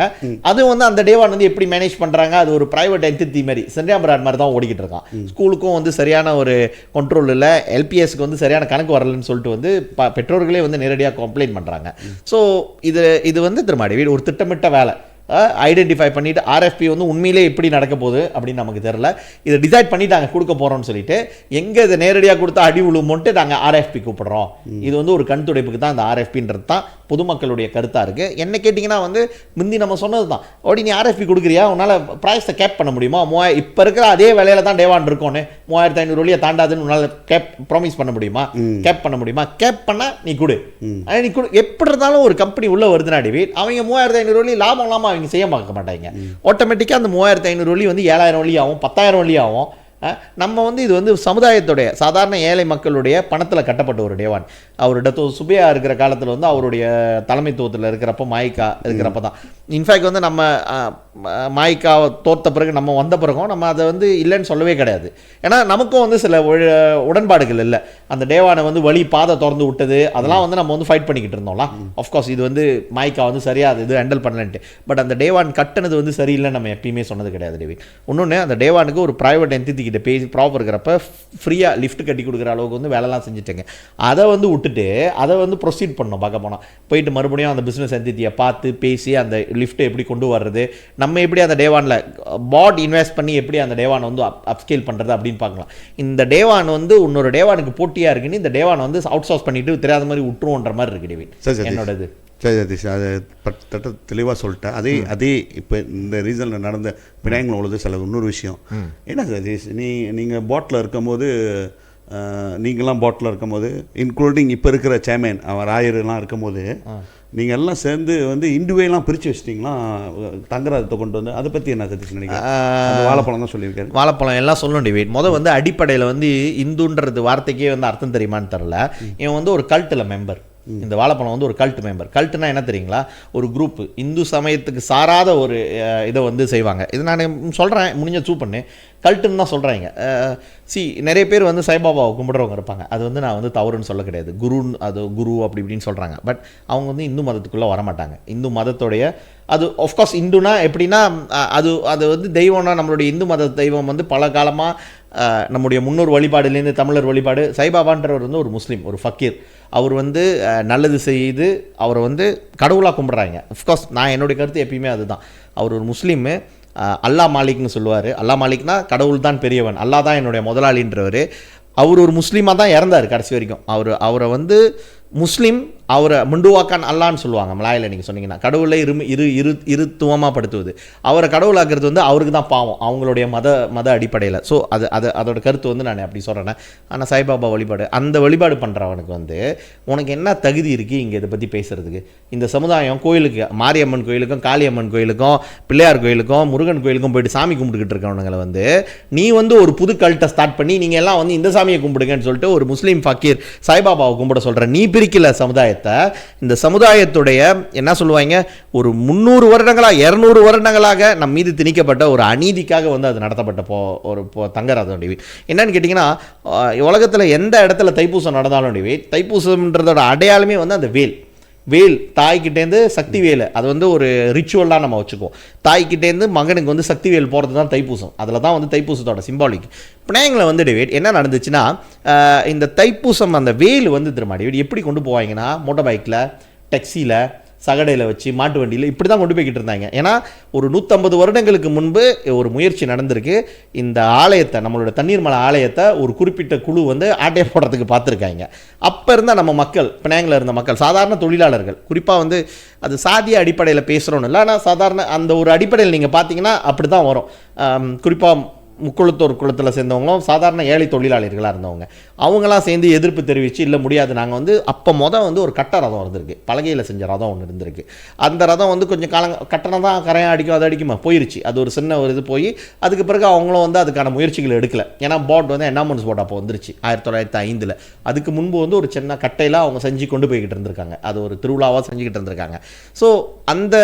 அது வந்து அந்த டேவான் வந்து எப்படி மேனேஜ் பண்ணுறாங்க, அது ஒரு ப்ரைவேட் என்டிட்டி மாதிரி சென்றியாம்பராட் மாதிரி தான் ஓடிக்கிட்டு இருக்கான். ஸ்கூலுக்கும் வந்து சரியான ஒரு கண்ட்ரோல் இல்லை, LPSக்கு வந்து சரியான கணக்கு வரலன்னு சொல்லிட்டு வந்து பெற்றோர்களே வந்து நேரடியாக கம்ப்ளைண்ட் பண்ணுறாங்க. ஸோ இது வந்து திரும்ப ஒரு திட்டமிட்ட வேலை ஐடென்டிஃபை பண்ணிவிட்டு RFP வந்து உண்மையிலே எப்படி நடக்க போகுது அப்படின்னு நமக்கு தெரியல. இதை டிசைட் பண்ணிட்டாங்க கொடுக்க போகிறோம்னு சொல்லிட்டு. எங்கே இதை நேரடியாக கொடுத்தா அடி விழுமோன்ட்டு நாங்கள் RFP கூப்பிடுறோம். இது வந்து ஒரு கண் துடைப்புக்கு தான் இந்த RFPன்றது தான் பொதுமக்களுடைய கருத்தாக இருக்குது. என்ன கேட்டிங்கன்னா வந்து முந்தி நம்ம சொன்னது தான், ஓடி நீ RFP கொடுக்குறியா உன்னால் ப்ரைஸை கேப் பண்ண முடியுமா, இப்போ இருக்கிற அதே வேலையில் தான் டேவான் இருக்கோன்னு 3,500 வழியை தாண்டாதுன்னு உன்னால் ப்ராமிஸ் பண்ண முடியுமா, கேப் பண்ண முடியுமா, கேப் பண்ணால் நீ கொடு. நீ கொடு எப்படி இருந்தாலும் ஒரு கம்பெனி உள்ளே வருதுனா டேவிட் அவங்க 3,500 வழி லாபம் இல்லாமல் அவங்க செய்ய பார்க்க மாட்டாங்க. ஆட்டோமேட்டிக்காக அந்த 3,500 வழி வந்து 7,000 வழி ஆகும், 10,000 வழி ஆகும். நம்ம வந்து இது வந்து சமுதாயத்துடைய சாதாரண ஏழை மக்களுடைய பணத்தில் கட்டப்பட்ட ஒரு டேவான். அவருடைய சுபையா இருக்கிற காலத்தில் வந்து அவருடைய தலைமைத்துவத்தில் இருக்கிறப்ப மாய்க்கா இருக்கிறப்ப தான். இன்ஃபேக்ட் வந்து நம்ம மாய்க்காவை தோற்ற பிறகு நம்ம வந்த பிறகும் நம்ம அதை வந்து இல்லைன்னு சொல்லவே கிடையாது. ஏன்னா நமக்கும் வந்து சில உடன்பாடுகள் இல்லை. அந்த டேவானை வந்து வழி பாதை திறந்து விட்டது அதெல்லாம் வந்து நம்ம வந்து ஃபைட் பண்ணிக்கிட்டு இருந்தோம்ல. ஆஃப்கோர்ஸ் இது வந்து மாய்க்கா வந்து சரியாக இது ஹேண்டில் பண்ணலன்ட்டு. பட் அந்த டேவான் கட்டினது வந்து சரியில்லைன்னு நம்ம எப்பயுமே சொன்னது கிடையாது டேவிட். இன்னொன்று அந்த டேவானுக்கு ஒரு ப்ரைவேட் என்டிட்டி கிட்ட பேசி ப்ராப்பர் இருக்கிறப்ப ஃப்ரீயாக லிஃப்ட் கட்டி கொடுக்குற அளவுக்கு வந்து வேலைலாம் செஞ்சுட்டேங்க. அதை வந்து விட்டுட்டு அதை வந்து ப்ரொசீட் பண்ணோம் பார்க்க போனோம். போயிட்டு மறுபடியும் அந்த பிஸ்னஸ் என்டிட்டியை பார்த்து பேசி அந்த லிஃப்ட்டை எப்படி கொண்டு வர்றது, நம்ம எப்படி அந்த டேவானில் பாட் இன்வெஸ்ட் பண்ணி எப்படி அந்த டேவானை வந்து அப்ஸ்கேல் பண்ணுறது அப்படின்னு பார்க்கலாம். இந்த டேவான் வந்து இன்னொரு டேவானுக்கு போட்டியாக இருக்குன்னு இந்த டேவானை வந்து அவுட் சோர்ஸ் பண்ணிட்டு தெரியாத மாதிரி விட்டுருவோன்ற மாதிரி இருக்கு டேவிட் என்னோடது. சரி சதீஷ், அதை பட்ட தெளிவாக சொல்லிட்டேன். அதே இப்போ இந்த ரீசனில் நடந்த பினாங்கில் உள்ளது சில இன்னொரு விஷயம் என்ன சதீஷ், நீங்கள் போட்டில் இருக்கும்போது நீங்களாம் பாட்டில் இருக்கும்போது இன்க்ளூடிங் இப்போ இருக்கிற சேர்மேன் அவர் ராயர்லாம் இருக்கும்போது நீங்கள் எல்லாம் சேர்ந்து வந்து இந்துவையெல்லாம் பிரித்து வச்சிட்டிங்களா தங்கராஜத்தை கொண்டு வந்து அதை பற்றி என்ன சதீஷ் நினைக்கிறேன்? வாழைப்பழம் தான் சொல்லியிருக்காரு. வாழைப்பழம் எல்லாம் சொல்லணும் டிவேட். வந்து அடிப்படையில் வந்து இந்துன்றது வார்த்தைக்கே வந்து அர்த்தம் தெரியுமான்னு தெரில. இவன் வந்து ஒரு கல்ட்டில் மெம்பர். இந்த வாழைப்பழம் வந்து ஒரு கல்ட் மெம்பர். கல்ட்டுனா என்ன தெரியுங்களா? ஒரு குரூப்பு இந்து சமயத்துக்கு சாராத ஒரு இதை வந்து செய்வாங்க. இது நான் சொல்கிறேன், முடிஞ்ச சூ பண்ணு கல்ட்டுன்னு தான் சொல்கிறாங்க. நிறைய பேர் வந்து சாய்பாபாவை கும்பிட்றவங்க இருப்பாங்க. அது வந்து நான் வந்து தவறுன்னு சொல்ல கிடையாது. குரு அப்படி இப்படின்னு சொல்கிறாங்க. பட் அவங்க வந்து இந்து மதத்துக்குள்ளே வரமாட்டாங்க. இந்து மதத்துடைய அது ஆஃப்கோர்ஸ் இந்துனா எப்படின்னா அது வந்து தெய்வம்னா நம்மளுடைய இந்து மத தெய்வம் வந்து பல காலமாக நம்முடைய முன்னோர் வழிபாடுலேருந்து தமிழர் வழிபாடு. சாய்பாபான்றவர் வந்து ஒரு முஸ்லீம், ஒரு ஃபக்கீர். அவர் வந்து நல்லது செய்து அவரை வந்து கடவுளாக கும்பிட்றாங்க. அஃப்கோர்ஸ் நான் என்னுடைய கருத்து எப்பயுமே அதுதான். அவர் ஒரு முஸ்லீமு. அல்லா மாலிக்னு சொல்லுவார். அல்லா மாலிக்னா கடவுள் தான் பெரியவன், அல்லா தான் என்னுடைய முதலாளின்றவர். அவர் ஒரு முஸ்லீமாக தான் இறந்தார் கடைசி வரைக்கும். அவரை வந்து முஸ்லீம், அவரை முண்டுவாக்கான் அல்லான்னு சொல்லுவாங்க மலாயில். நீங்கள் சொன்னீங்கன்னா கடவுளை இருத்துவமாக படுத்துவது. அவரை கடவுளாக்குறது வந்து அவருக்கு தான் பாவம், அவங்களுடைய மத அடிப்படையில். ஸோ அதோட கருத்து வந்து நான் அப்படி சொல்கிறேன். ஆனால் சாய்பாபா வழிபாடு, அந்த வழிபாடு பண்ணுறவனுக்கு வந்து உனக்கு என்ன தகுதி இருக்குது இங்கே இதை பற்றி பேசுகிறதுக்கு? இந்த சமுதாயம் கோயிலுக்கு, மாரியம்மன் கோயிலுக்கும் காளியம்மன் கோயிலுக்கும் பிள்ளையார் கோயிலுக்கும் முருகன் கோயிலுக்கும் போயிட்டு சாமி கும்பிட்டுக்கிட்டு இருக்கவனுங்களை வந்து நீ வந்து ஒரு புது கல்ட்டை ஸ்டார்ட் பண்ணி நீங்கள் எல்லாம் வந்து இந்த சாமியை கும்பிடுங்கன்னு சொல்லிட்டு ஒரு முஸ்லீம் ஃபக்கீர் சாய்பாபாவை கும்பிட சொல்கிற நீ பிரிக்கல சமுதாயத்தை. இந்த சமுதாயத்துடைய என்ன சொல்லுவாங்க, ஒரு 300 வருடங்களாக 200 வருடங்களாக நம் மீது திணிக்கப்பட்ட ஒரு அநீதிக்காக வந்து அது நடத்தப்பட்ட ஒரு தங்கராஜன் டிவி. என்னன்னு கேட்டிங்கன்னா, உலகத்தில் எந்த இடத்துல தைப்பூசம் நடந்தாலும் டிவி, தைப்பூசம்ன்றதோட அடையாளமே வந்து அந்த வேல் தாய்கிட்டேருந்து சக்தி வேலை. அது வந்து ஒரு ரிச்சுவலாக நம்ம வச்சுக்குவோம். தாய்கிட்டேருந்து மகனுக்கு வந்து சக்தி வேல் போகிறது தான் தைப்பூசம். அதில் தான் வந்து தைப்பூசத்தோட சிம்பாலிக். பிள்ளைங்களை வந்து டிவேட் என்ன நடந்துச்சுன்னா, இந்த தைப்பூசம் அந்த வேல் வந்து திரும்ப டிவேட் எப்படி கொண்டு போவாங்கன்னா, மோட்டார் பைக்கில், டெக்ஸியில், சகடையில் வச்சு, மாட்டு வண்டியில் இப்படி தான் கொண்டு போய்கிட்டு இருந்தாங்க. ஏன்னா ஒரு 150 வருடங்களுக்கு முன்பு ஒரு முயற்சி நடந்திருக்கு. இந்த ஆலயத்தை, நம்மளோட தண்ணீர்மலை ஆலயத்தை ஒரு குறிப்பிட்ட குழு வந்து ஆட்டையை போடுறதுக்கு பார்த்துருக்காங்க. அப்போ இருந்தால் நம்ம மக்கள், பினாங்கில் இருந்த மக்கள், சாதாரண தொழிலாளர்கள், குறிப்பாக வந்து அது சாதிய அடிப்படையில் பேசுகிறோன்னு இல்லை, ஆனால் சாதாரண அந்த ஒரு அடிப்படையில் நீங்கள் பார்த்தீங்கன்னா அப்படி தான் வரும். குறிப்பாக முக்குளத்தூர் குளத்தில் சேர்ந்தவங்களும் சாதாரண ஏழை தொழிலாளர்களாக இருந்தவங்க, அவங்களாம் சேர்ந்து எதிர்ப்பு தெரிவித்து இல்லை முடியாது நாங்கள் வந்து அப்போ வந்து ஒரு கட்ட ரதம் இருந்திருக்கு, பலகையில் செஞ்ச ரதம் ஒன்று இருந்திருக்கு. அந்த ரதம் வந்து கொஞ்சம் கட்டணம் தான் கரையாக அடிக்கும், அது அடிக்குமா போயிருச்சு. அது ஒரு சின்ன ஒரு இது போய் அதுக்கு பிறகு அவங்களும் வந்து அதுக்கான முயற்சிகள் எடுக்கலை. ஏன்னா போட் வந்து என்டாமெண்ட்ஸ் போர்ட் அப்போ வந்துருச்சு 1905. அதுக்கு முன்பு வந்து ஒரு சின்ன கட்டையில் அவங்க செஞ்சு கொண்டு போய்கிட்டு இருந்திருக்காங்க. அது ஒரு திருவிழாவாக செஞ்சுக்கிட்டு இருந்திருக்காங்க. ஸோ அந்த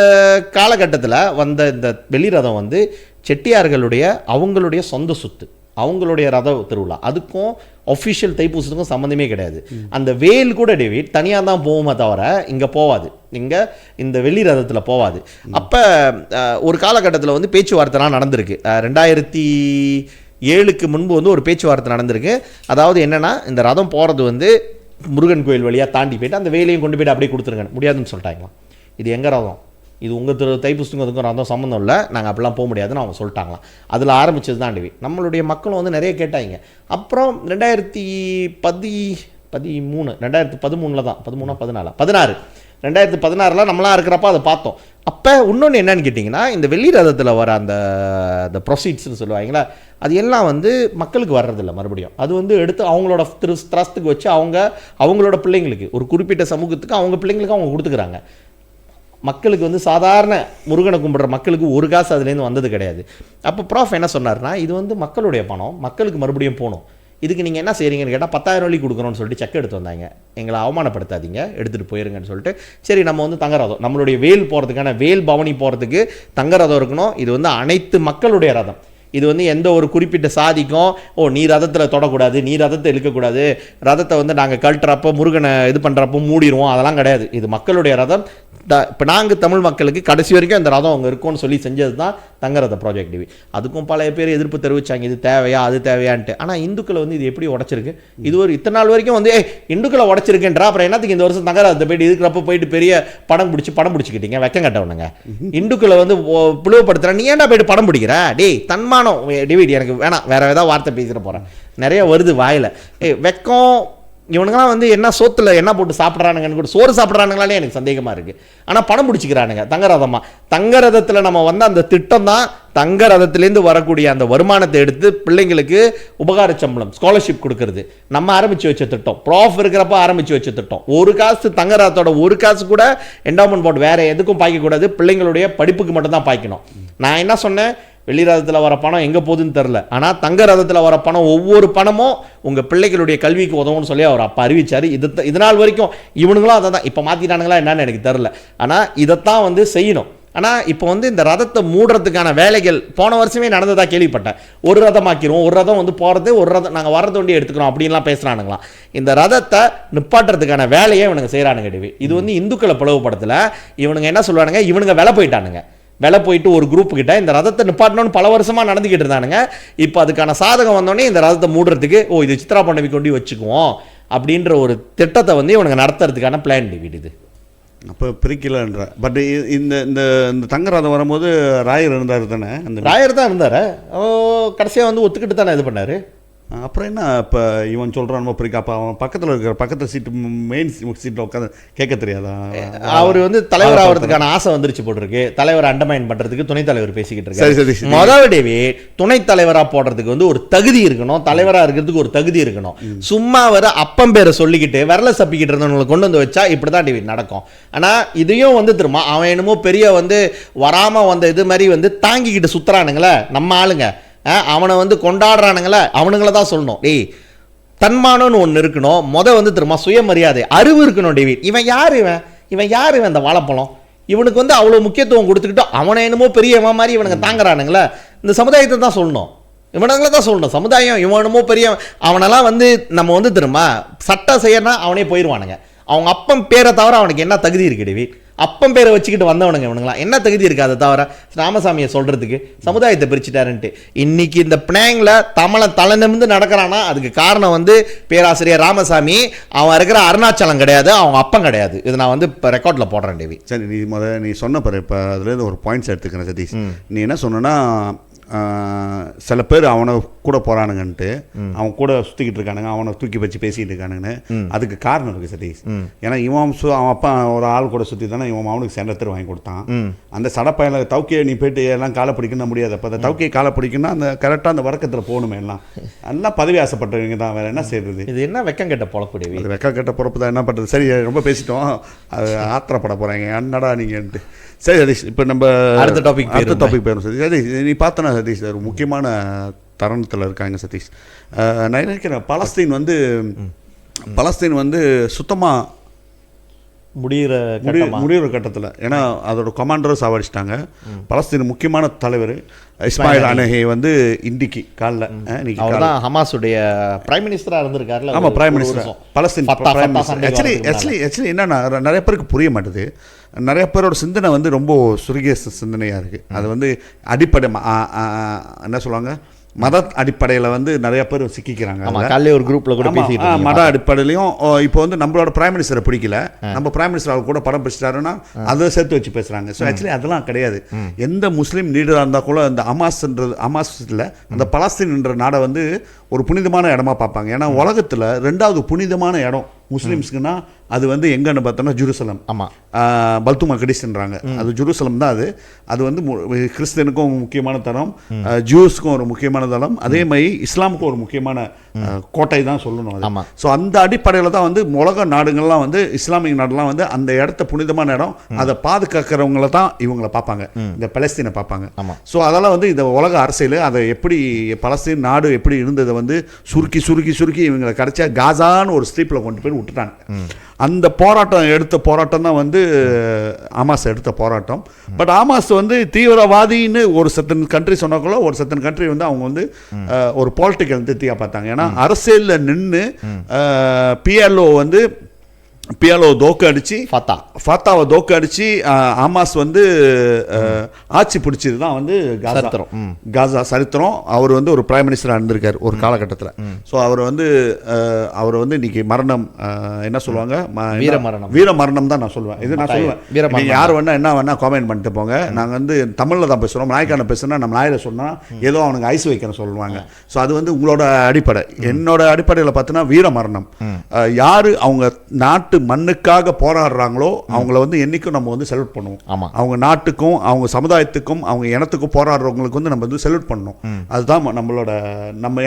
காலகட்டத்தில் வந்த இந்த வெளி ரதம் வந்து செட்டியார்களுடைய அவங்களுடைய சொந்த சொத்து, அவங்களுடைய ரத திருவிழா. அதுக்கும் ஒஃபிஷியல் தைப்பூசத்துக்கும் சம்மந்தமே கிடையாது. அந்த வேல் கூட டேவிட் தனியாக தான் போகுமே தவிர இங்கே போகாது, இங்கே இந்த வெள்ளி ரதத்தில் போகாது. அப்போ ஒரு காலகட்டத்தில் வந்து பேச்சுவார்த்தைலாம் நடந்திருக்கு. 2007க்கு முன்பு வந்து ஒரு பேச்சுவார்த்தை நடந்திருக்கு. அதாவது என்னென்னா, இந்த ரதம் போகிறது வந்து முருகன் கோயில் வழியாக தாண்டி போயிட்டு அந்த வேலையும் கொண்டு போய்ட்டு அப்படியே கொடுத்துருங்க, முடியாதுன்னு சொல்லிட்டாங்களாம். இது எங்கள் ரதம், இது உங்கள் தைப்பூசத்துக்கும் அதுக்கும் ரதம் சம்மந்தம் இல்லை, நாங்கள் அப்படிலாம் போக முடியாதுன்னு அவங்க சொல்லிட்டாங்களாம். அதில் ஆரம்பித்தது தான் டிவி. நம்மளுடைய மக்களும் வந்து நிறைய கேட்டாங்க. அப்புறம் 2013 தான் 2016 நம்மளாம் இருக்கிறப்ப அதை பார்த்தோம். அப்போ இன்னொன்று என்னன்னு கேட்டிங்கன்னா, இந்த வெள்ளி ரதத்தில் வர அந்த ப்ரொசீட்ஸ்னு சொல்லுவாங்களா, அது எல்லாம் வந்து மக்களுக்கு வர்றதில்ல. மறுபடியும் அது வந்து எடுத்து அவங்களோட திரஸ்துக்கு வச்சு அவங்களோட பிள்ளைங்களுக்கு, ஒரு குறிப்பிட்ட சமூகத்துக்கு அவங்க பிள்ளைங்களுக்கு அவங்க கொடுத்துக்கிறாங்க. மக்களுக்கு வந்து சாதாரண முருகனை கும்பிட்ற மக்களுக்கு ஒரு காசு அதுலேருந்து வந்தது கிடையாது. அப்போ ப்ராஃப் என்ன சொன்னார்னா, இது வந்து மக்களுடைய பணம், மக்களுக்கு மறுபடியும் போகணும், இதுக்கு நீங்கள் என்ன செய்கிறீங்கன்னு கேட்டால் 10,000 வழி கொடுக்குறோன்னு சொல்லிட்டு செக் எடுத்து வந்தாங்க. எங்களை அவமானப்படுத்தாதீங்க, எடுத்துகிட்டு போயிருங்கன்னு சொல்லிட்டு. சரி, நம்ம வந்து தங்கரதம், நம்மளுடைய வேல் போகிறதுக்கான வேல் பவனி போகிறதுக்கு தங்கரதம் இருக்கணும். இது வந்து அனைத்து மக்களுடைய ரதம். இது வந்து எந்த ஒரு குறிப்பிட்ட சாதிக்கும் நீ ரதத்தில் தொடக்கூடாது, நீ ரதத்தை இழுக்கக்கூடாது, ரதத்தை வந்து நாங்கள் கழட்டுறப்போ முருகனை இது பண்ணுறப்போ மூடிடுவோம், அதெல்லாம் கிடையாது. இது மக்களுடைய ரதம். இப்போ நாங்கள் தமிழ் மக்களுக்கு கடைசி வரைக்கும் இந்த ரதம் அங்கே இருக்கும்னு சொல்லி செஞ்சது தான் தங்கரத ப்ராஜெக்ட் டிவி. அதுக்கும் பல பேர் எதிர்ப்பு தெரிவித்தாங்க, இது தேவையா அது தேவையான்ட்டு. ஆனால் இந்துக்களை வந்து இது எப்படி உடச்சிருக்கு? இது ஒரு இத்தனை நாள் வரைக்கும் வந்து இந்துக்களை உடச்சிருக்குன்றா, அப்புறம் என்னத்துக்கு இந்த வருஷம் தங்கரதத்தை போயிட்டு இருக்கிறப்ப போயிட்டு பெரிய படம் பிடிச்சிக்கிட்டீங்க, வெக்கம் கட்டவனுங்க. இந்துக்களை வந்து பிளவுபடுத்துகிறேன், நீ ஏன்டா போயிட்டு படம் பிடிக்கிற? டேய் தன்மானம் டிவிடி எனக்கு வேணாம், வேற ஏதாவது வார்த்தை பேசிட போகிறேன், நிறைய வருது வாயில். வெக்கம். இவனுங்களாம் வந்து என்ன சோத்தில் என்ன போட்டு சாப்பிட்றானுங்கன்னு கூட, சோறு சாப்பிட்றானுங்களாலே எனக்கு சந்தேகமாக இருக்குது. ஆனால் படம் பிடிச்சிக்கிறானுங்க தங்கரதமாக. தங்கரதத்தில் நம்ம வந்து அந்த திட்டம் தான் தங்க ரதத்திலேருந்து வரக்கூடிய அந்த வருமானத்தை எடுத்து பிள்ளைங்களுக்கு உபகார சம்பளம் ஸ்காலர்ஷிப் கொடுக்கறது நம்ம ஆரம்பிச்சு வச்ச திட்டம். ப்ராஃப் இருக்கிறப்ப ஆரம்பிச்சு வச்ச திட்டம். ஒரு காசு தங்க ரதத்தோட ஒரு காசு கூட என்டோமெண்ட் போர்டு வேற எதுக்கும் பாய்க்கக்கூடாது, பிள்ளைங்களுடைய படிப்புக்கு மட்டும் தான் பாய்க்கணும். நான் என்ன சொன்னேன், வெள்ளி ரதத்தில் வர பணம் எங்கே போகுதுன்னு தெரில, ஆனால் தங்க ரதத்தில் வர பணம் ஒவ்வொரு பணமும் உங்கள் பிள்ளைகளுடைய கல்விக்கு உதவும்னு சொல்லி அவர் அப்போ அறிவிச்சார். இது நாள் வரைக்கும் இவனுங்களும் அதை தான் இப்போ மாற்றிட்டானுங்களா என்னன்னு எனக்கு தெரில. ஆனால் இதைத்தான் வந்து செய்யணும். ஆனால் இப்போ வந்து இந்த ரதத்தை மூடுறதுக்கான வேலைகள் போன வருஷமே நடந்ததாக கேள்விப்பட்டேன். ஒரு ரதமாக்கிடுவோம், ஒரு ரதம் வந்து போகிறது, ஒரு ரதம் நாங்கள் வர்றது வண்டி எடுத்துக்கிறோம் அப்படின்லாம் பேசுகிறானுங்களாம். இந்த ரதத்தை நிப்பாட்டுறதுக்கான வேலையை இவனுங்க செய்கிறானுங்க. இது வந்து இந்துக்களை பிளவுபடுத்தல. இவனுங்க என்ன சொல்லுவானுங்க, இவனுங்க விலை போயிட்டானுங்க. விலை போயிட்டு ஒரு குரூப் கிட்ட இந்த ரதத்தை நிப்பாட்டணும்னு பல வருஷமாக நடந்துக்கிட்டு இருந்தானுங்க. இப்போ அதுக்கான சாதகம் வந்தோடனே இந்த ரதத்தை மூடுறதுக்கு இது சித்ரா பண்டவி கொண்டு வச்சுக்குவோம் அப்படின்ற ஒரு திட்டத்தை வந்து இவனுங்க நடத்துறதுக்கான பிளான் டிவிட் இது. அப்போ பிரிக்கலன்ற. பட் இந்த இந்த இந்த தங்க ரதம் வரும்போது ராயர் இருந்தார் தானே? அந்த ராயர் தான் இருந்தார். கடைசியாக வந்து ஒத்துக்கிட்டு தானே இது பண்ணார். அப்புறம் என்ன இப்போ இவன் சொல்கிறான் பிரிக்க, அப்போ அவன் பக்கத்தில் சீட்டு மெயின் சீட்டில் உட்காந்து கேட்க தெரியாதா? அவர் வந்து தலைவர் ஆகிறதுக்கான ஆசை வந்துருச்சு போட்டிருக்கு. தலைவர் அண்டர்மைன் பண்ணுறதுக்கு துணைத் தலைவர் பேசிக்கிட்டு இருக்காரு. முதலவே துணைத் தலைவராக போடுறதுக்கு வந்து ஒரு தகுதி இருக்கணும், தலைவராக இருக்கிறதுக்கு ஒரு தகுதி இருக்கணும். சும்மா வர அப்பம் பேரை சொல்லிக்கிட்டு விரல சப்பிக்கிட்டு இருந்தவங்களை கொண்டு வந்து வச்சா இப்படி தான் டிவி நடக்கும். ஆனால் இதையும் வந்து திரும்ப அவன் என்னமோ பெரிய வந்து வராமல் வந்த இது மாதிரி வந்து தாங்கிக்கிட்டு சுற்றுறானுங்களே நம்ம ஆளுங்க. அவனை வந்து கொண்டாடுறானுங்களே அவனுங்கள தான் சொல்லணும். டேய் தன்மானம்னு ஒன்று இருக்கணும். வந்து திரும்ப சுயமரியாதை அறிவு இருக்கணும். டேவிட் இவன் யார் இவன் இந்த வாழைப்பழம் இவனுக்கு வந்து அவ்வளோ முக்கியத்துவம் கொடுத்துக்கிட்டு அவனை என்னமோ பெரியவன் மாதிரி இவனுங்க தாங்குறானுங்களே. இந்த சமுதாயத்தை தான் சொல்லணும், இவனுங்களை தான் சொல்லணும். சமுதாயம் இவனுமோ பெரிய அவனெல்லாம் வந்து நம்ம வந்து திரும்ப சட்டம் செய்யறனா அவனே போயிடுவானுங்க. அவங்க அப்பன் பேரை தவிர அவனுக்கு என்ன தகுதி இருக்கு டேவிட்? அப்பம் பேரை வச்சுக்கிட்டு வந்தவனுங்க இவனுங்களா என்ன தகுதி இருக்கு அதை தவிர ராமசாமியை சொல்றதுக்கு? சமுதாயத்தை பிரிச்சுட்டாருன்ட்டு இன்னைக்கு இந்த பினாங்ல தலை நிமிர்ந்து நடக்கிறானா அதுக்கு காரணம் வந்து பேராசிரியர் ராமசாமி. அவன் இருக்கிற அருணாச்சலம் கிடையாது, அவங்க அப்பம் கிடையாது. இது நான் வந்து இப்போ ரெக்கார்ட்ல போடுறேன் டேவி. சரி, நீ சொன்ன பாரு. இப்போ அதுலேருந்து ஒரு பாயிண்ட்ஸ் எடுத்துக்கிறேன் சதீஷ். நீ என்ன சொன்னா சில பேர் அவனை கூட போறானுங்கன்ட்டு அவன் கூட சுற்றிக்கிட்டு இருக்கானுங்க, அவனை தூக்கி வச்சு பேசிக்கிட்டு இருக்கானுங்கன்னு. அதுக்கு காரணம் இருக்குது சதீஷ். ஏன்னா இவன் அவன் அப்பா ஒரு ஆள் கூட சுற்றி தானே இவன் அவனுக்கு சென்டர் வாங்கி கொடுத்தான். அந்த சடப்பையில தவுக்கையை நீ போயிட்டு எல்லாம் காலை பிடிக்கணும் முடியாது. அப்போ அந்த தவுக்கையை காலை பிடிக்கணும்னா அந்த கரெக்டாக அந்த வர்க்கத்தில் போகணுமே. எல்லாம் பதவி ஆசைப்பட்டவங்க தான், வேற என்ன செய்யறது? இது என்ன வெக்கம் கெட்ட பொழப்பு? அது வெக்கம் கெட்ட பொழப்பு தான். என்ன பண்ணுறது? சரி, ரொம்ப பேசிட்டோம். அது ஆத்திரப்பட போகிறாங்க என்னடா நீங்கன்ட்டு. சரி சதீஷ், இப்போ நம்ம அடுத்த டாபிக் போயிடும் சதீஷ். சதீஷ் நீ பார்த்தனா சதீஷ் ஒரு முக்கியமான தருணத்தில் இருக்காங்க சதீஷ். நான் நினைக்கிறேன் பலஸ்தீன் வந்து சுத்தமாக முடிகிற கட்டத்தில். ஏன்னா அதோட கமாண்டரை சாவடிச்சிட்டாங்க. பலஸ்தீன் முக்கியமான தலைவர் இஸ்மாயில் ஹனியே வந்து இன்னைக்கு காலைல ஹமாஸுடைய பிரைம் மினிஸ்டராக இருந்திருக்காருல்ல. ஆமாம், prime minister Palestine prime minister. Actually என்னன்னா நிறைய பேருக்கு புரிய மாட்டுது. நிறைய பேரோட சிந்தனை வந்து ரொம்ப சுருகிய சிந்தனையாக இருக்குது. அது வந்து அடிப்படை என்ன சொல்லுவாங்க, மத அடிப்படையில் வந்து நிறைய பேர் சிக்கிக்கிறாங்க. ஒரு குரூப்ல கூட மத அடிப்படையிலையும் இப்போ வந்து நம்மளோட பிரைம் மினிஸ்டரை பிடிக்கல, நம்ம பிரைம் மினிஸ்டர் அவர் கூட படம் பிடிச்சிட்டாருன்னா அதை சேர்த்து வச்சு பேசுறாங்க. ஸோ ஆக்சுவலி அதெல்லாம் கிடையாது. எந்த முஸ்லீம் லீடராக இருந்தால் கூட அந்த ஹமாஸ்ல அந்த பலஸ்தீன்ன்ற நாடை வந்து ஒரு புனிதமான இடமா பார்ப்பாங்க. ஏன்னா உலகத்தில் 2வது புனிதமான இடம் முஸ்லீம்ஸ்க்குன்னா அது வந்து எங்கன்னு பார்த்தோம்னா ஜெருசலம். ஆமாம், பல்து மக்கடிஸ்ன்றாங்க. அது ஜெருசலம் தான். அது வந்து கிறிஸ்தனுக்கும் முக்கியமான தலம், ஜூஸ்க்கும் ஒரு முக்கியமான தலம், அதே மாதிரி இஸ்லாமுக்கும் ஒரு முக்கியமான கோட்டை தான் சொல்லணும். ஸோ அந்த அடிப்படையில் தான் வந்து உலக நாடுகள்லாம் வந்து இஸ்லாமிய நாடுலாம் வந்து அந்த இடத்த புனிதமான இடம், அதை பாதுகாக்கிறவங்கள தான் இவங்களை பார்ப்பாங்க, இந்த பலஸ்தீனை பார்ப்பாங்க. ஸோ அதெல்லாம் வந்து இந்த உலக அரசியல் அதை எப்படி பலஸ்தீன் நாடு எப்படி இருந்ததை வந்து சுருக்கி சுருக்கி சுருக்கி இவங்களை கிடைச்சா காசான்னு ஒரு ஸ்ட்ரீப்பில் கொண்டு போய் விட்டுட்டாங்க. அந்த எடுத்த போராட்டம் தான் வந்து ஹமாஸ் எடுத்த போராட்டம். பட் ஹமாஸ் வந்து தீவிரவாதின்னு ஒரு சர்டன் கண்ட்ரி சொன்னாக்குள்ள ஒரு சர்டன் கண்ட்ரி வந்து அவங்க வந்து ஒரு பொலிட்டிக்கல் தித்தியாக பார்த்தாங்க. ஏன்னா அரசியலில் நின்று பிஎல்ஓ தோக்கு அடிச்சு ஃபத்தாவை தோக்கு அடிச்சு ஹமாஸ் வந்து ஆட்சி பிடிச்சது தான் வந்து காசா சரித்திரம். அவர் வந்து ஒரு பிரைம் மினிஸ்டராக இருந்திருக்கார் ஒரு காலகட்டத்தில். ஸோ அவர் வந்து இன்னைக்கு மரணம் என்ன சொல்லுவாங்க, வீர மரணம் தான் நான் சொல்லுவேன். இது நான் சொல்லுவேன், யார் வேணா என்ன வேணா காமெண்ட் பண்ணிட்டு போங்க. நாங்கள் வந்து தமிழில் தான் பேசுகிறோம். நாய்க்கான பேசுனா நம்ம நாயில் சொன்னால் ஏதோ அவனுக்கு ஐஸ் வைக்கணும் சொல்லுவாங்க. ஸோ அது வந்து உங்களோட அடிப்படை. என்னோட அடிப்படையில் பார்த்தீங்கன்னா வீர மரணம். யார் அவங்க நாட்டு மண்ணுக்காக போராடுறாங்களோ அவங்கள வந்து என்றைக்கும் நம்ம வந்து செல்யூட் பண்ணுவோம். ஆமாம், அவங்க நாட்டுக்கும் அவங்க சமுதாயத்துக்கும் அவங்க இனத்துக்கும் போராடுறவங்களுக்கு வந்து நம்ம வந்து செல்யூட் பண்ணணும். அதுதான் நம்மளோட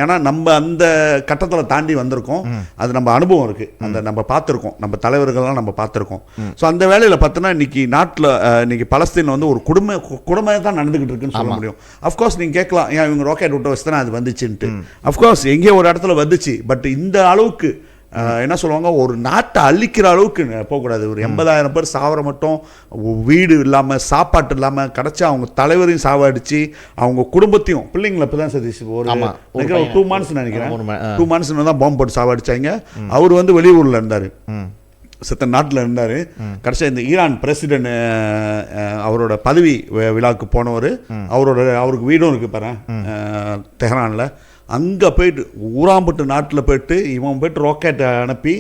ஏன்னா நம்ம அந்த கட்டத்தில் தாண்டி வந்திருக்கோம். அது நம்ம அனுபவம் இருக்குது, அந்த நம்ம பார்த்துருக்கோம், நம்ம தலைவர்கள்லாம் நம்ம பார்த்துருக்கோம். ஸோ அந்த வேலையில் பார்த்தோன்னா இன்னைக்கு நாட்டில் இன்னைக்கு பலஸ்தீன் வந்து ஒரு குடும்பம் தான் நடந்துகிட்டு இருக்குன்னு சொல்ல முடியும். அஃப்கோர்ஸ் நீங்கள் கேட்கலாம், ஏன் இவங்க ராக்கெட் விட்டு வச்சு தானே அது வந்துச்சுன்ட்டு. அஃப்கோர்ஸ் எங்கேயோ ஒரு இடத்துல வந்துச்சு. பட் இந்த அளவுக்கு என்ன சொல்லுவாங்க, ஒரு நாட்டை அழிக்கிற அளவுக்கு போகக்கூடாது. ஒரு 80,000 பேர் சாவர மட்டும், வீடு இல்லாமல் சாப்பாட்டு இல்லாமல் கிடச்சா அவங்க தலைவரையும் சாவடிச்சு அவங்க குடும்பத்தையும் பிள்ளைங்களை இப்போ தான் சதீஷ் ஒரு 2 months நினைக்கிறேன் 2 months தான் பாம்பு போட்டு சாவடிச்சாங்க. அவர் வந்து வெளியூரில் இருந்தார், சித்த நாட்டில் இருந்தார். கடைசியாக இந்த ஈரான் பிரசிடென்ட் அவரோட பதவி விழாவுக்கு போனவர், அவருக்கு வீடும் இருக்குது பாரு தெஹ்ரானில். அங்கே போயிட்டு ஊராம்பட்டு நாட்டில் போயிட்டு இவன் போயிட்டு ராக்கெட்டை அனுப்பி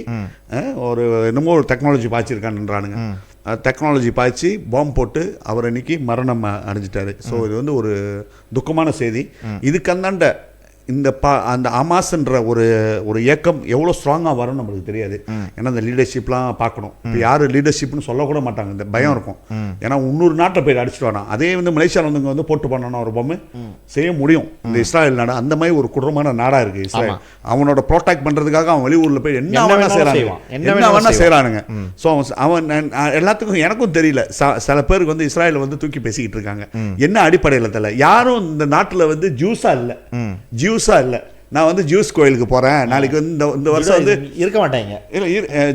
ஒரு என்னமோ ஒரு டெக்னாலஜி பாய்ச்சிருக்கான்ன்றானுங்க. டெக்னாலஜி பாய்ச்சி பாம்பு போட்டு அவர் அன்னைக்கு மரணம் அடைஞ்சிட்டாரு. ஸோ இது வந்து ஒரு துக்கமான செய்தி. இதுக்கு அந்தாண்ட இந்த அந்த ஹமாஸ்ன்ற ஒரு இயக்கம் எவ்வளோ ஸ்ட்ராங்காக வரும்னு நம்மளுக்கு தெரியாது. ஏன்னா இந்த லீடர்ஷிப்லாம் பார்க்கணும். இப்போ யார் லீடர்ஷிப்னு சொல்லக்கூட மாட்டாங்க, இந்த பயம் இருக்கும். ஏன்னா 300 நாட்டை போய் அடிச்சுட்டு வரான். அதே வந்து மலேசியாவில் வந்து வந்து போட்டு பண்ணணும் ஒரு பொம்மை செய்ய முடியும். இந்த இஸ்ராயல் நாடு அந்த மாதிரி ஒரு கொடூரமான நாடாக இருக்குது இஸ்ராயல். அவனோட ப்ரொடெக்ட் பண்ணுறதுக்காக அவன் வெளியூரில் போய் என்ன வேணா செய்கிறானுங்க. ஸோ அவன் எல்லாத்துக்கும் எனக்கும் தெரியல. சில பேருக்கு வந்து இஸ்ராயல் வந்து தூக்கி பேசிக்கிட்டு இருக்காங்க. என்ன அடிப்படையில் தெரியல. யாரும் இந்த நாட்டில் வந்து ஜூஸாக இல்லை நான் வந்து ஜூஸ் கோயிலுக்கு போகிறேன் நாளைக்கு வந்து இந்த வருஷம் வந்து இருக்க மாட்டாங்க. இல்லை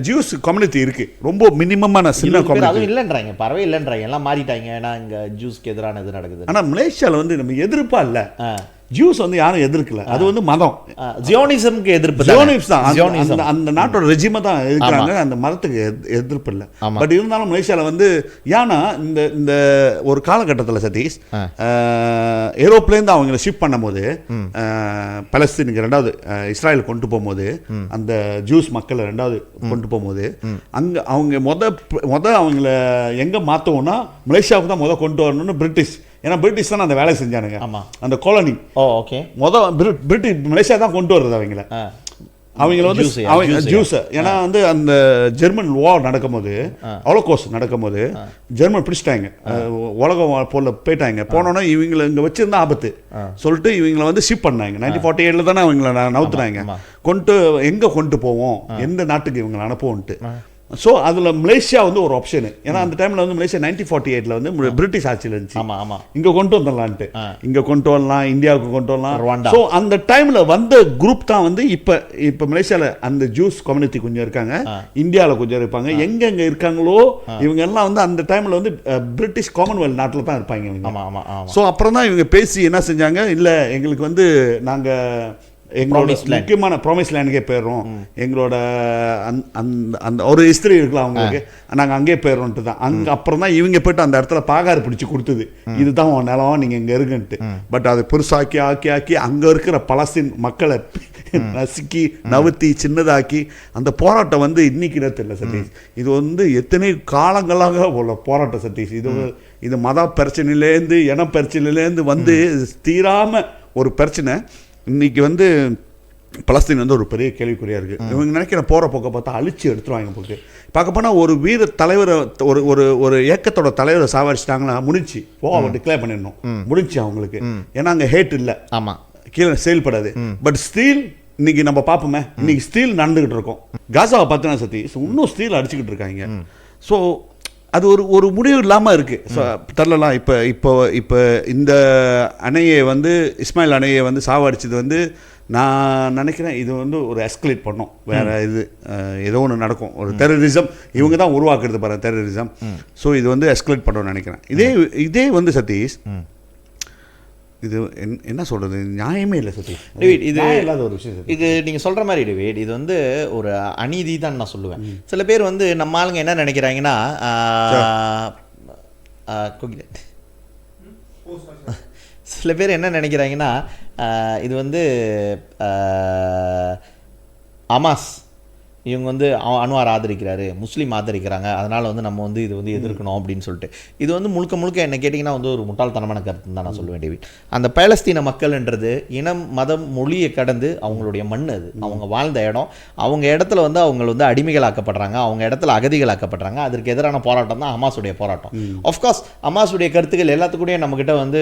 ஜூஸ் கம்யூனிட்டி இருக்குது, ரொம்ப மினிமமான சின்ன கம்யூனிட்டி இல்லைன்றாங்க, பறவை இல்லைன்றாங்க, எல்லாம் மாறிட்டாங்க. ஏன்னா இங்கே ஜூஸ்க்கு எதிரான இது நடக்குது. ஆனால் மலேசியாவில் வந்து நம்ம எதிர்ப்பா இல்லை, ஜூஸ் வந்து யாரும் எதிர்க்கல. அது வந்து மதம், ஜியோனிசம்க்கு எதிர்ப்பு. ஜியோனிஸ் தான் அந்த நாட்டோட ரெஜிமை தான் இருக்கிறாங்க, அந்த மதத்துக்கு எதிர்ப்பு இல்லை. பட் இருந்தாலும் மலேசியாவில் வந்து ஏன்னா இந்த ஒரு காலகட்டத்தில் சதீஷ் ஏரோப்ளேன் தான் அவங்கள ஷிப் பண்ணும்போது பலஸ்தீனுக்கு 2வது இஸ்ராயல் கொண்டு போகும்போது அந்த ஜூஸ் மக்களை 2வது கொண்டு போகும்போது அங்கே அவங்க முத அவங்கள எங்கே மாற்றோம்னா மலேசியாவுக்கு தான் கொண்டு வரணும்னு பிரிட்டிஷ். ஏன்னா பிரிட்டிஷ் தான் அந்த வேலை செஞ்சானுங்க, அந்த காலனி. பிரிட்டிஷ் மலேசியா தான் கொண்டு வர்றது அவங்கள வந்து ஜூஸ். ஏன்னா வந்து அந்த ஜெர்மன் வார் நடக்கும்போது, ஹோலோகாஸ்ட் நடக்கும்போது ஜெர்மன் பிடிச்சிட்டாங்க, உலகம் போல போயிட்டாங்க. போனோன்னா இவங்களை இங்கே வச்சிருந்தா ஆபத்து சொல்லிட்டு இவங்களை வந்து ஷிப் பண்ணாங்க. 1948 தானே அவங்கள நவுத்துனாங்க. எங்கே கொண்டு போவோம், எந்த நாட்டுக்கு இவங்களை அனுப்புவோன்ட்டு. ஸோ அதில் மலேசியா வந்து ஒரு ஆப்ஷனு. ஏன்னா அந்த டைமில் வந்து மலேசியா 1948 வந்து பிரிட்டிஷ் ஆட்சியில் இருந்துச்சு. இங்கே கொண்டு வந்துடலான்ட்டு, இங்கே கொண்டு வரலாம், இந்தியாவுக்கு கொண்டு வரலாம். ஸோ அந்த டைமில் வந்த குரூப் தான் வந்து இப்போ மலேசியாவில் அந்த ஜூஸ் கம்யூனிட்டி கொஞ்சம் இருக்காங்க, இந்தியாவில் கொஞ்சம் இருப்பாங்க. எங்கெங்கே இருக்காங்களோ இவங்க எல்லாம் வந்து அந்த டைமில் வந்து பிரிட்டிஷ் காமன்வெல்த் நாட்டில் தான் இருப்பாங்க இவங்க. ஸோ அப்புறம் தான் இவங்க பேசி என்ன செஞ்சாங்க, இல்லை எங்களுக்கு வந்து நாங்கள் எங்களோட முக்கியமான ப்ராமிஸ் லேண்டுக்கே போயிடுறோம், எங்களோட அந்த ஒரு ஹிஸ்டரி இருக்கலாம் அவங்களுக்கு, நாங்கள் அங்கேயே போயிடுறோன்ட்டு தான். அப்புறம் தான் இவங்க போய்ட்டு அந்த இடத்துல பாகாறு பிடிச்சி கொடுத்தது, இதுதான் உன் நிலம், நீங்கள் இங்கே இருக்குன்ட்டு. பட் அதை பெருசாக்கி ஆக்கி அங்கே இருக்கிற பலஸ்தீன் மக்களை நசுக்கி நவுத்தி சின்னதாக்கி அந்த போராட்டம் வந்து இன்னைக்கு தெரியல சதீஷ். இது வந்து எத்தனை காலங்களாக உள்ள போராட்டம் சதீஷ். இது மத பிரச்சனையிலேருந்து இன பிரச்சனையிலேருந்து வந்து தீராம ஒரு பிரச்சனை. இன்னைக்கு வந்து பலஸ்தீன் வந்து ஒரு பெரிய கேள்விக்குறியாக இருக்குது. இவங்க நினைக்கிற போகிற போக்க பார்த்தா அழிச்சு எடுத்துருவாங்க. போக்கு பார்க்க போனால் ஒரு வீர தலைவரை ஒரு இயக்கத்தோட தலைவரை சாவடிச்சிட்டாங்கன்னா முடிஞ்சு அவன் டிக்ளேர் பண்ணிடணும், முடிஞ்சு அவங்களுக்கு. ஏன்னா அங்கே ஹேட் இல்லை, ஆமாம், கீழே செயல்படாது. பட் ஸ்டீல் இன்னைக்கு நம்ம பார்ப்போமே, இன்னைக்கு ஸ்டீல் நடந்துகிட்டு இருக்கோம். காசாவை பார்த்தீங்கன்னா சத்தி இன்னும் ஸ்டீல் அடிச்சுக்கிட்டு இருக்காங்க. ஸோ அது ஒரு முடிவு இல்லாமல் இருக்குது. ஸோ தரலாம். இப்போ இந்த அணையை வந்து இஸ்மாயில் அணையை வந்து சாவடிச்சது வந்து நான் நினைக்கிறேன் இது வந்து ஒரு எஸ்கலேட் பண்ணோம். வேறு இது ஏதோ ஒன்று நடக்கும், ஒரு டெரரிசம் இவங்க தான் உருவாக்குறது பாருங்க, டெரரிசம். ஸோ இது வந்து எஸ்கலேட் பண்ணணும்னு நினைக்கிறேன். இதே வந்து சதீஷ் இது என்ன சொல்கிறது, நியாயமே இல்லை சதீஷ். டேவிட், இது இல்லாத ஒரு விஷயம். இது நீங்கள் சொல்கிற மாதிரி டேவிட், இது வந்து ஒரு அநீதி தான் நான் சொல்லுவேன். சில பேர் வந்து நம்ம ஆளுங்க என்ன நினைக்கிறாங்கன்னா, சில பேர் என்ன நினைக்கிறாங்கன்னா இது வந்து ஹமாஸ் இவங்க வந்து அன்வார் ஆதரிக்கிறாரு, முஸ்லீம் ஆதரிக்கிறாங்க, அதனால் வந்து நம்ம வந்து இது வந்து எதிர்க்கணும் அப்படின்னு சொல்லிட்டு. இது வந்து முழுக்க என்ன கேட்டிங்கன்னா வந்து ஒரு முட்டாள்தனமான கருத்து தான் நான் சொல்லுவேன் டேவிட். அந்த பாலஸ்தீன மக்கள்ன்றது இனம், மதம், மொழியை கடந்து அவங்களுடைய மண், அது அவங்க வாழ்ந்த இடம். அவங்க இடத்துல வந்து அவங்க வந்து அடிமைகளாக்கப்படுறாங்க, அவங்க இடத்துல அகதிகளாக்கப்படுறாங்க. அதற்கு எதிரான போராட்டம் தான் ஹமாஸுடைய போராட்டம். ஆஃப்கோர்ஸ் ஹமாஸுடைய கருத்துக்கள் எல்லாத்துக்கூடயும் நம்மக்கிட்ட வந்து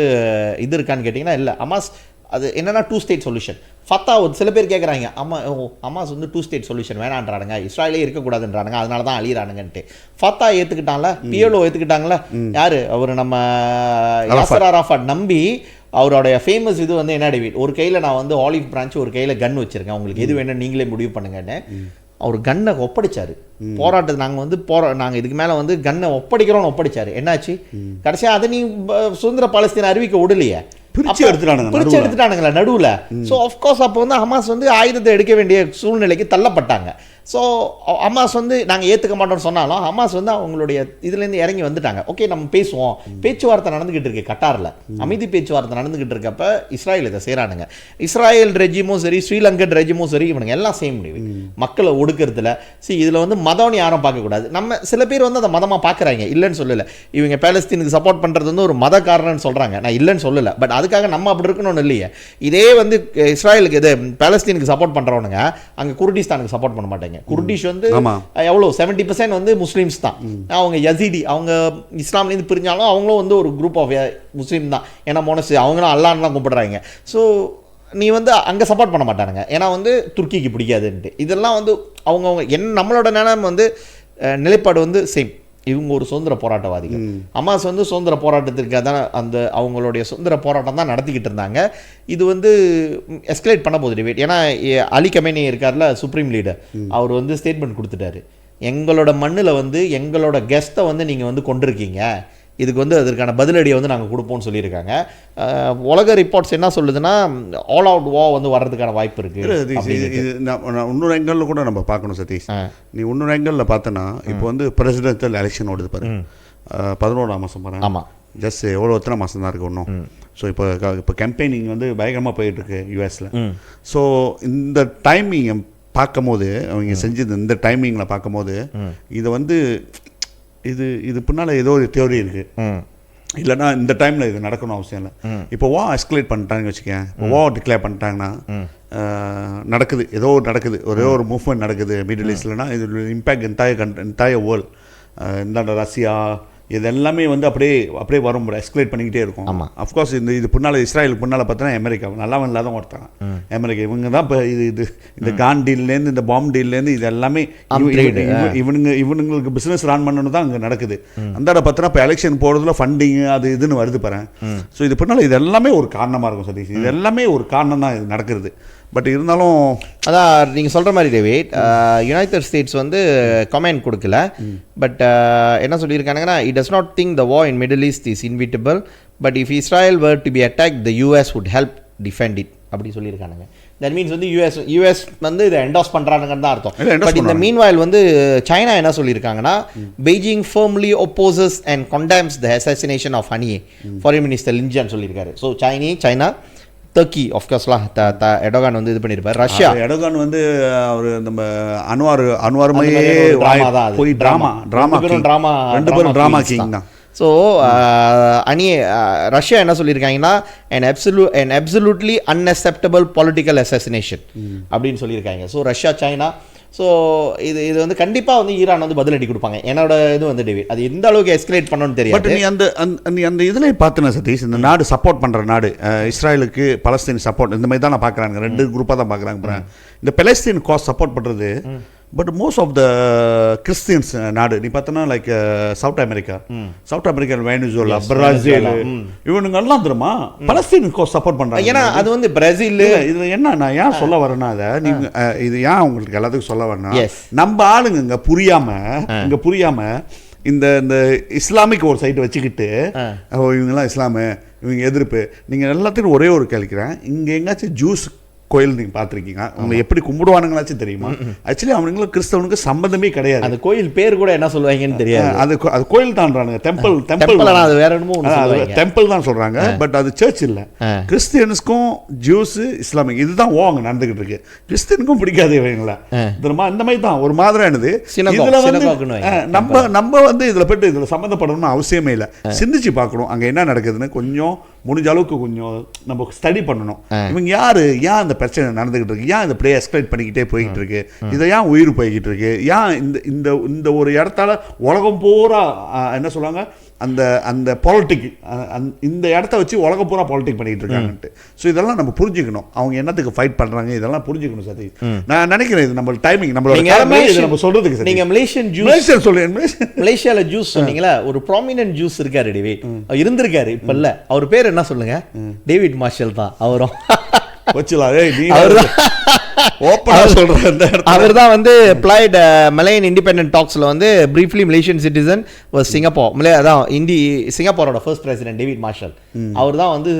இது இருக்கான்னு கேட்டிங்கன்னா இல்லை. ஹமாஸ் அது என்னன்னா 2 ஸ்டேட் சொல்யூஷன். ஃபத்தா சில பேர் கேட்குறாங்க, ஹமாஸ் வந்து 2 ஸ்டேட் சொல்யூஷன் வேணான்றானுங்க, இஸ்ராயலே இருக்கக்கூடாதுன்றானுங்க, அதனால தான் அழியிறானுங்கன்ட்டு. ஃபத்தா ஏற்றுக்கிட்டாங்களா, பிஎல்ஓ ஏற்றுக்கிட்டாங்களா, யார் அவர் நம்ம யாசர் அரஃபாத் நம்பி அவருடைய ஃபேமஸ் இது வந்து என்ன டேவிட், ஒரு கையில் நான் வந்து ஆலிவ் பிரான்ச், ஒரு கையில் கன் வச்சுருக்கேன், உங்களுக்கு எது வேணும் நீங்களே முடிவு பண்ணுங்கன்னு அவர் கன்னை ஒப்படைச்சாரு. போராட்டத்தை நாங்கள் வந்து நாங்கள் இதுக்கு மேலே வந்து கன்னை ஒப்படைக்கிறோன்னு என்னாச்சு? கடைசியாக அதை நீ சுதந்திர பாலஸ்தீன அறிவிக்க விடலையே, பிரிச்சு எடுத்துட்டானுங்களா நடுவில். ஸோ ஆஃப்கோர்ஸ் அப்போ வந்து ஹமாஸ் வந்து ஆயுதத்தை எடுக்க வேண்டிய சூழ்நிலைக்கு தள்ளப்பட்டாங்க. ஸோ ஹமாஸ் வந்து நாங்கள் ஏற்றுக்க மாட்டோம்னு சொன்னாலும் ஹமாஸ் வந்து அவங்களுடைய இதுலேருந்து இறங்கி வந்துட்டாங்க. ஓகே நம்ம பேசுவோம், பேச்சுவார்த்தை நடந்துக்கிட்டு இருக்கு கட்டாரில், அமைதி பேச்சுவார்த்தை நடந்துக்கிட்டு இருக்கப்ப இஸ்ராயல் இதை செய்கிறானுங்க. இஸ்ராயல் ரெஜிமும் சரி, ஸ்ரீலங்கன் ரெஜிமும் சரி, இவனுங்க எல்லாம் செய்ய முடியும் மக்களை ஒடுக்கிறதுல. இதில் வந்து மதம்னு யாரும் பார்க்கக்கூடாது. நம்ம சில பேர் வந்து அதை மதமாக பார்க்குறாங்க, இல்லைன்னு சொல்லலை. இவங்க பாலஸ்தீனுக்கு சப்போர்ட் பண்ணுறது வந்து ஒரு மத காரணம்னு சொல்கிறாங்க, நான் இல்லைன்னு சொல்லலை. பட் அதுக்காக நம்ம அப்படி இருக்கணும்னு இல்லையே. இதே வந்து இஸ்ராயலுக்கு இது பாலஸ்தீனுக்கு சப்போர்ட் பண்ணுறவனுங்க அங்கே குர்டிஸ்தானுக்கு சப்போர்ட் பண்ண மாட்டாங்க. குர்டிஷ் வந்து எவ்வளோ 70% வந்து முஸ்லீம்ஸ் தான். அவங்க யசீடி, அவங்க இஸ்லாம்லேருந்து பிரிஞ்சாலும் அவங்களும் வந்து ஒரு குரூப் ஆஃப் முஸ்லீம் தான். ஏன்னா மோனஸ் அவங்களும் அல்லான்லாம் கும்பிடுறாங்க. ஸோ நீ வந்து அங்கே சப்போர்ட் பண்ண மாட்டானுங்க, ஏன்னா வந்து துருக்கிக்கு பிடிக்காதுன்ட்டு. இதெல்லாம் வந்து அவங்கவுங்க நம்மளோட நிலைமை வந்து நிலைப்பாடு வந்து சேம். இவங்க ஒரு சுதந்திர போராட்டவாதிகள், ஹமாஸ் வந்து சுதந்திர போராட்டத்திற்கு தான் அந்த அவங்களுடைய சுதந்திர போராட்டம் தான் நடத்திக்கிட்டு இருந்தாங்க. இது வந்து எஸ்கலேட் பண்ண போகுது டிபேட். ஏன்னா அலி கமேனி இருக்கார்ல சுப்ரீம் லீடர், அவர் வந்து ஸ்டேட்மெண்ட் கொடுத்துட்டாரு, எங்களோட மண்ணில் வந்து எங்களோட கெஸ்ட்டை வந்து நீங்கள் வந்து கொண்டிருக்கீங்க, இதுக்கு வந்து அதற்கான பதிலடியை வந்து நாங்கள் கொடுப்போம்னு சொல்லியிருக்காங்க. உலக ரிப்போர்ட்ஸ் என்ன சொல்லுதுன்னா ஆல் அவுட் வா வந்து வர்றதுக்கான வாய்ப்பு இருக்குது. இன்னொரு ஆங்கிளில் கூட நம்ம பார்க்கணும் சதீஷ். நீ இன்னொரு ஆங்கிளில் பார்த்தோன்னா இப்போ வந்து பிரசிடென்ஷியல் எலெக்ஷன் ஓடுது பாரு, 11ஆம் மாதம் பாரு. ஆமாம், ஜஸ்ட் எத்தனை மாதம் தான் இருக்குது ஒன்றும். ஸோ இப்போ கேம்பெயினிங் வந்து பயங்கரமாக போயிட்டுருக்கு யூஎஸில். ஸோ இந்த டைமிங் பார்க்கும்போது அவங்க செஞ்சது இந்த டைமிங்கில் பார்க்கும்போது இதை வந்து இது பின்னால் ஏதோ ஒரு தியோரி இருக்குது, இல்லைனா இந்த டைமில் இது நடக்கணும் அவசியம் இல்லை. இப்போ வா எஸ்கலேட் பண்ணிட்டாங்கன்னு வச்சுக்கேன், இப்போ வா டிக்ளேர் பண்ணிட்டாங்கன்னா நடக்குது, ஏதோ நடக்குது, ஒரே ஒரு மூவ்மெண்ட் நடக்குது மிடில் ஈஸ்ட்லனா இது இம்பேக்ட் என்டையர் வேர்ல்டு. இந்த ரஷ்யா இது எல்லாமே வந்து அப்படியே வரும், எஸ்கலேட் பண்ணிக்கிட்டே இருக்கும். ஆமாம், அஃப்கோர்ஸ் இது பின்னால் இஸ்ராயலுக்கு பின்னால் பார்த்தோன்னா அமெரிக்கா நல்லவன் இல்லாத ஒருத்தாங்க. அமெரிக்கா இவங்க தான் இப்போ இந்த கான் டீல்லேருந்து இந்த பாம் டீல்லேருந்து இது எல்லாமே இவனுங்களுக்கு பிஸ்னஸ் ரன் பண்ணணும் தான் அங்கே நடக்குது. அந்த இடம் பார்த்தோன்னா இப்போ எலெக்ஷன் போகிறதுல ஃபண்டிங் அது இதுன்னு வருது பாரு. ஸோ இது பின்னால் இது எல்லாமே ஒரு காரணமாக இருக்கும் சதீஷ், இது எல்லாமே ஒரு காரணம் தான் இது நடக்கிறது. பட் இருந்தாலும் அதான் நீங்கள் சொல்கிற மாதிரி டேவிட், யுனைடெட் ஸ்டேட்ஸ் வந்து கமெண்ட் கொடுக்கல. பட் என்ன சொல்லியிருக்காங்கன்னா, it does not think the war in Middle East is inevitable, but if Israel were to be attacked the US would help defend it அப்படி சொல்லியிருக்கானுங்க. தட் மீன்ஸ் வந்து US வந்து இதை என்டாஸ் பண்ணுறானுங்கன்னு தான் அர்த்தம். பட் இந்த மீன்வாயில் வந்து சைனா என்ன சொல்லியிருக்காங்கன்னா, Beijing firmly opposes and condemns the assassination of Haniyeh, foreign minister Lin Jian சொல்லியிருக்காரு. ஸோ சைனா டர்க்கி ஆஃப்கோர்ஸ்லாம் எடோகான் வந்து இது பண்ணியிருப்பார். ரஷ்யா எடோகான் வந்து அவர் நம்ம அன்வாருமையே போய் ட்ராமா ரெண்டு பேரும் ட்ராமா கிங் தான். ஸோ ரஷ்யா என்ன சொல்லியிருக்காங்கன்னா, an absolutely unacceptable political assassination அப்படின்னு சொல்லியிருக்காங்க. ஸோ ரஷ்யா சைனா, ஸோ இது வந்து கண்டிப்பாக வந்து ஈரான் வந்து பதிலடி கொடுப்பாங்க. என்னோட இது வந்து டேவிட் அது எந்த அளவுக்கு எஸ்கலேட் பண்ணணும்னு தெரியாது. பட் நீ அந்த இதில் பார்த்துனா சதீஷ், இந்த நாடு சப்போர்ட் பண்ணுற நாடு இஸ்ராயலுக்கு பலஸ்தீன் சப்போர்ட் இந்த மாதிரி தான் பார்க்குறாங்க, ரெண்டு குரூப்பாக தான் பார்க்குறாங்க. இந்த பலஸ்தீன் காஸ் சப்போர்ட் பண்ணுறது but most of the Christians நாடு நீ பார்த்தோன்னா like South America Venezuela, Brazil, இவனுங்க எல்லாம் தெரியுமா பலஸ்தீனுக்கு சப்போர்ட் பண்ணுறாங்க. ஏன்னா அது வந்து பிரேசில் இது என்ன நான் ஏன் சொல்ல வரேன்னா, அதை நீங்கள் இது ஏன் உங்களுக்கு எல்லாத்துக்கும் சொல்ல வரேன்னா, நம்ம ஆளுங்க இங்கே புரியாம இந்த இஸ்லாமிக் ஒரு சைட்டை வச்சுக்கிட்டு இவங்கெல்லாம் இஸ்லாமு இவங்க எதிர்ப்பு. நீங்கள் எல்லாத்தையும் ஒரே ஒரு கேள்விக்கிறேன், இங்கே எங்கேயாச்சும் ஜூஸ் கோயில் நீங்கள் பார்த்துருக்கீங்க, அவங்க எப்படி கும்பிடுவானுங்களாச்சும் தெரியுமா? ஆக்சுவலி அவனுங்களும் கிறிஸ்தவனுக்கு சம்பந்தமே கிடையாது. அந்த கோயில் பேர் கூட என்ன சொல்லுவாங்கன்னு தெரியாது. அது கோயில் தான்றானுங்க, டெம்பிள் அது வேற என்னமோ டெம்பிள் தான் சொல்றாங்க, பட் அது சர்ச் இல்லை. கிறிஸ்டியன்ஸ்க்கும் ஜூஸ் இஸ்லாமிக் இதுதான் அங்கே நடந்துகிட்டு இருக்கு. கிறிஸ்டியனுக்கும் பிடிக்காது இவங்கள தெரியுமா? இந்த மாதிரி தான் ஒரு மாதிரியானது. இதுல வந்து நம்ம வந்து இதுல போயிட்டு இதுல சம்மந்தப்படணும்னு அவசியமே இல்லை. சிந்திச்சு பார்க்கணும் அங்க என்ன நடக்குதுன்னு, கொஞ்சம் முடிஞ்ச அளவுக்கு கொஞ்சம் நம்ம ஸ்டடி பண்ணணும். இவங்க யாரு, ஏன் அந்த பிரச்சனை நடந்துகிட்டு இருக்கு, ஏன் இந்த பிளே எஸ்கலேட் பண்ணிக்கிட்டே போய்கிட்டு இருக்கு, இதை ஏன் உயிர் போய்கிட்டு இருக்கு, ஏன் இந்த இந்த ஒரு இடத்தால உலகம் பூரா என்ன சொல்லுவாங்க அந்த அந்த பாலிட்டிக் இந்த இடத்த வச்சு உலகம் பூரா பாலிட்டிக் பண்ணிக்கிட்டு இருக்காங்கன்ட்டு. ஸோ இதெல்லாம் நம்ம புரிஞ்சுக்கணும், அவங்க என்னத்துக்கு ஃபைட் பண்றாங்க இதெல்லாம் புரிஞ்சுக்கணும். சரி, நான் நினைக்கிறேன் இது நம்ம டைமிங் நம்மளோட நம்ம சொல்றதுக்கு. நீங்க மலேசியன் ஜூஸ் மலேசியால ஜூஸ் சொன்னீங்களா, ஒரு ப்ராமினன்ட் ஜூஸ் இருக்காரு டேவிட், இருந்திருக்காரு இப்ப இல்ல. அவர் பேர் என்ன சொல்லுங்க? டேவிட் மார்ஷல் தான். அவரும் அவர் தான் வந்து applied Malayan independent talksல வந்து briefly Malaysian citizen was Singapore. அதான் சிங்கப்பூரோட ஃபர்ஸ்ட் பிரசிடென்ட் டேவிட் மார்ஷல். அவர் தான் வந்து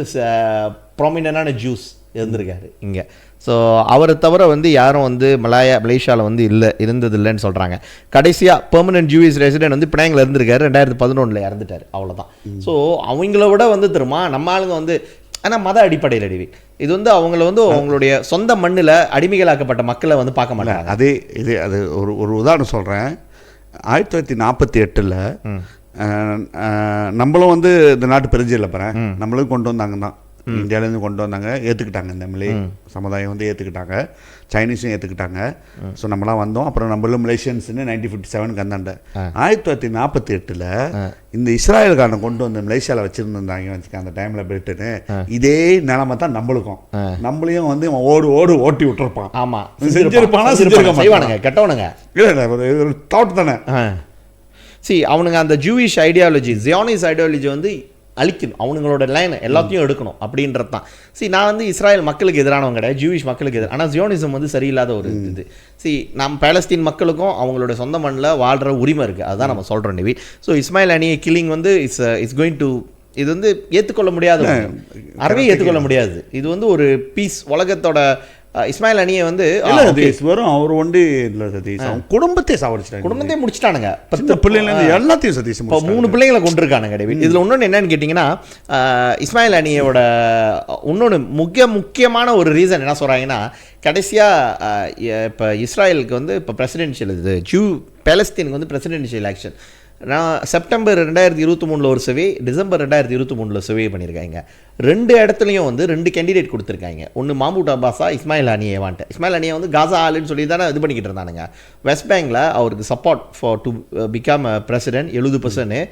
ப்ராமினன்டான ஜூஸ் இருந்திருக்காரு இங்க. ஸோ அவரை தவிர வந்து யாரும் வந்து மலேசியாவில் வந்து இருந்ததில்லைன்னு சொல்கிறாங்க. கடைசியாக பெர்மனன்ட் ஜூயிஷ் ரெசிடென்ட் வந்து பினாங்கில் இருந்திருக்காரு, 2011 இறந்துட்டார், அவ்வளோதான். ஸோ அவங்கள விட வந்து தெரியுமா நம்ம ஆளுங்க வந்து, ஆனால் மத அடிப்படையில் இது வந்து அவங்கள வந்து அவங்களுடைய சொந்த மண்ணில் அடிமைகளாக்கப்பட்ட மக்களை வந்து பார்க்க மாட்டாங்க. அது ஒரு உதாரணம் சொல்கிறேன். 1948 நம்மளும் வந்து இந்த நாட்டு பிரிஞ்சு இல்லை பாரு, நம்மளும் கொண்டு வந்தாங்க தான், இந்தியாவிலேருந்து கொண்டு வந்தாங்க, ஏற்றுக்கிட்டாங்க. இந்த மலே சமுதாயம் வந்து ஏற்றுக்கிட்டாங்க, சைனீஸும் ஏற்றுக்கிட்டாங்க. ஸோ நம்மளாம் வந்தோம். அப்புறம் நம்மளும் மலேசியன்ஸ்னு 1957 வந்தாண்ட. 1948 இந்த இஸ்ராயல்காரனை கொண்டு வந்து மலேசியாவில் வச்சுருந்தாங்க வச்சுக்க அந்த டைமில் பிரிட்டனு. இதே நிலைமை தான் நம்மளுக்கும். நம்மளையும் வந்து ஓட்டி விட்டுருப்பான். ஆமாம், செஞ்சிருப்பானா செய்வானுங்க, கெட்டவனுங்க. இல்லை ஒரு தாட் தானே. அவனுங்க அந்த ஜூயிஷ் ஐடியாலஜி, ஜியானிஸ் ஐடியாலஜி வந்து அழிக்கணும், அவங்களோட லைன் எல்லாத்தையும் எடுக்கணும் அப்படின்றது தான். நான் வந்து இஸ்ராயல் மக்களுக்கு எதிரானவங்க கிடையாது, ஜூவிஷ் மக்களுக்கு எதிரான. ஆனால் ஜியோனிசம் வந்து சரியில்லாத ஒரு இது. நம்ம பாலஸ்தீன் மக்களுக்கும் அவங்களோட சொந்த மண்ணில் வாழ்கிற உரிமை இருக்குது, அதுதான் நம்ம சொல்கிறோம் டேவிட். ஸோ இஸ்மாயில் அணியை கில்லிங் வந்து இட்ஸ் கோயிங் டு, இது வந்து ஏற்றுக்கொள்ள முடியாது, அறவே ஏற்றுக்கொள்ள முடியாது. இது வந்து ஒரு பீஸ் உலகத்தோட இஸ்மாயில் அணியை வந்து வரும். அவர் ஒண்டி இல்லை சதீஷ், அவன் குடும்பத்தை சாவடிச்சிட்டாங்க, குடும்பத்தையும் முடிச்சிட்டானுங்க. 10 பிள்ளைங்க எல்லாத்தையும் சதீஷ், இப்போ 3 பிள்ளைங்களை கொண்டிருக்கானுங்க டேவிட். இதில் இன்னொன்று என்னன்னு கேட்டிங்கன்னா, இஸ்மாயில் அணியோட இன்னொன்று முக்கியமான ஒரு ரீசன் என்ன சொல்கிறாங்கன்னா, கடைசியாக இப்போ இஸ்ராயலுக்கு வந்து இப்போ பிரசிடென்ஷியல் இது பாலஸ்தீனுக்கு வந்து பிரசிடென்ஷியல் எலெக்ஷன் செப்டம்பர் 2023 ஒரு சர்வே, டிசம்பர் 2023 சர்வே பண்ணியிருக்காங்க. 2 இடத்துலையும் வந்து 2 கேண்டிடேட் கொடுத்துருக்காங்க. ஒன்று மாமூட் அப்பாஸா, இஸ்மாயில் அணியேவான்ட்டு. இஸ்மாயில் அணியை வந்து காசா ஆளுன்னு சொல்லி தானே இது பண்ணிக்கிட்டு இருந்தானுங்க. வெஸ்ட் பேங்கில் அவருக்கு support for to become president 70%,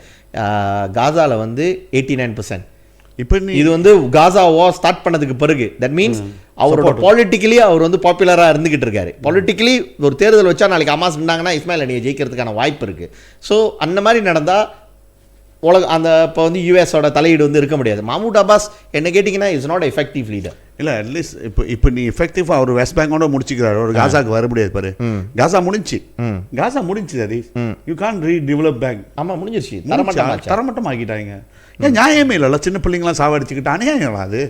காசாவில் வந்து 89%. இப்போ இது வந்து காசா வார் ஸ்டார்ட் பண்ணதுக்கு பிறகு, தட் மீன்ஸ் அவரோட பாலிட்டிக்கலி அவர் வந்து பாப்புலராக இருந்துகிட்டு இருக்காரு. பாலிட்டிக்கலி ஒரு தேர்தல் வச்சா நாளைக்கு ஹமாஸ் இருந்தாங்கன்னா இஸ்மாயில் அணியை ஜெயிக்கிறதுக்கான வாய்ப்பு இருக்குது. ஸோ அந்த மாதிரி நடந்தால் அந்த இப்போ வந்து யூஎஸோட தலையீடு வந்து இருக்க முடியாது. மாமூட் அப்பாஸ் என்ன கேட்டிங்கன்னா இஸ் நாட் எஃபெக்டிவ் லீடர். இல்லை அட்லீஸ்ட் இப்போ நீ எஃபெக்டிவாக அவர் வெஸ்ட் பேங்கோட முடிச்சுக்கிறாரு, ஒரு காசாக்கு வர முடியாது பாரு. காசா முடிஞ்சு சரி, யூ கான் ரீடெவலப் பேங்க். ஆமாம், முடிஞ்சிருச்சு, தரமட்டம் ஆக்கிட்டாங்க. ஏன் நியாயமே இல்லைல்ல, சின்ன பிள்ளைங்களாம் சாவடிச்சுக்கிட்டு அநியாயங்களா அது?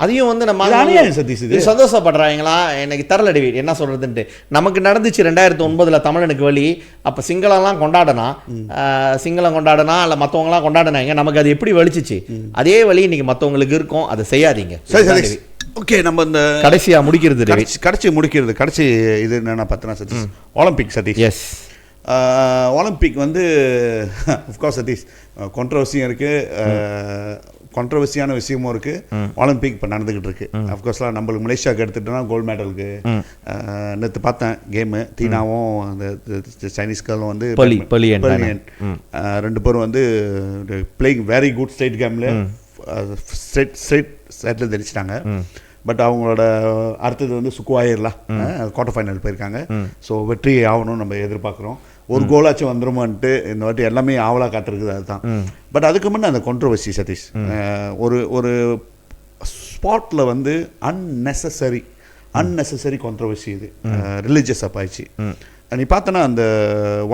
அதையும் வந்து நம்ம அநியாயம் சதீஷ், இது சந்தோஷப்படுறாங்களா எனக்கு தரல டேவிட், என்ன சொல்றதுன்ட்டு. நமக்கு நடந்துச்சு 2009 தமிழனுக்கு வழி. அப்போ சிங்களம்லாம் கொண்டாடனா, சிங்களம் கொண்டாடனா இல்லை மற்றவங்களாம் கொண்டாடினாங்க, நமக்கு அது எப்படி வலிச்சிச்சு, அதே வழி இன்னைக்கு மற்றவங்களுக்கு இருக்கும். அதை செய்யாதீங்க. சரி, ஓகே. நம்ம இந்த கடைசியாக முடிக்கிறது, கடைசி இது என்னென்ன பார்த்தனா Satish, Olympic Satish. Yes, Olympic வந்து அஃப்கோர்ஸ் சதீஷ் கான்ட்ரவர்சியும் இருக்குது, கான்ட்ரவர்சியான விஷயமும் இருக்குது. ஒலிம்பிக் இப்போ நடந்துக்கிட்டு இருக்கு. அஃப்கோர்ஸ்லாம் நம்மளுக்கு மலேசியாவுக்கு எடுத்துட்டோம்னா கோல்டு மெடலுக்கு நேற்று பார்த்தேன் கேமு, தீனாவும் அந்த சைனீஸ் கேர்ளும் வந்து 2 பேரும் வந்து பிளேயிங் வெரி குட் ஸ்டேட் கேமில் ஸ்ட்ரெயிட்டில் தெரிச்சிட்டாங்க. பட் அவங்களோட அடுத்தது வந்து சுக்குவாயிரலாம் குவார்டர் ஃபைனல் போயிருக்காங்க. ஸோ வெற்றி ஆகணும்னு நம்ம எதிர்பார்க்குறோம். ஒரு கோலாச்சும் வந்துருமான்ட்டு இந்த வாட்டி எல்லாமே ஆவலாக காத்திருக்குது. அதுதான். பட் அதுக்கு முன்னே அந்த கான்ட்ரவர்சி சதீஷ், ஒரு ஸ்பாட்டில் வந்து அன்னெசரி கான்ட்ரவர்சி, இது ரிலீஜியஸ் அப் ஆயிடுச்சு. நீ பார்த்தோன்னா அந்த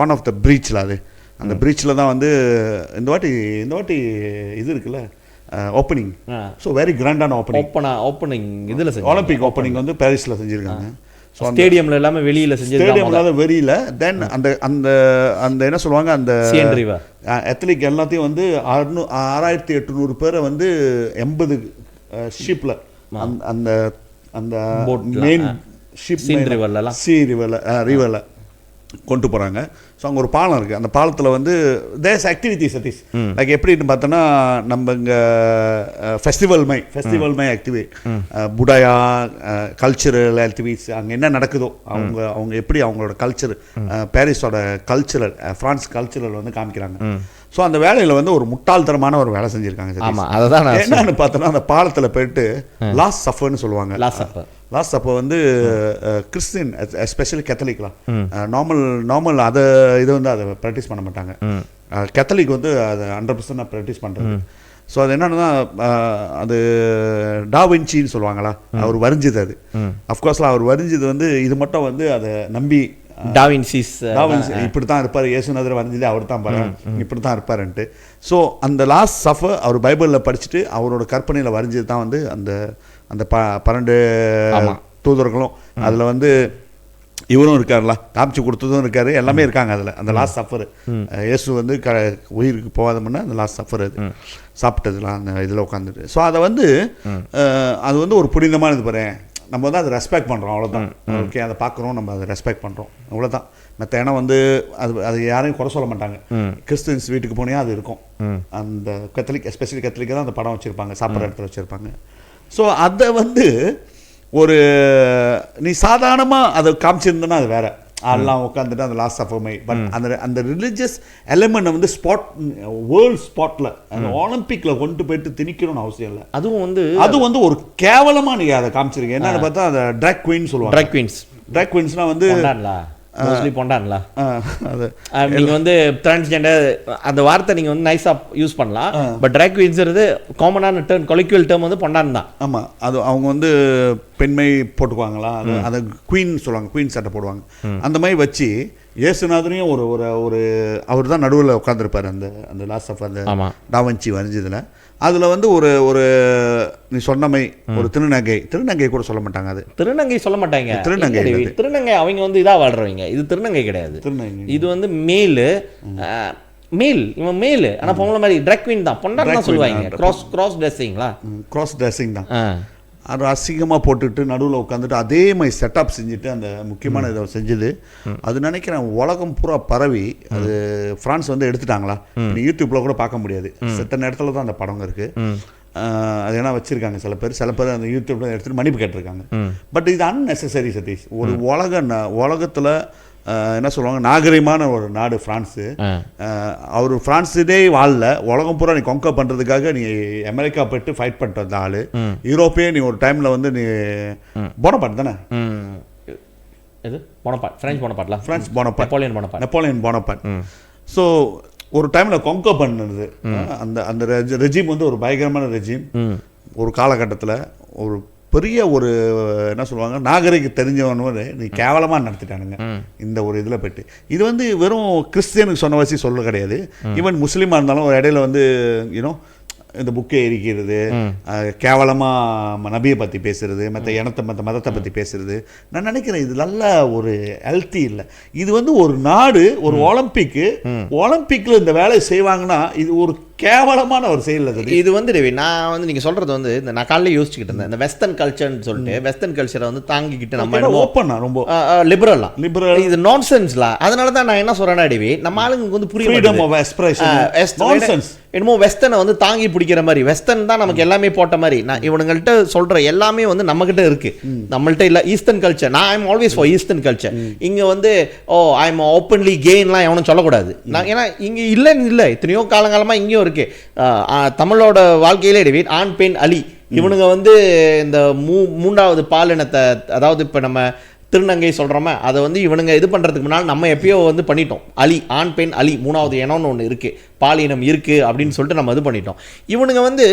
ஒன் ஆஃப் த பிரீச்சில், அந்த பிரீச்சில் தான் வந்து இந்த வாட்டி இது இருக்குல்ல, ஓப்பனிங். ஸோ வெரி கிராண்டான ஓப்பனிங் இதில் ஒலிம்பிக் ஓப்பனிங் வந்து பாரிஸில் செஞ்சுருக்காங்க. ஸோ ஸ்டேடியமில் எல்லாமே வெளியில் ஸ்டேடியமில் வெளியில் தென் அந்த அந்த அந்த என்ன சொல்லுவாங்க அந்த அத்லீட் எல்லாத்தையும் வந்து 6800 பேரை வந்து 80 ஷிப்பில் அந்த அந்த மெயின் ஷிப் ரிவரில் கொண்டு போகிறாங்க. ஸோ அங்கே ஒரு பாலம் இருக்குது. அந்த பாலத்தில் வந்து தேர்ஸ் ஆக்டிவிட்டி சதீஷ் லைக் எப்படின்னு பார்த்தோன்னா நம்ம இங்கே ஃபெஸ்டிவல் மை ஆக்டிவிட்டி புடாயா கல்ச்சுரல் ஆக்டிவிட்டிஸ் அங்கே என்ன நடக்குதோ அவங்க எப்படி அவங்களோட கல்ச்சர் பாரிஸோட கல்ச்சுரல் ஃப்ரான்ஸ் கல்ச்சுரல் வந்து காமிக்கிறாங்க. ஸோ அந்த வேலையில் வந்து ஒரு முட்டாள்தனமான ஒரு வேலை செஞ்சுருக்காங்க. என்னன்னு பார்த்தோன்னா அந்த பாலத்தில் போயிட்டு லாஸ்ட் சஃபர்னு சொல்லுவாங்க. லாஸ்ட் சஃபர் வந்து கிறிஸ்டின் எஸ்பெஷலி கேத்தலிக்லாம் நார்மல் அதை இதை வந்து அதை ப்ராக்டிஸ் பண்ண மாட்டாங்க. கேத்தலிக் வந்து அதை 100% ப்ராக்டிஸ் பண்ணுறது. ஸோ அது என்னன்னா அது டாவின்சின்னு சொல்லுவாங்களா, அவர் வரைஞ்சது. அது அஃப்கோர்ஸ்லாம் அவர் வரைஞ்சது வந்து இது மட்டும் வந்து அதை நம்பி டாவின்சி இப்படி தான் இருப்பார், இயேசுநாதர் வரைஞ்சது அவர் தான் பாரு இப்படி தான் இருப்பாருன்ட்டு. ஸோ அந்த லாஸ்ட் சஃபர் அவர் பைபிளில் படிச்சுட்டு அவரோட கற்பனையில் வரைஞ்சது தான் வந்து அந்த அந்த 12 தூதர்களும் அதில் வந்து இவரும் இருக்காருல, காமிச்சு கொடுத்ததும் இருக்காரு, எல்லாமே இருக்காங்க அதில். அந்த லாஸ்ட் சஃபர் இயேசு வந்து உயிருக்கு போகாத முன்னே அந்த லாஸ்ட் சஃபர் அது சாப்பிட்டதுலாம் அந்த இதில் உட்காந்துட்டு. ஸோ அதை வந்து அது வந்து ஒரு புனிதமானது பாரு, நம்ம வந்து அதை ரெஸ்பெக்ட் பண்ணுறோம், அவ்வளோதான். ஓகே, அதை பார்க்குறோம், நம்ம அதை ரெஸ்பெக்ட் பண்ணுறோம், அவ்வளோதான். மற்ற ஏன்னா வந்து அது யாரையும் குறை சொல்ல மாட்டாங்க. கிறிஸ்டின்ஸ் வீட்டுக்கு போனியா அது இருக்கும். அந்த கத்தலிக் எஸ்பெஷலி கத்தலிக்கு தான் அந்த படம் வச்சுருப்பாங்க, சாப்பிட்ற இடத்துல வச்சுருப்பாங்க. ஸோ அதை வந்து ஒரு நீ சாதாரணமாக அதை காமிச்சிருந்தோன்னா அது வேறு, அதெல்லாம் உட்காந்துட்டு அந்த லாஸ்ட் ஆஃப் மை. பட் அந்த அந்த ரிலிஜியஸ் எலிமெண்ட் வந்து வேர்ல்ட் ஸ்பாட்டில் அந்த ஒலிம்பிக்கில் கொண்டு போயிட்டு திணிக்கணும்னு அவசியம் இல்லை. அது வந்து ஒரு கேவலமாக நீங்கள் அதை காமிச்சிருக்கீங்க. என்னன்னு பார்த்தா அந்த ட்ராக் குயின் சொல்லுவாங்க. ட்ராக் குயின்ஸ்னால் வந்து பொண்டான்ல நீங்க வந்து டிரான்ஸ்ஜெண்டர் அந்த வார்த்தை நீங்க வந்து நைஸா யூஸ் பண்ணலாம். பட் ட்ராக் குயின்ஸ்ங்கிறது காமனான டேர்ம், கொலோக்கியல் டேர்ம் வந்து பொண்டான் தான். ஆமா, அது அவங்க வந்து பெண்மை போட்டுக்குவாங்களா, அதை குயின் சொல்லுவாங்க, குயின் சட்டை போடுவாங்க. அந்த மாதிரி வச்சு இயேசுநாதனையும் ஒரு ஒரு அவர் தான் நடுவில் உட்காந்துருப்பார் அந்த அந்த லாஸ்ட் ஆஃப் அந்த டாவின்சி வரைஞ்சதுல. அதில் வந்து ஒரு ஒரு நீ சொன்னமை ஒரு திருநங்கை கூட சொல்ல மாட்டாங்க. அது திருநங்கை சொல்ல மாட்டாங்க. திருநங்கை அவங்க வந்து இதாக வாழ்றவங்க. இது திருநங்கை கிடையாது. இது வந்து மேல் இவன் மேல். ஆனால் பொங்கல மாதிரி ட்ராக் குயின் தான், பொண்டான் தான் சொல்லுவாங்க. கிராஸ் ட்ரெஸ்ஸிங் தான். அது அசிங்கமாக போட்டுட்டு நடுவில் உட்காந்துட்டு அதே மாதிரி செட்டப் செஞ்சுட்டு அந்த முக்கியமான இதை செஞ்சது. அது நினைக்கிறேன் உலகம் பூரா பரவி அது ஃப்ரான்ஸ் வந்து எடுத்துட்டாங்களா, நீ யூடியூப்பில் கூட பார்க்க முடியாது. செத்த இடத்துல தான் அந்த படம் இருக்குது. அது ஏன்னா வச்சுருக்காங்க சில பேர் அந்த யூடியூப்பில் எடுத்துகிட்டு மன்னிப்பு கேட்டிருக்காங்க. பட் இது அன்னெசரி சதீஷ். ஒரு உலகத்தில் என்ன சொல்லுவாங்க, நாகரிகமான ஒரு நாடு ஃப்ரான்ஸு. அவர் ஃப்ரான்ஸுதே வாழல, உலகம் பூரா நீ கொங்கர் பண்ணுறதுக்காக நீ அமெரிக்கா போய்ட்டு ஃபைட் பண்ணிட்டு வந்த ஆள். யூரோப்பே நீ ஒரு டைமில் வந்து நீ போனபார்ட் தானே, இது Bonaparte, French Bonaparte, Napoleon Bonaparte. So ஒரு டைமில் கொங்கர் பண்ணுறது அந்த அந்த ரெஜிம் வந்து ஒரு பயங்கரமான ரெஜிம். ஒரு காலகட்டத்தில் ஒரு பெரிய ஒரு என்ன சொல்லுவாங்க, நாகரிக தெரிஞ்சவனு நீ கேவலமாக நடத்திட்டானுங்க இந்த ஒரு இதில் போய்ட்டு. இது வந்து வெறும் கிறிஸ்டியனுக்கு சொன்ன வச்சு சொல்ல கிடையாது. ஈவன் முஸ்லீமாக இருந்தாலும் ஒரு இடையில வந்து யூனோ இந்த புக்கை எரிக்கிறது, கேவலமாக நபியை பற்றி பேசுறது, மற்ற மதத்தை பற்றி பேசுறது, நான் நினைக்கிறேன் இது நல்ல ஒரு ஹெல்த்தி இல்லை. இது வந்து ஒரு நாடு ஒரு ஒலிம்பிக்கில் இந்த வேலையை செய்வாங்கன்னா இது ஒரு கேவலமான ஒரு செயல். இது வந்து நான் வந்து நீங்கள் சொல்கிறது வந்து இந்த நான் காலையில் யோசிச்சுக்கிட்டு இருந்தேன். இந்த வெஸ்டர்ன் கல்ச்சர்னு சொல்லிட்டு வெஸ்டர்ன் கல்ச்சரை வந்து தாங்கிக்கிட்டு நம்ம ஓப்பனா ரொம்ப லிபரல் இது நான்சென்ஸ்ல. அதனால தான் நான் என்ன சொல்கிறேன்னா டிவி நம்ம ஆளுங்களுக்கு வந்து புரியும் என்னமோ வெஸ்டர்னை வந்து தாங்கி பிடிக்கிற மாதிரி, வெஸ்டர்ன் தான் நமக்கு எல்லாமே போட்ட மாதிரி. நான் இவனுங்கள்ட்ட சொல்கிற எல்லாமே வந்து நம்மகிட்ட இருக்கு, நம்மள்ட்ட இல்லை. ஈஸ்டர்ன் கல்ச்சர், நான் I'm always for eastern culture. இங்கே வந்து ஐம் ஓப்பன்லி கேன்லாம் எவனும் சொல்லக்கூடாது. நான் ஏன்னா இங்கே இல்லைன்னு இல்லை, எத்தனையோ காலங்காலமாக இங்கேயும் இருக்கு. தமிழோட வாழ்க்கையிலே டேவிட் ஆண் பெண் அலி இவனுங்க வந்து இந்த மூன்றாவது பாலினத்தை, அதாவது இப்போ நம்ம திருநங்கை சொல்கிறோமே, அதை வந்து இவனுங்க இது பண்ணுறதுக்கு முன்னால் நம்ம எப்பயோ வந்து பண்ணிட்டோம். அலி ஆண் பெண் அலி மூணாவது இனம்னு ஒன்று இருக்குது, பாலினம் இருக்குது அப்படின்னு சொல்லிட்டு நம்ம இது பண்ணிட்டோம். இவனுங்க வந்து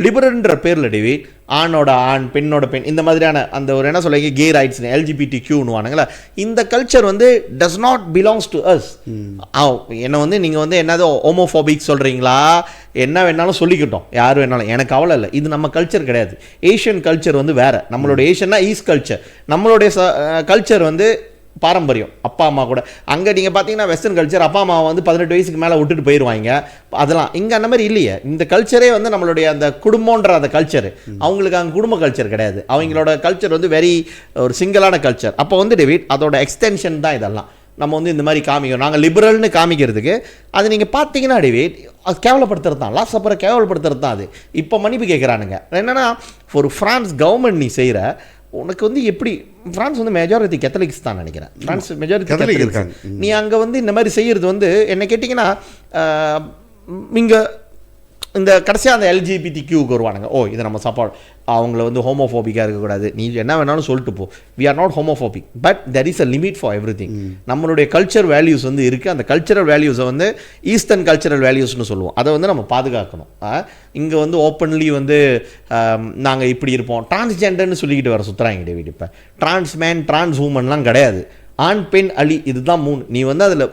லிபரல்ன்ற பேரில் டேவிட் ஆணோட ஆண் பெண்ணோட பெண் இந்த மாதிரியான அந்த ஒரு என்ன சொல்லுவாங்க கே ரைட்ஸ் LGBTQ வானுங்களா, இந்த கல்ச்சர் வந்து does not belongs to us. என்னை வந்து நீங்கள் வந்து என்னது ஹோமோஃபோபிக் சொல்கிறீங்களா, என்ன வேணாலும் சொல்லிக்கிட்டோம், யார் வேணாலும், எனக்கு அவ்வளோ இல்லை. இது நம்ம கல்ச்சர் கிடையாது. ஏஷியன் கல்ச்சர் வந்து வேறு. நம்மளோட ஏஷியன்னா ஈஸ்ட் கல்ச்சர், நம்மளுடைய கல்ச்சர் வந்து பாரம்பரியம். அப்பா அம்மா கூட அங்கே நீங்கள் பார்த்தீங்கன்னா வெஸ்டர்ன் கல்ச்சர், அப்பா அம்மா வந்து 18 வயசுக்கு மேலே விட்டுட்டு போயிடுவாங்க. அதெல்லாம் இங்கே அந்த மாதிரி இல்லையே. இந்த கல்ச்சரே வந்து நம்மளுடைய அந்த குடும்பன்ற அந்த கல்ச்சர், அவங்களுக்கு அங்கே குடும்ப கல்ச்சர் கிடையாது. அவங்களோட கல்ச்சர் வந்து வெரி ஒரு சிங்கிளான கல்ச்சர். அப்போ வந்து டேவிட் அதோட எக்ஸ்டென்ஷன் தான் இதெல்லாம். நம்ம வந்து இந்த மாதிரி காமிக்கிறோம், நாங்கள் லிபரல்னு காமிக்கிறதுக்கு. அது நீங்கள் பார்த்தீங்கன்னா டேவிட் அது கேவலப்படுத்துறது தான், லாஸ்ட் அப்புறம் கேவலப்படுத்துறது தான். அது இப்போ மன்னிப்பு கேட்குறானுங்க. என்னென்னா ஒரு ஃப்ரான்ஸ் கவர்மெண்ட் நீ செய்கிற, உனக்கு வந்து எப்படி, ஃப்ரான்ஸ் வந்து மெஜாரிட்டி கேத்தலிக்ஸ் தான் நினைக்கிறேன். ஃப்ரான்ஸ் மெஜாரிட்டி கேத்தலிக் இருக்காங்க. நீ அங்கே வந்து இந்த மாதிரி செய்கிறது வந்து என்ன கேட்டிங்கன்னா, இங்கே இந்த கடைசியாக அந்த LGBTQ வருவானுங்க, ஓ இதை நம்ம சப்போர்ட், அவங்கள வந்து ஹோமோஃபோபிக்காக இருக்கக்கூடாது, நீ என்ன வேணாலும் சொல்லிட்டு போ, we are not homophobic, but there is a limit for every thing culture values வந்து இருக்குது. அந்த கல்ச்சரல் வேல்யூஸை வந்து ஈஸ்டர்ன் கல்ச்சரல் வேல்யூஸ்னு சொல்லுவோம். அதை வந்து நம்ம பாதுகாக்கணும். இங்கே வந்து ஓப்பன்லி வந்து நாங்கள் இப்படி இருப்போம், டிரான்ஸ்ஜெண்டர்னு சொல்லிக்கிட்டு வர சுற்றுறாங்க டேவிட். இப்போ டிரான்ஸ்மேன் டிரான்ஸ் உமன்லாம் கிடையாது. ஆண் பெண் அலி இதுதான் 3. நீ வந்து அதில்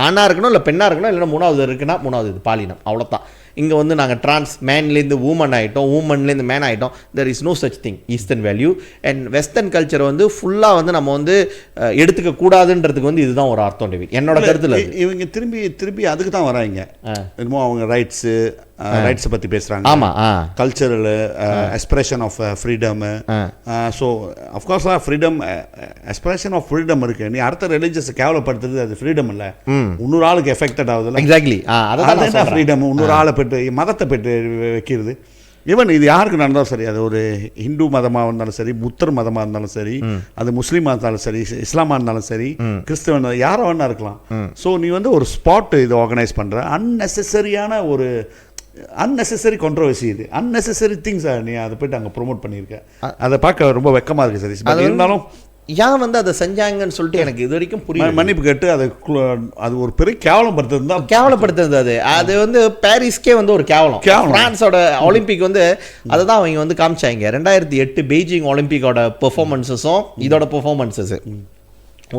ஆணாக இருக்கணும், இல்லை பெண்ணாக இருக்கணும், இல்லைன்னா 3வது இருக்குன்னா 3வது இது பாலினம், அவ்வளோதான். இங்கே வந்து நாங்கள் டிரான்ஸ் மேன்லேருந்து ஊமன் ஆகிட்டோம், ஊமன்லேருந்து மேன் ஆகிட்டோம். There is no such thing eastern value. And western கல்ச்சரை வந்து ஃபுல்லாக வந்து நம்ம வந்து எடுத்துக்க கூடாதுன்றதுக்கு வந்து இதுதான் ஒரு அர்த்தம் டேவிட், என்னோட கருத்தில். இவங்க திருப்பி அதுக்கு தான் வராங்க. என்னமோ அவங்க ரைட்ஸை பற்றி பேசுகிறாங்க. ஆமாம், cultural expression of freedom. So of course freedom, expression of freedom இருக்குது. நீ அடுத்த ரிலீஜியஸை கேவலப்படுத்துறது அது ஃப்ரீடம் இல்லை, இன்னொரு ஆளுக்கு எஃபெக்டட் ஆகுது. எக்ஸாக்ட்லி, அதான் ஃப்ரீடம். இன்னொரு ஆளை பெற்று மதத்தை பெற்று வைக்கிறது. ஈவன் இது யாருக்கு நடந்தாலும் சரி, அது ஒரு ஹிந்து மதமாக இருந்தாலும் சரி, புத்தர் மதமாக இருந்தாலும் சரி, அது முஸ்லீமாக இருந்தாலும் சரி, இஸ்லாமாக இருந்தாலும் சரி, கிறிஸ்தவன் யாரோ வேணா இருக்கலாம். ஸோ நீ வந்து ஒரு ஸ்பாட் இதை ஆர்கனைஸ் பண்ணுற, அன்னெசரியான ஒரு அன்னெசரி கான்ட்ரோவர்சி, இது அன்னெசரி திங்ஸ் நீ அதை போய்ட்டு அங்கே ப்ரொமோட் பண்ணியிருக்க. அதை பார்க்க ரொம்ப வெக்கமாக இருக்குது சரி. அது இருந்தாலும் ஏன் வந்து அதை செஞ்சாங்கன்னு சொல்லிட்டு எனக்கு இது வரைக்கும் புரியும். மன்னிப்பு கேட்டு அது ஒரு பெரிய கேவலப்படுத்துறது தான். கேவலப்படுத்துறது அது வந்து பாரிஸ்க்கே வந்து ஒரு கேவலம். பிரான்ஸோட ஒலிம்பிக் வந்து அதை தான் அவங்க வந்து காமிச்சாங்க. 2008 பெய்ஜிங் ஒலிம்பிக்கோட பெர்ஃபார்மன்ஸஸும் இதோட பெர்ஃபார்மன்ஸஸ்,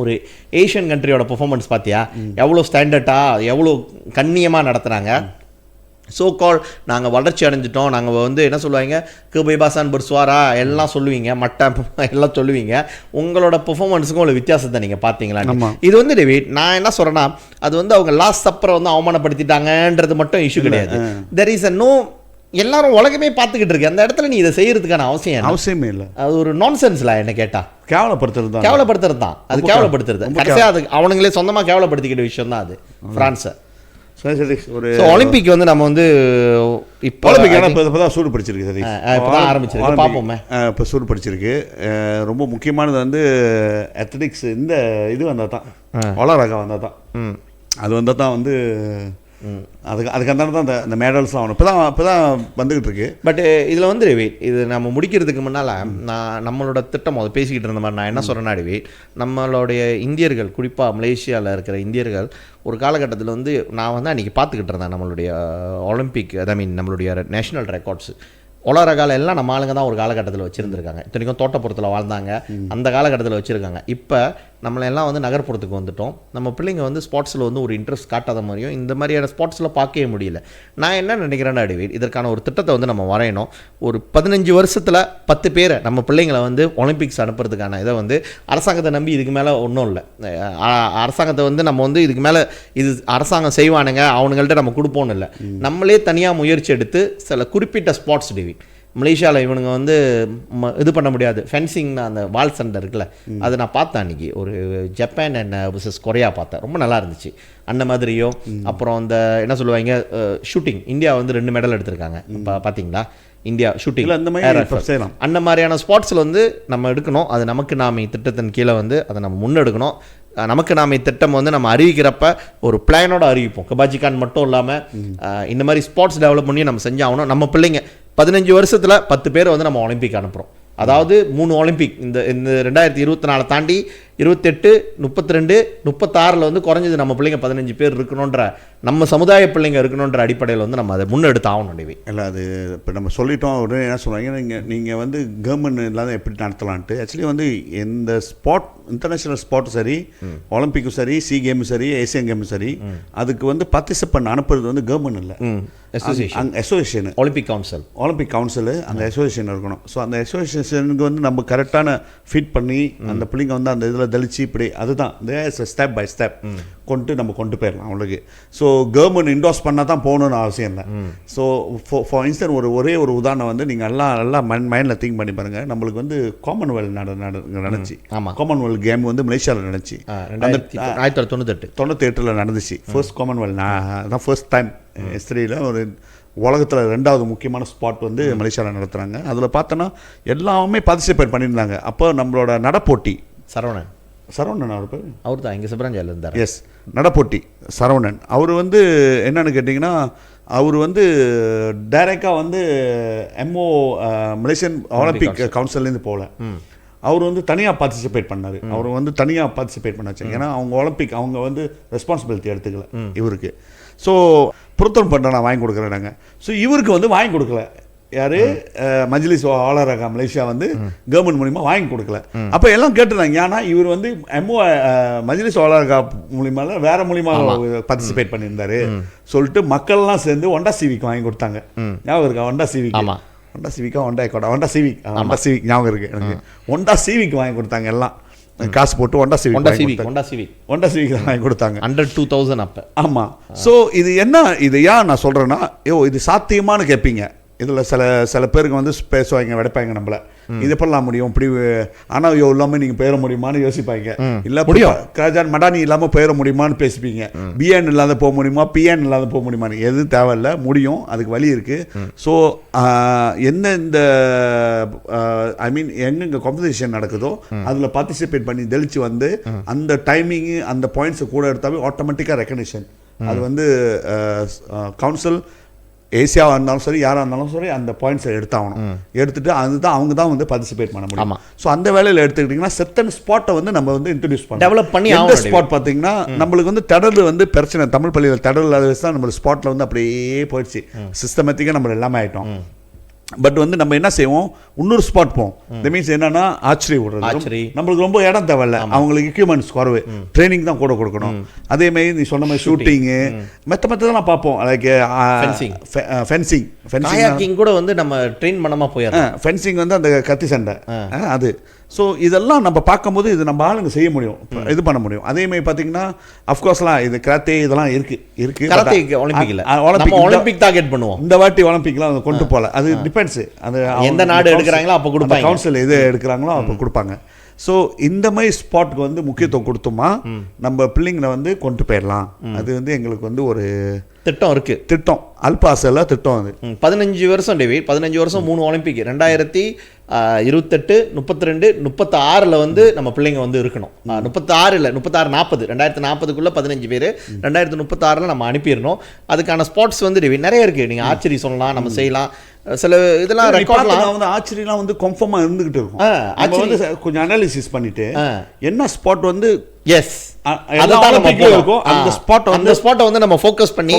ஒரு ஏஷியன் கண்ட்ரியோட பெர்ஃபார்மன்ஸ் பார்த்தியா, எவ்வளோ ஸ்டாண்டர்டாக எவ்வளோ கண்ணியமாக நடத்துகிறாங்க. ஸோ கால் நாங்கள் வளர்ச்சி அடைஞ்சிட்டோம், நாங்கள் வந்து என்ன சொல்லுவாங்க, குபைபாசான் பர்ஸ்வாரா எல்லாம் சொல்லுவீங்க, மட்டம் எல்லாம் சொல்லுவீங்க. உங்களோட பெர்ஃபார்மன்ஸுக்கும் ஒரு வித்தியாசத்தை நீங்கள் பார்த்தீங்களா? இது வந்து டேவிட் நான் என்ன சொல்கிறேன்னா, அது வந்து அவங்க லாஸ்ட் சப்பரை வந்து அவமானப்படுத்திட்டாங்கன்றது மட்டும் இஷ்யூ கிடையாது. தெர் இஸ் அ நோ, எல்லாரும் உலகமே பார்த்துக்கிட்டு இருக்கு. அந்த இடத்துல நீ இதை செய்யறதுக்கான அவசியமே இல்லை. அது ஒரு நான்சென்ஸ்ல என்ன கேட்டா, கேவலப்படுத்துறது தான். அது கேவலப்படுத்துறது கடைசியாக அது அவனுங்களே சொந்தமாக கேவலப்படுத்திக்கிட்ட விஷயம் தான் அது ஃப்ரான்ஸை. ஒரு ஒலிம்பிக் வந்து நம்ம வந்து இப்போ இப்போதான் சூடு பிடிச்சிருக்கு சரி, இப்போதான் ஆரம்பிச்சிருக்கு, பார்ப்போமே. இப்போ சூடு பிடிச்சிருக்கு. ரொம்ப முக்கியமானது வந்து அத்லெட்டிக்ஸ், இந்த இது வந்தால் தான், ஒலரகம் வந்தால் தான், அது வந்தால் தான் வந்து அதுக்கு அந்த தான் இந்த மெடல்ஸ்லாம் ஆகணும். இப்போ தான் வந்துக்கிட்டு இருக்கு. பட் இதில் வந்து ரேவிட், இது நம்ம முடிக்கிறதுக்கு முன்னால் நம்மளோட திட்டம் அதை பேசிக்கிட்டு இருந்த மாதிரி நான் என்ன சொல்கிறேன்னா ரேவிட், நம்மளுடைய இந்தியர்கள், குறிப்பாக மலேசியாவில் இருக்கிற இந்தியர்கள் ஒரு காலகட்டத்தில் வந்து நான் வந்து அன்றைக்கி பார்த்துக்கிட்டு இருந்தேன் நம்மளுடைய ஒலிம்பிக், ஐ மீன் நம்மளுடைய நேஷனல் ரெக்கார்ட்ஸ் உலரகால எல்லாம் நம்ம ஆளுங்க தான் ஒரு காலகட்டத்தில் வச்சுருந்துருக்காங்க. இத்தனைக்கும் தோட்டப்புறத்தில் வாழ்ந்தாங்க, அந்த காலகட்டத்தில் வச்சுருக்காங்க. இப்போ நம்மளெல்லாம் வந்து நகர்ப்புறத்துக்கு வந்துட்டோம். நம்ம பிள்ளைங்க வந்து ஸ்போர்ட்ஸில் வந்து ஒரு இன்ட்ரெஸ்ட் காட்டாத மாதிரியும் இந்த மாதிரியான ஸ்போர்ட்ஸில் பார்க்கவே முடியல. நான் என்ன நினைக்கிறேன்னா டேவிட், இதற்கான ஒரு திட்டத்தை வந்து நம்ம வரையணும். ஒரு 15 வருஷத்தில் 10 பேரை நம்ம பிள்ளைங்களை வந்து ஒலிம்பிக்ஸ் அனுப்புறதுக்கான இதை வந்து அரசாங்கத்தை நம்பி இதுக்கு மேலே ஒன்றும் இல்லை. அரசாங்கத்தை வந்து நம்ம வந்து இதுக்கு மேலே இது அரசாங்கம் செய்வானுங்க அவனுங்கள்ட்ட நம்ம கொடுப்போன்னு இல்லை. நம்மளே தனியாக முயற்சி எடுத்து சில குறிப்பிட்ட ஸ்போர்ட்ஸ் டேவிட், மலேசியாவில் இவனுங்க வந்து இது பண்ண முடியாது. ஃபென்சிங்னா அந்த வால் சண்டை இருக்குல்ல, அது நான் பார்த்தேன் அன்றைக்கி. ஒரு ஜப்பான் அண்ட் விசஸ் கொரியா பார்த்தேன், ரொம்ப நல்லா இருந்துச்சு. அந்த மாதிரியோ அப்புறம் அந்த என்ன சொல்லுவாங்க ஷூட்டிங், இந்தியா வந்து 2 மெடல் எடுத்திருக்காங்க. இப்போ பார்த்தீங்களா, இந்தியா ஷூட்டிங் அந்த மாதிரியான ஸ்போர்ட்ஸில் வந்து நம்ம எடுக்கணும். அது நமக்கு நாம திட்டத்தின் கீழே வந்து அதை நம்ம முன்னெடுக்கணும். நமக்கு நாம திட்டம் வந்து நம்ம அறிவிக்கிறப்ப ஒரு பிளானோட அறிவிப்போம். கபாஜிகான் மட்டும் இல்லாமல் இந்த மாதிரி ஸ்போர்ட்ஸ் டெவலப் பண்ணி நம்ம செஞ்சாகணும். நம்ம பிள்ளைங்க 15 வருஷத்தில் 10 பேர் வந்து நம்ம ஒலிம்பிக் அனுப்புகிறோம். அதாவது 3 ஒலிம்பிக் இந்த 2024 தாண்டி 28, 32, 36 வந்து குறைஞ்சது நம்ம பிள்ளைங்க 15 பேர் இருக்கணுன்ற, நம்ம சமுதாய பிள்ளைங்க இருக்கணுன்ற அடிப்படையில் வந்து நம்ம அதை முன்னெடுத்து ஆகணும். டிவி இல்லை, அது இப்போ நம்ம சொல்லிட்டோம். உடனே என்ன சொல்லுவாங்க, நீங்கள் வந்து கவர்மெண்ட் இல்லாத எப்படி நடத்தலான்ட்டு. ஆக்சுவலி வந்து எந்த ஸ்பாட், இன்டர்நேஷ்னல் ஸ்பாட்டும் சரி, ஒலிம்பிக்கும் சரி, சி கேமும் சரி, ஏசியன் கேமும் சரி, அதுக்கு வந்து பார்ட்டிசிபென்ட் அனுப்புறது வந்து கவர்மெண்ட் இல்லை, அசோசியேஷன், ஒலிம்பிக் கவுன்சில், அந்த அசோசியேஷன் இருக்கணும். ஸோ அந்த அசோசியேஷனுக்கு வந்து நம்ம கரெக்டான ஃபீட் பண்ணி அந்த பிள்ளைங்க வந்து அந்த இதில் தெளிச்சு இப்படி, அதுதான் ஸ்டெப் பை ஸ்டெப் கொண்டு போயிடலாம் அவங்களுக்கு. ஸோ கவர்மெண்ட் இன்டோஸ் பண்ணால் தான் போகணுன்னு அவசியம் இல்லை. ஸோ ஃபார் இன்ஸ்டன்ட் ஒரே ஒரு உதாரணம் வந்து நீங்கள் நல்லா மைண்டில் திங்க் பண்ணி பாருங்கள். நம்மளுக்கு வந்து காமன்வெல்த் நடந்துச்சு. காமன்வெல்த் கேம் வந்து மலேசியாவில் நடந்துச்சு 1998 நடந்துச்சு. ஃபர்ஸ்ட் காமன்வெல்த் தான் ஃபர்ஸ்ட் டைம் ஹிஸ்டரியில் ஒரு உலகத்தில் 2வது முக்கியமான ஸ்பாட் வந்து மலேசியாவில் நடத்துகிறாங்க. அதில் பார்த்தோன்னா எல்லாமே பார்ட்டிசிபேட் பண்ணியிருந்தாங்க. அப்போ நம்மளோட நடப்போட்டி சரவணன் அவர் பேர், அவர் தான் இங்கே சிப்ராஞ்சாவில் இருந்தார். எஸ், நடப்போட்டி சரவணன். அவர் வந்து என்னன்னு கேட்டிங்கன்னா, அவர் வந்து டைரெக்டாக வந்து மலேசியன் ஒலிம்பிக் கவுன்சிலேருந்து போகல. அவர் வந்து தனியாக பார்ட்டிசிபேட் பண்ணார். அவர் வந்து தனியாக பார்ட்டிசிபேட் பண்ணாச்சு. ஏன்னா அவங்க வந்து ரெஸ்பான்சிபிலிட்டி எடுத்துக்கல இவருக்கு. ஸோ பொருத்தம் பண்ணுற நான் வாங்கி கொடுக்குறேன் நாங்கள். ஸோ இவருக்கு வந்து வாங்கி கொடுக்கல. யார்? மஜ்லிஸ் ஆலரகா மலேசியா வந்து கவர்மெண்ட் மூலிமா வாங்கி கொடுக்கல. அப்போ எல்லாம் கேட்டுருந்தாங்க, ஏன்னா இவர் வந்து மஜ்லிஸ் ஆலரகா மூலியமாக வேற மூலியமா பார்ட்டிசிபேட் பண்ணியிருந்தாரு சொல்லிட்டு மக்கள்லாம் சேர்ந்து ஒண்டா சிவிக் வாங்கி கொடுத்தாங்க. ஞாபகம் இருக்கா? ஒண்டா சிவிக் ஞாபகம் இருக்கு எனக்கு. ஒண்டா சிவிக் வாங்கி கொடுத்தாங்க எல்லாம், காசு போட்டு ஒண்டா சிவிக் வாங்கி கொடுத்தாங்க. 100,000 அப்போ. ஆமாம். ஸோ இது ஏன் நான் சொல்கிறேன்னா, இது சாத்தியமானு கேட்பீங்க. இதில் சில பேருக்கு வந்து பேசுவாங்க, வெடைப்பாங்க நம்மள, இது பண்ணலாம் முடியும் இப்படி, ஆனால் இல்லாமல் நீங்கள் பெயர முடியுமான்னு யோசிப்பாங்க. இல்லை கிராஜான் மடானி இல்லாமல் பெயர முடியுமான்னு பேசிப்பீங்க. பிஎன் இல்லாத போக முடியுமா, பிஎன் இல்லாத போக முடியுமான்னு. எதுவும் தேவையில்லை, முடியும், அதுக்கு வழி இருக்குது. ஸோ என்ன இந்த எங்கே காம்படிஷன் நடக்குதோ அதில் பார்ட்டிசிபேட் பண்ணி தெளிச்சு வந்து அந்த டைமிங்கு அந்த பாயிண்ட்ஸை கூட எடுத்தாவே ஆட்டோமேட்டிக்காக ரெக்கக்னிஷன். அது வந்து கவுன்சில் ஏசியாவாக இருந்தாலும் சரி, யாராக இருந்தாலும் சரி, அந்த பாயிண்ட்ஸை எடுத்தாகணும். எடுத்துட்டு அதுதான் அவங்க தான் வந்து பார்ட்டிசிபேட் பண்ண முடியும். ஸோ அந்த வேலையில் எடுத்துக்கிட்டிங்கன்னா செத்தன் ஸ்பாட்டை வந்து நம்ம வந்து இன்ட்ரடியூஸ் பண்ணணும், டெவலப் பண்ணி. அந்த ஸ்பாட் பார்த்தீங்கன்னா நம்மளுக்கு வந்து திடல் வந்து பிரச்சனை, தமிழ் பள்ளியில் திடல் இல்லாத வச்சு தான் நம்ம ஸ்பாட்டில் வந்து அப்படியே போயிடுச்சு. சிஸ்டமேட்டிக்காக நம்ம எல்லாமே ஆகிட்டோம். பட் வந்து நம்ம என்ன செய்வோம், இன்னொரு ஸ்பாட் போவோம். இந்த மீன்ஸ் என்னன்னா ஆர்ச்சரி விடுறது. நம்மளுக்கு ரொம்ப இடம் தேவையில்ல, அவங்களுக்கு எக்யூப்மெண்ட்ஸ் குறைவு, ட்ரைனிங் தான் கூட கொடுக்கணும். அதே மாதிரி நீ சொன்ன மாதிரி ஷூட்டிங்கு மற்றதான் பார்ப்போம். லைக் ஃபென்சிங் கூட வந்து நம்ம ட்ரெயின் பண்ணாமல் போயிடலாம். ஃபென்சிங் வந்து அந்த கத்தி சண்டை அது. ஸோ இதெல்லாம் நம்ம பார்க்கும்போது இது நம்ம ஆளுங்க செய்ய முடியும், இது பண்ண முடியும். அதே மாதிரி பார்த்தீங்கன்னா அஃப்கோர்ஸ்லாம் இது கராத்தே இதெல்லாம் இருக்கு. ஒலிம்பிக் டார்கெட் பண்ணுவோம். இந்த வாட்டி ஒலிம்பிக்லாம் கொண்டு போகல, அது டிபெண்ட்ஸ். அது எந்த நாடு எடுக்கிறாங்களோ அப்போ கொடுப்பாங்க, கவுன்சில் எது எடுக்கிறாங்களோ அப்போ கொடுப்பாங்க. ஸோ இந்த மாதிரி ஸ்பாட்டுக்கு வந்து முக்கியத்துவம் கொடுத்தோமா நம்ம பிள்ளைங்களை வந்து கொண்டு போயிடலாம். அது வந்து எங்களுக்கு வந்து ஒரு திட்டம் இருக்கு. திட்டம் அல்பாசெல்லாம் திட்டம். அது 15 வருஷம் டேவிட், 15 வருஷம் 3 ஒலிம்பிக், 2028, 32, 36 வந்து நம்ம பிள்ளைங்க வந்து இருக்கணும். 36 இல்லை 40, 2040க்குள்ள 15 பேர், 2036 நம்ம அனுப்பிடணும். அதுக்கான ஸ்பாட்ஸ் வந்து டேவிட் நிறைய இருக்கு. நீங்க ஆர்ச்சரி சொல்லலாம், நம்ம செய்யலாம். சில இதெல்லாம் ரெக்கார்ட்லாம் வந்து ஆர்ச்சரிலாம் வந்து கன்ஃபார்மா இருந்துகிட்டு இருக்கும். அது வந்து கொஞ்சம் அனாலிசிஸ் பண்ணிட்டு என்ன ஸ்பாட் வந்து எஸ் அந்த ஸ்பாட்டை வந்து நம்ம ஃபோக்கஸ் பண்ணி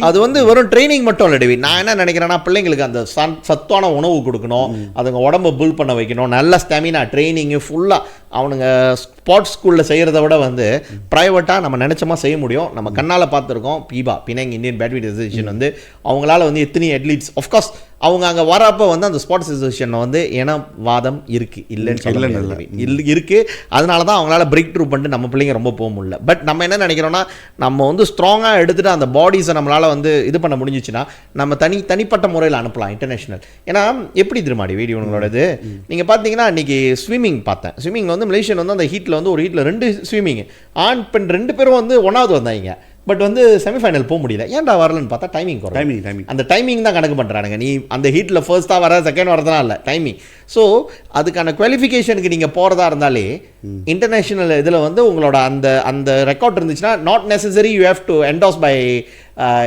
அது வந்து வெறும் ட்ரைனிங் மட்டும் இல்லை டேவிட். நான் என்ன நினைக்கிறேன்னா, பிள்ளைங்களுக்கு அந்த சத்தான உணவு கொடுக்கணும், அதுங்க உடம்பை பில்ட் பண்ண வைக்கணும், நல்ல ஸ்டாமினா ட்ரைனிங்கு ஃபுல்லாக அவனுங்க ஸ்போர்ட்ஸ் ஸ்கூலில் செய்கிறத விட வந்து ப்ரைவேட்டாக நம்ம நினச்சமா செய்ய முடியும். நம்ம கண்ணால் பார்த்துருக்கோம். பினாங் இந்தியன் பேட்மிண்டன் அசோசியேஷன் வந்து அவங்களால வந்து எத்தனை அத்லீட்ஸ், ஆஃப்கோர்ஸ் அவங்க அங்கே வரப்போ வந்து அந்த ஸ்போர்ட்ஸ் அசோசியேஷனில் வந்து வாதம் இருக்குது, இல்லைன்னு இருக்குது. அதனால தான் அவங்களால பிரேக் த்ரூ பண்ணிட்டு நம்ம பிள்ளைங்க ரொம்ப போக முடியல. பட் நம்ம என்ன நினைக்கிறோன்னா, நம்ம வந்து ஸ்ட்ராங்காக எடுத்துகிட்டு அந்த பாடிஸை நம்மளால் வந்து இது பண்ண முடிஞ்சிச்சுன்னா நம்ம தனிப்பட்ட முறையில் அனுப்பலாம் இன்டர்நேஷ்னல். ஏன்னா எப்படி திருமாடி வீடியோ உங்களோடது நீங்கள் பார்த்தீங்கன்னா, இன்றைக்கி ஸ்விம்மிங் பார்த்தேன். ஸ்விம்மிங் வந்து மலேசியன் வந்து அந்த ஹீட்டில் வந்து ஒரு ஹீட்டில் 2 ஸ்விம்மிங் ஆண் பெண் 2 பேரும் வந்து 1வது வந்தாங்க. பட் வந்து செமிஃபைனல் போக முடியல. ஏன்டா வரலன்னு பார்த்தா டைமிங் அந்த டைமிங் தான் கணக்கு பண்ணுறானுங்க. நீ அந்த ஹீட்டில் ஃபர்ஸ்ட்டாக வர செகண்ட் வரதுனா இல்லை, டைமிங். ஸோ அதுக்கான குவாலிஃபிகேஷனுக்கு நீங்கள் போகிறதா இருந்தாலே இன்டர்நேஷ்னல் இதில் வந்து உங்களோட அந்த ரெக்கார்ட் இருந்துச்சுன்னா, not necessary you have to endorse by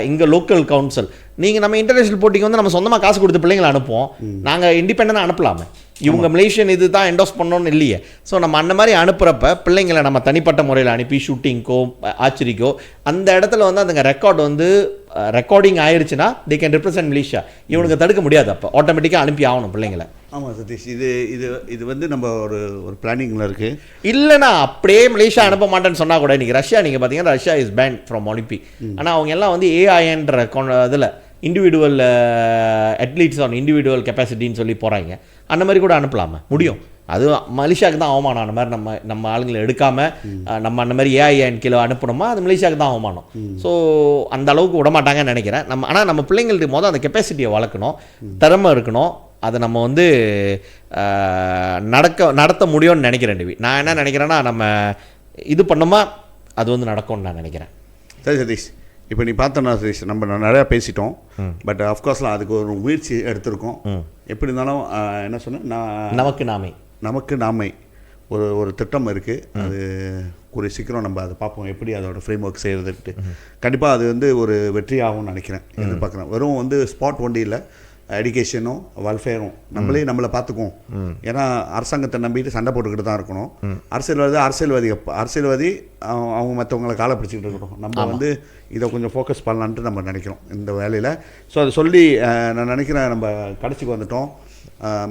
இங்கே லோக்கல் கவுன்சில். நீங்கள் நம்ம இன்டர்நேஷனல் போட்டிக்கு வந்து நம்ம சொந்தமாக காசு கொடுத்து பிள்ளைங்களை அனுப்புவோம், நாங்கள் இண்டிபெண்டனாக அனுப்பலாமே. இவங்க மலேசியன் இது தான் என்டோஸ் பண்ணோன்னு இல்லையே. ஸோ நம்ம அந்த மாதிரி அனுப்புகிறப்ப பிள்ளைங்களை நம்ம தனிப்பட்ட முறையில் அனுப்பி ஷூட்டிங்க்கோ ஆச்சரிக்கோ அந்த இடத்துல வந்து அதுங்க ரெக்கார்ட் வந்து ரெக்கார்டிங் ஆயிடுச்சுன்னா தே கேன் ரெப்ரசென்ட் மலேசியா. இவனுக்கு தடுக்க முடியாது, அப்போ ஆட்டோமேட்டிக்காக அனுப்பி ஆகணும் பிள்ளைங்களை. ஆமாம் சதீஷ், இது வந்து நம்ம ஒரு பிளானிங்கில் இருக்குது. இல்லைனா அப்படியே மலேசியா அனுப்ப மாட்டேன்னு சொன்னால் கூட இன்றைக்கி ரஷ்யா நீங்கள் பார்த்தீங்கன்னா Russia is ban from Olympic. ஆனால் அவங்க எல்லாம் வந்து ஏஐஎன்ற இதில் இண்டிவிஜுவல் அத்லீட்ஸ் ஆன் இண்டிவிஜுவல் கெப்பாசிட்டின்னு சொல்லி போகிறாங்க. அந்த மாதிரி கூட அனுப்பலாமா? முடியும். அது மலேசியாவுக்கு தான் அவமானம். அந்த மாதிரி நம்ம ஆளுங்களை எடுக்காமல் நம்ம அந்த மாதிரி ஏஐஎன் கீழே அனுப்பணுமா, அது மலேசியாவுக்கு தான் அவமானம். ஸோ அந்த அளவுக்கு விடமாட்டாங்கன்னு நினைக்கிறேன். ஆனால் நம்ம பிள்ளைங்களுக்கு முதல் அந்த கெப்பாசிட்டியை வளர்க்கணும், திறமை இருக்கணும். அதை நம்ம வந்து நடத்த முடியும்னு நினைக்கிறேன். டிவி நான் என்ன நினைக்கிறேன்னா, நம்ம இது பண்ணோமா அது வந்து நடக்கும்னு நான் நினைக்கிறேன். சரி சதீஷ், இப்போ நீ பார்த்தோன்னா சதீஷ், நம்ம நிறையா பேசிட்டோம். பட் அஃப்கோர்ஸ்லாம் அதுக்கு ஒரு முயற்சி எடுத்திருக்கோம். எப்படி இருந்தாலும் என்ன சொன்னேன், நமக்கு நாமே ஒரு திட்டம் இருக்குது. அது ஒரு சீக்கிரம் நம்ம அதை பார்ப்போம், எப்படி அதோட ஃப்ரேம் ஒர்க் செய்கிறதுட்டு. கண்டிப்பாக அது வந்து ஒரு வெற்றி ஆகும்னு நினைக்கிறேன், எதிர்பார்க்குறேன். வெறும் வந்து ஸ்பாட் ஒண்டி இல்லை, எஜுகேஷனும் வெல்ஃபேரும் நம்மளை பார்த்துக்குவோம். ஏன்னா அரசாங்கத்தை நம்பிட்டு சண்டை போட்டுக்கிட்டு தான் இருக்கணும். அரசியல்வாதி அவங்க மற்றவங்களை காலை பிடிச்சிக்கிட்டு இருக்கணும். நம்ம வந்து இதை கொஞ்சம் ஃபோக்கஸ் பண்ணலான்ட்டு நம்ம நினைக்கிறோம் இந்த வேலையில். ஸோ அதை சொல்லி நான் நினைக்கிறேன் நம்ம கடைசிக்கு வந்துட்டோம்.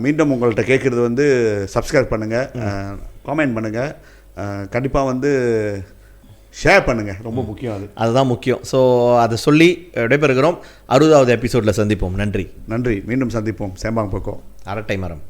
மீண்டும் உங்கள்கிட்ட கேட்குறது வந்து சப்ஸ்கிரைப் பண்ணுங்கள், காமெண்ட் பண்ணுங்கள், கண்டிப்பாக வந்து ஷேர் பண்ணுங்கள், ரொம்ப முக்கியம். அதுதான் முக்கியம். ஸோ அதை சொல்லி விடைபெறுகிறோம். 60வது எபிசோடில் சந்திப்போம். நன்றி. மீண்டும் சந்திப்போம். சேம்பாங் பக்கம் அரட்டை மரம்.